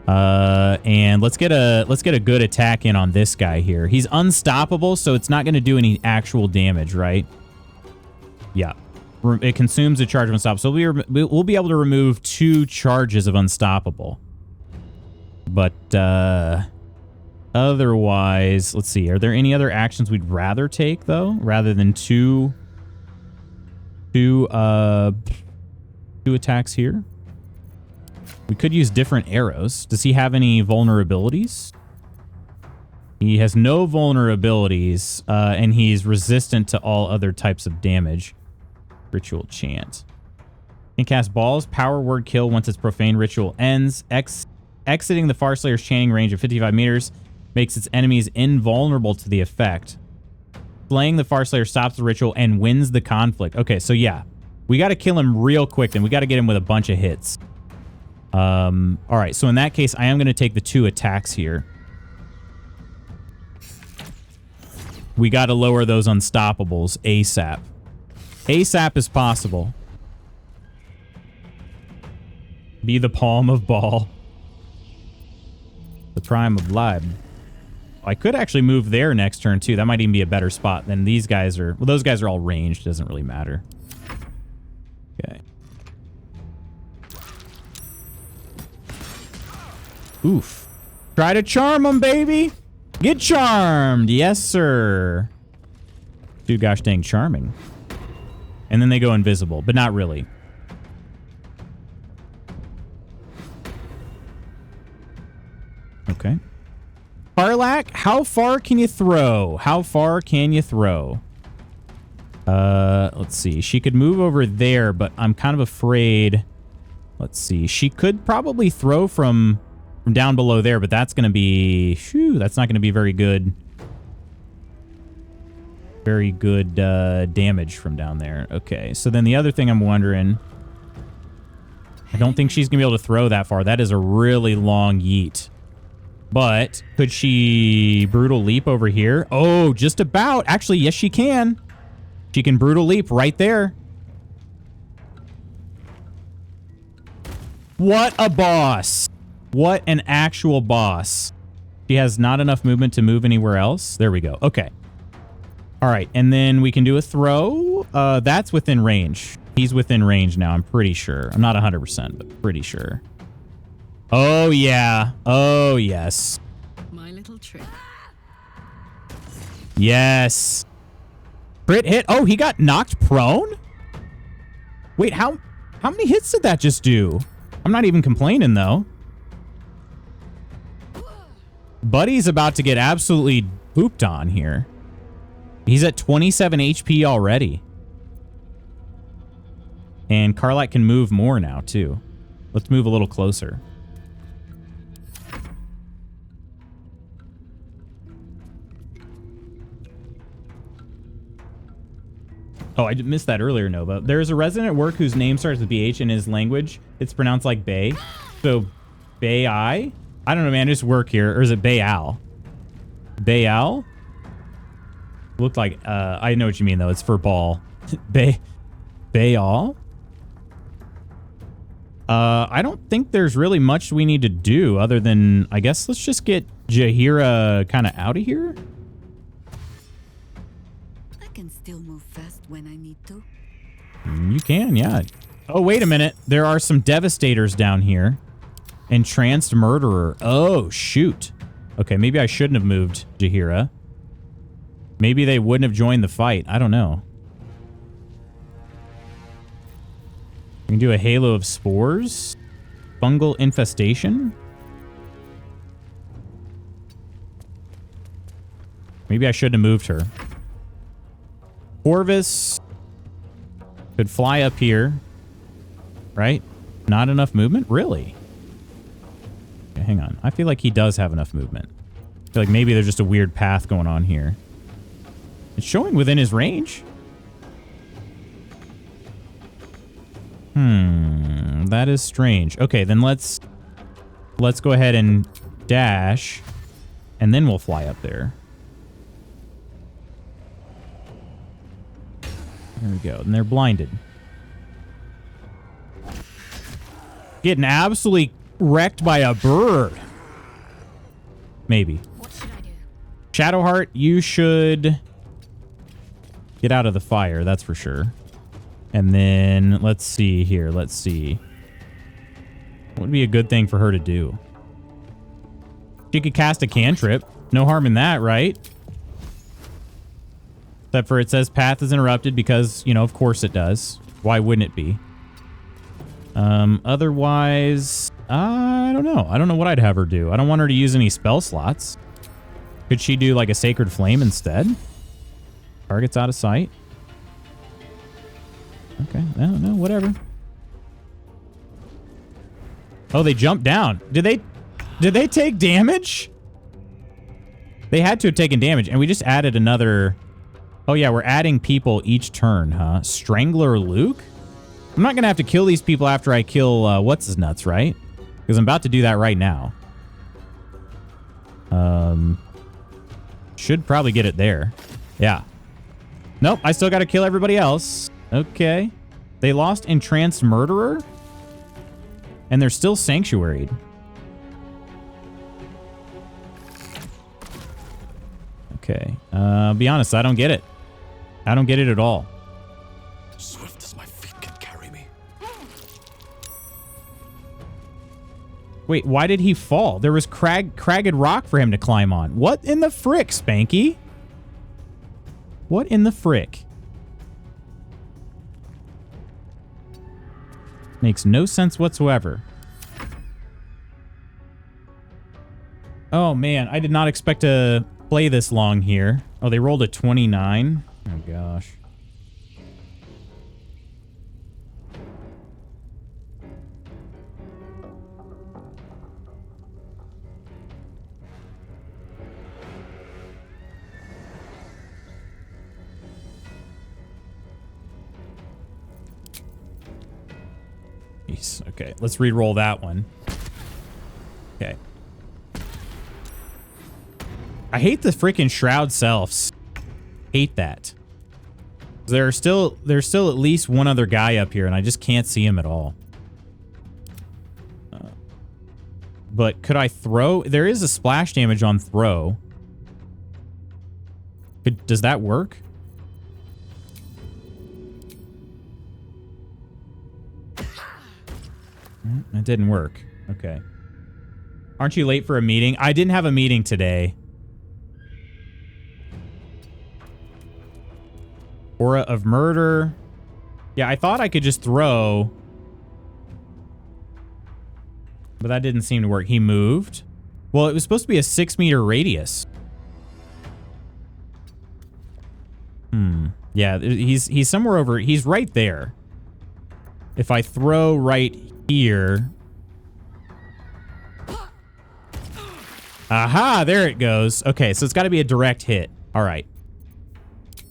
And let's get a good attack in on this guy here. He's unstoppable, so it's not going to do any actual damage, right? Yeah. It consumes a charge of unstoppable. So we'll be able to remove 2 charges of unstoppable. But Otherwise, let's see. Are there any other actions we'd rather take, though, rather than two attacks here? We could use different arrows. Does he have any vulnerabilities? He has no vulnerabilities, and he's resistant to all other types of damage. Ritual chant. Can cast balls, power word kill once its profane ritual ends. Exiting the Farslayer's chanting range of 55 meters makes its enemies invulnerable to the effect. Slaying the Farslayer stops the ritual and wins the conflict. Okay, so yeah. We got to kill him real quick, and we got to get him with a bunch of hits. All right, so in that case, I am going to take the 2 attacks here. We got to lower those unstoppables ASAP. ASAP is possible. Be the palm of Ball. The prime of life. I could actually move there next turn, too. That might even be a better spot than these guys are. Well, those guys are all ranged. Doesn't really matter. Okay. Oof. Try to charm them, baby. Get charmed. Yes, sir. Too gosh dang charming. And then they go invisible, but not really. Okay. Karlach, how far can you throw? How far can you throw? Let's see. She could move over there, but I'm kind of afraid. Let's see. She could probably throw from down below there, but that's going to be... Shoo, that's not going to be very good. Very good damage from down there. Okay, so then the other thing I'm wondering... I don't think she's going to be able to throw that far. That is a really long yeet. But could she brutal leap over here? Oh, just about. Actually, yes, she can. She can brutal leap right there. What a boss. What an actual boss. She has not enough movement to move anywhere else. There we go. Okay. All right. And then we can do a throw. That's within range. He's within range now, I'm pretty sure. I'm not 100%, but pretty sure. Oh, yeah. Oh, yes.
My little trick.
Yes. Crit hit. Oh, he got knocked prone? Wait, how many hits did that just do? I'm not even complaining, though. Buddy's about to get absolutely pooped on here. He's at 27 HP already. And Karlach can move more now, too. Let's move a little closer. Oh, I missed that earlier, Nova. There's a resident at work whose name starts with BH in his language. It's pronounced like Bay. So, Bay-I? I don't know, man. Just work here. Or is it Bayal? Bayal? Looked like, I know what you mean, though. It's for ball. Bayal? I don't think there's really much we need to do other than, I guess, let's just get Jaheira kind of out of here.
I can still move fast when I need to.
You can, yeah. Oh, wait a minute. There are some Devastators down here. Entranced Murderer. Oh, shoot. Okay, maybe I shouldn't have moved Jaheira. Maybe they wouldn't have joined the fight. I don't know. We can do a Halo of Spores. Fungal Infestation. Maybe I shouldn't have moved her. Corvus could fly up here. Right? Not enough movement? Really? Okay, hang on. I feel like he does have enough movement. I feel like maybe there's just a weird path going on here. It's showing within his range. That is strange. Okay, then let's go ahead and dash, and then we'll fly up there. There we go. And they're blinded. Getting absolutely wrecked by a bird. Maybe.
What should I do?
Shadowheart, you should get out of the fire, that's for sure. And then, let's see here. Let's see. What would be a good thing for her to do? She could cast a cantrip. No harm in that, right? Except for it says path is interrupted because, you know, of course it does. Why wouldn't it be? Otherwise, I don't know. I don't know what I'd have her do. I don't want her to use any spell slots. Could she do like a Sacred Flame instead? Target's out of sight. Okay, no, whatever. Oh, they jumped down. Did they take damage? They had to have taken damage, and we just added another... Oh yeah, we're adding people each turn, huh? Strangler Luke? I'm not gonna have to kill these people after I kill what's-his-nuts, right? Because I'm about to do that right now. Should probably get it there. Yeah. Nope, I still gotta kill everybody else. Okay. They lost Entranced Murderer? And they're still sanctuaried. Okay. Be honest, I don't get it. I don't get it at all.
Swift as my feet can carry me.
Wait, why did he fall? There was cragged rock for him to climb on. What in the frick, Spanky? What in the frick? Makes no sense whatsoever. Oh man, I did not expect to play this long here. Oh, they rolled a 29. Oh gosh. Jeez. Okay, let's re-roll that one. Okay. I hate the freaking Shroud Selfs. Hate that. There's still at least one other guy up here, and I just can't see him at all. But could I throw? There is a splash damage on throw. Does that work? It didn't work. Okay. Aren't you late for a meeting? I didn't have a meeting today. Aura of Murder. Yeah, I thought I could just throw. But that didn't seem to work. He moved. Well, it was supposed to be a 6-meter radius. Yeah, he's somewhere over. He's right there. If I throw right here. Aha, there it goes. Okay, so it's got to be a direct hit. All right.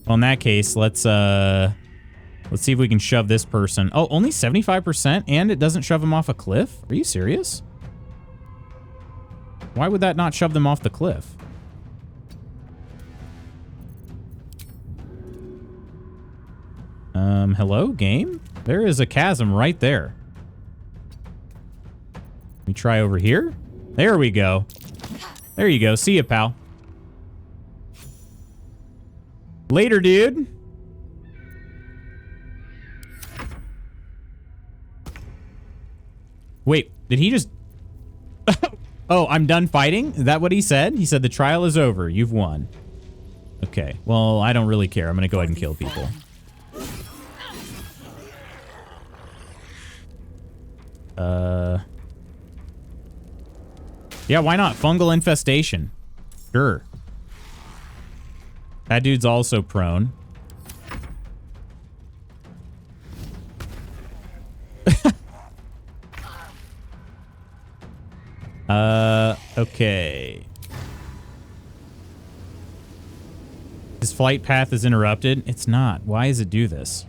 Well, in that case, let's see if we can shove this person. Oh, only 75%, and it doesn't shove him off a cliff? Are you serious? Why would that not shove them off the cliff? Hello, game? There is a chasm right there. Let me try over here. There we go. There you go. See ya, pal. Later, dude. Wait, did he just... Oh, I'm done fighting? Is that what he said? He said the trial is over. You've won. Okay. Well, I don't really care. I'm going to go ahead and kill people. Yeah, why not? Fungal infestation. Sure. That dude's also prone. Okay. His flight path is interrupted. It's not. Why does it do this?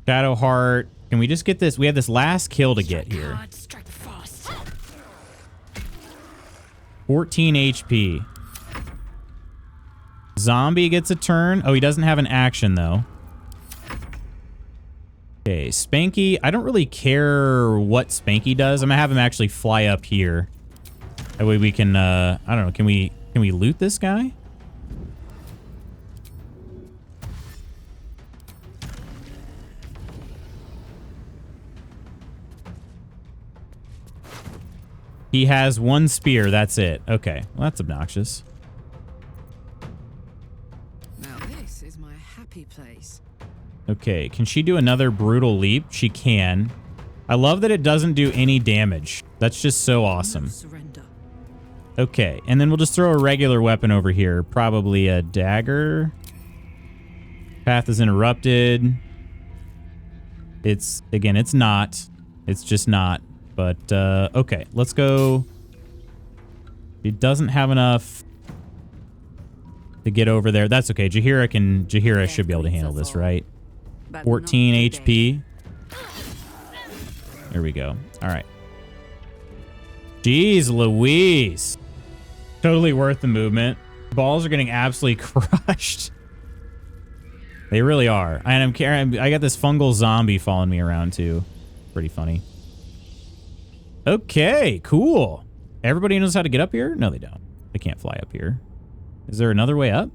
Shadowheart. Can we just get this? We have this last kill to get here. 14 HP. Zombie gets a turn. Oh, he doesn't have an action, though. Okay, Spanky. I don't really care what Spanky does. I'm gonna have him actually fly up here. That way we can, I don't know, can we loot this guy? He has one spear. That's it. Okay. Well, that's obnoxious.
Now this is my happy place.
Okay. Can she do another brutal leap? She can. I love that it doesn't do any damage. That's just so awesome.
Surrender.
Okay. And then we'll just throw a regular weapon over here. Probably a dagger. Path is interrupted. It's, again, it's not. It's just not. But, okay. Let's go. He doesn't have enough to get over there. That's okay. Jaheira should be able to handle this, right? 14 HP. There we go. All right. Jeez Louise. Totally worth the movement. Balls are getting absolutely crushed. They really are. And I got this fungal zombie following me around too. Pretty funny. Okay, cool. Everybody knows how to get up here? No, they don't. They can't fly up here. Is there another way up?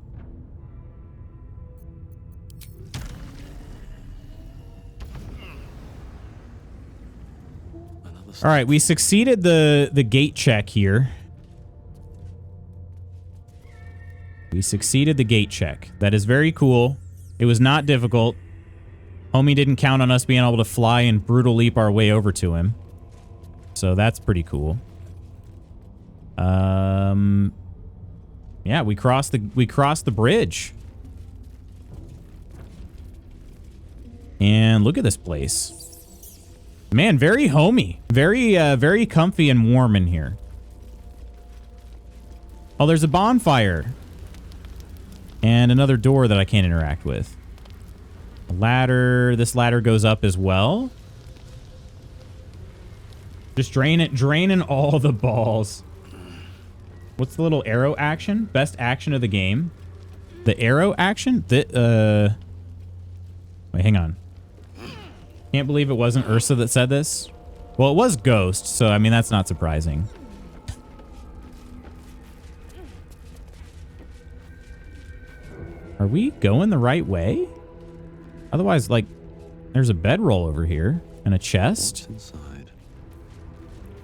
All right, we succeeded the gate check here. We succeeded the gate check. That is very cool. It was not difficult. Homie didn't count on us being able to fly and brutal leap our way over to him. So that's pretty cool. Yeah, we crossed the bridge. And look at this place. Man, very homey. Very comfy and warm in here. Oh, there's a bonfire. And another door that I can't interact with. A ladder. This ladder goes up as well. Just draining all the balls. What's the little arrow action? Best action of the game. The arrow action? Wait, hang on. Can't believe it wasn't Ursa that said this. Well, it was Ghost, so I mean, that's not surprising. Are we going the right way? Otherwise, like, there's a bedroll over here and a chest.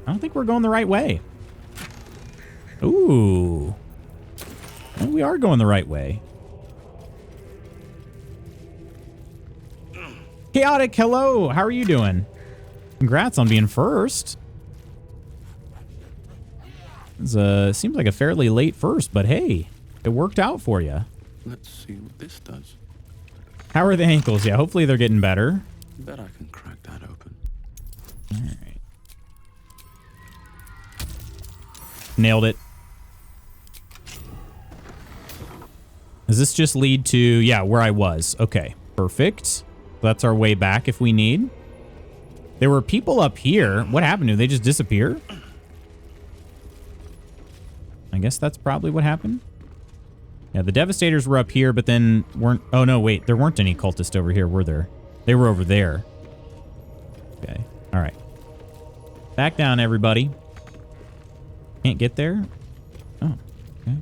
I don't think we're going the right way. Ooh. Well, we are going the right way. Chaotic, hello. How are you doing? Congrats on being first. It seems like a fairly late first, but hey, it worked out for you.
Let's see what this does.
How are the ankles? Yeah, hopefully they're getting better.
Bet I can crack that open.
All right. Nailed it. Does this just lead to, yeah, where I was? Okay, perfect. That's our way back if we need. There were people up here. What happened? Did they just disappear? I guess that's probably what happened. Yeah, the Devastators were up here, but then weren't... Oh, no, wait. There weren't any cultists over here, were there? They were over there. Okay. All right. Back down, everybody. Can't get there? Oh, okay.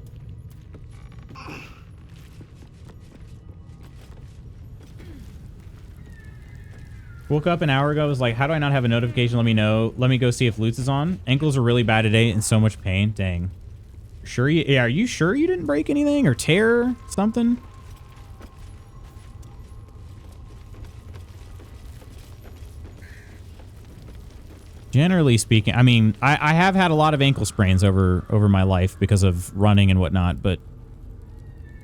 Woke up an hour ago. Was like, how do I not have a notification? Let me know. Let me go see if Lutz is on. Ankles are really bad today and so much pain. Dang. Sure you, yeah, are you sure you didn't break anything or tear something? Generally speaking, I mean, I have had a lot of ankle sprains over my life because of running and whatnot, but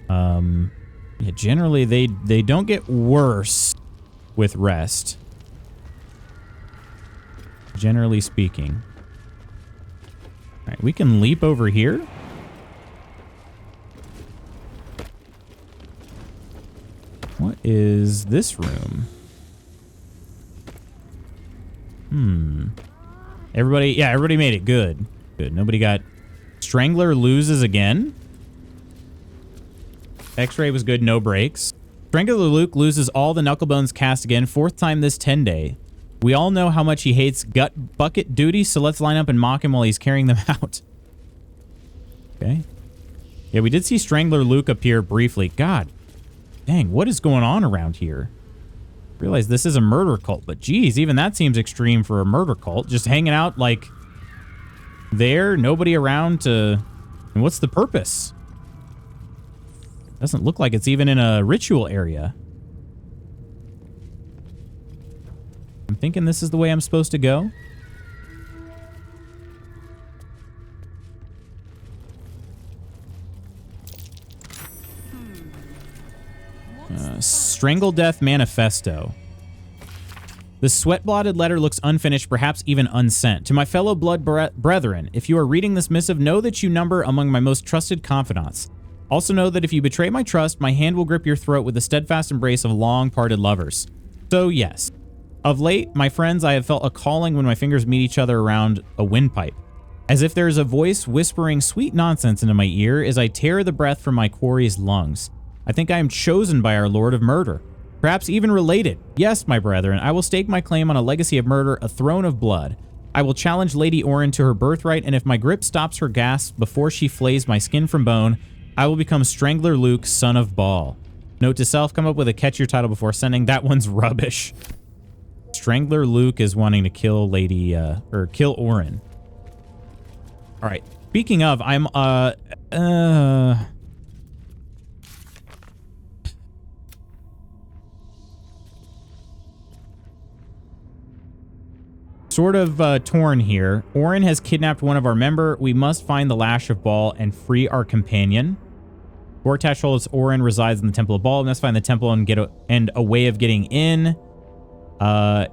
yeah, generally they don't get worse with rest. Generally speaking. All right, we can leap over here. What is this room? Everybody made it. Good. Good. Nobody got... Strangler loses again. X-ray was good. No breaks. Strangler Luke loses all the knucklebones cast again. 4th time this 10 day. We all know how much he hates gut bucket duty, so let's line up and mock him while he's carrying them out. Okay. Yeah, we did see Strangler Luke appear briefly. God dang, what is going on around here? Realize this is a murder cult, but geez, even that seems extreme for a murder cult. Just hanging out like there. Nobody around to... And what's the purpose? Doesn't look like it's even in a ritual area. I'm thinking this is the way I'm supposed to go. Strangle Death Manifesto. The sweat-blotted letter looks unfinished, perhaps even unsent. To my fellow blood brethren, if you are reading this missive, know that you number among my most trusted confidants. Also know that if you betray my trust, my hand will grip your throat with the steadfast embrace of long-parted lovers. So yes. Of late, my friends, I have felt a calling when my fingers meet each other around a windpipe. As if there is a voice whispering sweet nonsense into my ear as I tear the breath from my quarry's lungs. I think I am chosen by our Lord of Murder. Perhaps even related. Yes, my brethren, I will stake my claim on a legacy of murder, a throne of blood. I will challenge Lady Orin to her birthright, and if my grip stops her gasp before she flays my skin from bone, I will become Strangler Luke, son of Baal. Note to self, come up with a catchier title before sending. That one's rubbish. Strangler Luke is wanting to kill kill Orin. All right. Speaking of, I'm, sort of torn here. Orin has kidnapped one of our member. We must find the Lash of Baal and free our companion. Vortash holds Orin resides in the Temple of Baal. We must find the temple and get a way of getting in. Yeah,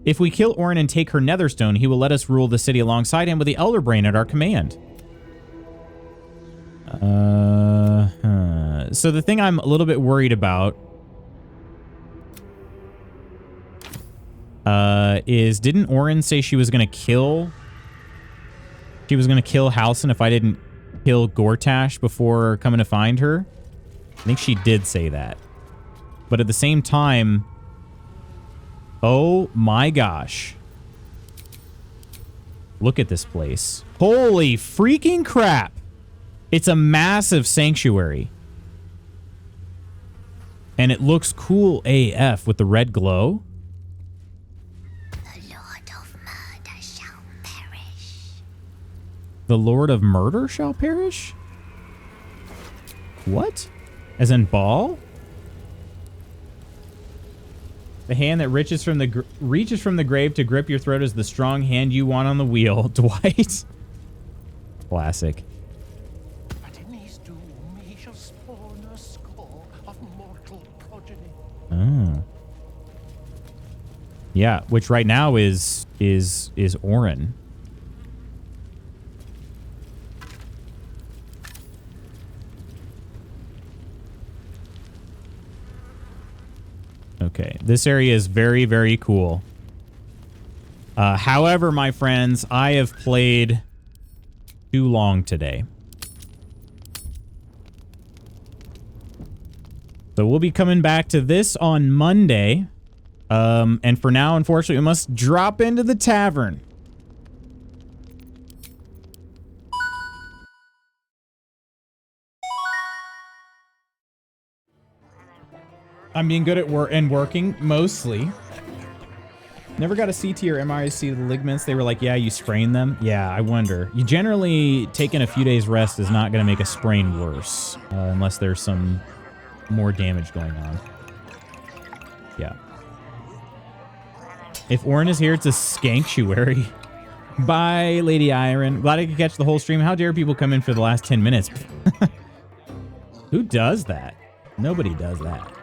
if we kill Orin and take her Netherstone, he will let us rule the city alongside him with the Elder Brain at our command. So the thing I'm a little bit worried about is, didn't Orin say she was going to kill... She was going to kill Halsin if I didn't kill Gortash before coming to find her? I think she did say that. But at the same time... Oh my gosh. Look at this place. Holy freaking crap! It's a massive sanctuary. And it looks cool AF with the red glow. The Lord of Murder shall perish? What? As in Baal? The hand that reaches from the grave to grip your throat is the strong hand you want on the wheel. Dwight. Classic.
But in his doom he shall spawn a score of mortal progeny.
Oh. Yeah, which right now is Orin. Okay, this area is very, very cool. However, my friends, I have played too long today. So we'll be coming back to this on Monday. And for now, unfortunately, we must drop into the tavern. I'm being good at working, mostly. Never got a CT or MRI of the ligaments. They were like, yeah, you sprained them. Yeah, I wonder. You generally, taking a few days rest is not going to make a sprain worse. Unless there's some more damage going on. Yeah. If Orin is here, it's a skanktuary. Bye, Lady Iron. Glad I could catch the whole stream. How dare people come in for the last 10 minutes? Who does that? Nobody does that.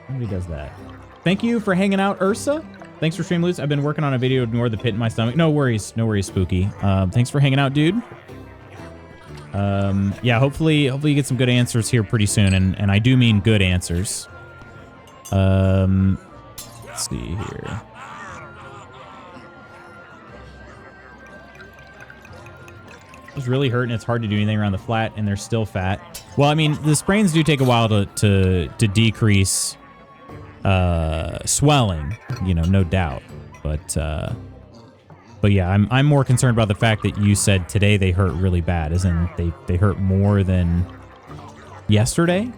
Nobody does that. Thank you for hanging out, Ursa. Thanks for stream loots. I've been working on a video to ignore the pit in my stomach. No worries. No worries, Spooky. Thanks for hanging out, dude. Yeah, hopefully you get some good answers here pretty soon. And I do mean good answers. Let's see here. It's really hurting. It's hard to do anything around the flat, and they're still fat. Well, I mean, the sprains do take a while to decrease swelling, you know, no doubt. But yeah, I'm more concerned about the fact that you said today they hurt really bad, as in they hurt more than yesterday.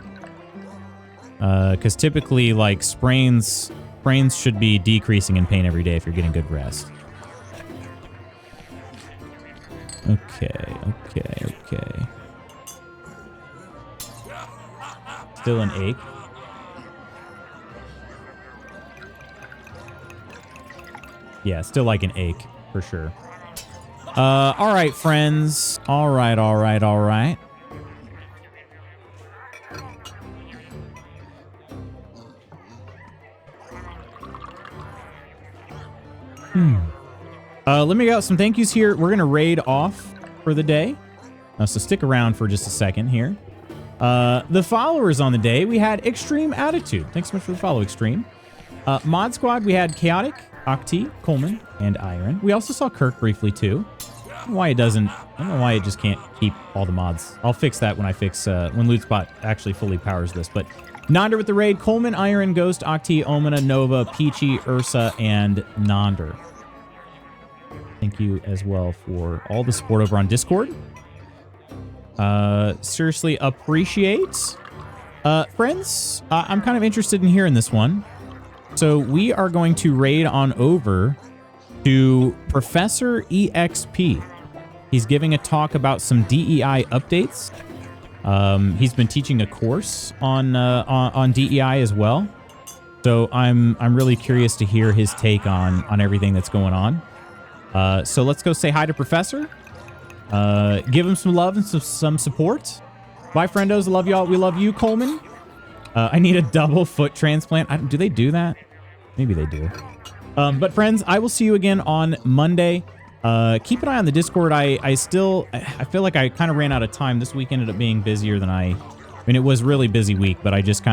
Because typically, like, sprains Brains should be decreasing in pain every day if you're getting good rest. Okay. Still an ache. Yeah, still like an ache, for sure. All right, friends. All right. Let me get out some thank yous here. We're going to raid off for the day. So stick around for just a second here. The followers on the day, we had Extreme Attitude. Thanks so much for the follow, Extreme. Mod Squad, we had Chaotic, Octi, Coleman, and Iron. We also saw Kirk briefly, too. I don't know why it just can't keep all the mods. I'll fix that when I fix, when Lootspot actually fully powers this. But Nonder with the raid, Coleman, Iron, Ghost, Octi, Omina, Nova, Peachy, Ursa, and Nonder. Thank you as well for all the support over on Discord. Seriously appreciate. Friends, I'm kind of interested in hearing this one. So we are going to raid on over to Professor EXP. He's giving a talk about some DEI updates. He's been teaching a course on DEI as well. So I'm really curious to hear his take on everything that's going on. So let's go say hi to Professor. Give him some love and some support. Bye, friendos. I love y'all. We love you, Coleman. I need a double foot transplant. Do they do that? Maybe they do. But friends, I will see you again on Monday. Keep an eye on the Discord. I feel like I kind of ran out of time. This week ended up being busier than I mean, it was a really busy week, but I just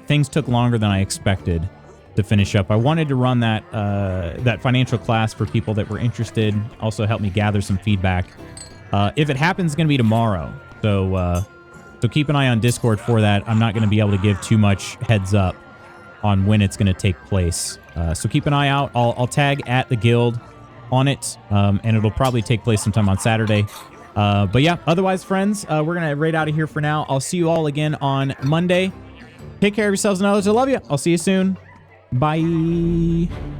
things took longer than I expected to finish up. I wanted to run that financial class for people that were interested. Also help me gather some feedback. If it happens, it's going to be tomorrow. So keep an eye on Discord for that. I'm not going to be able to give too much heads up on when it's going to take place. So keep an eye out. I'll tag at the guild on it, and it'll probably take place sometime on Saturday. But yeah, otherwise, friends, we're going to raid out of here for now. I'll see you all again on Monday. Take care of yourselves and others. I love you. I'll see you soon. Bye.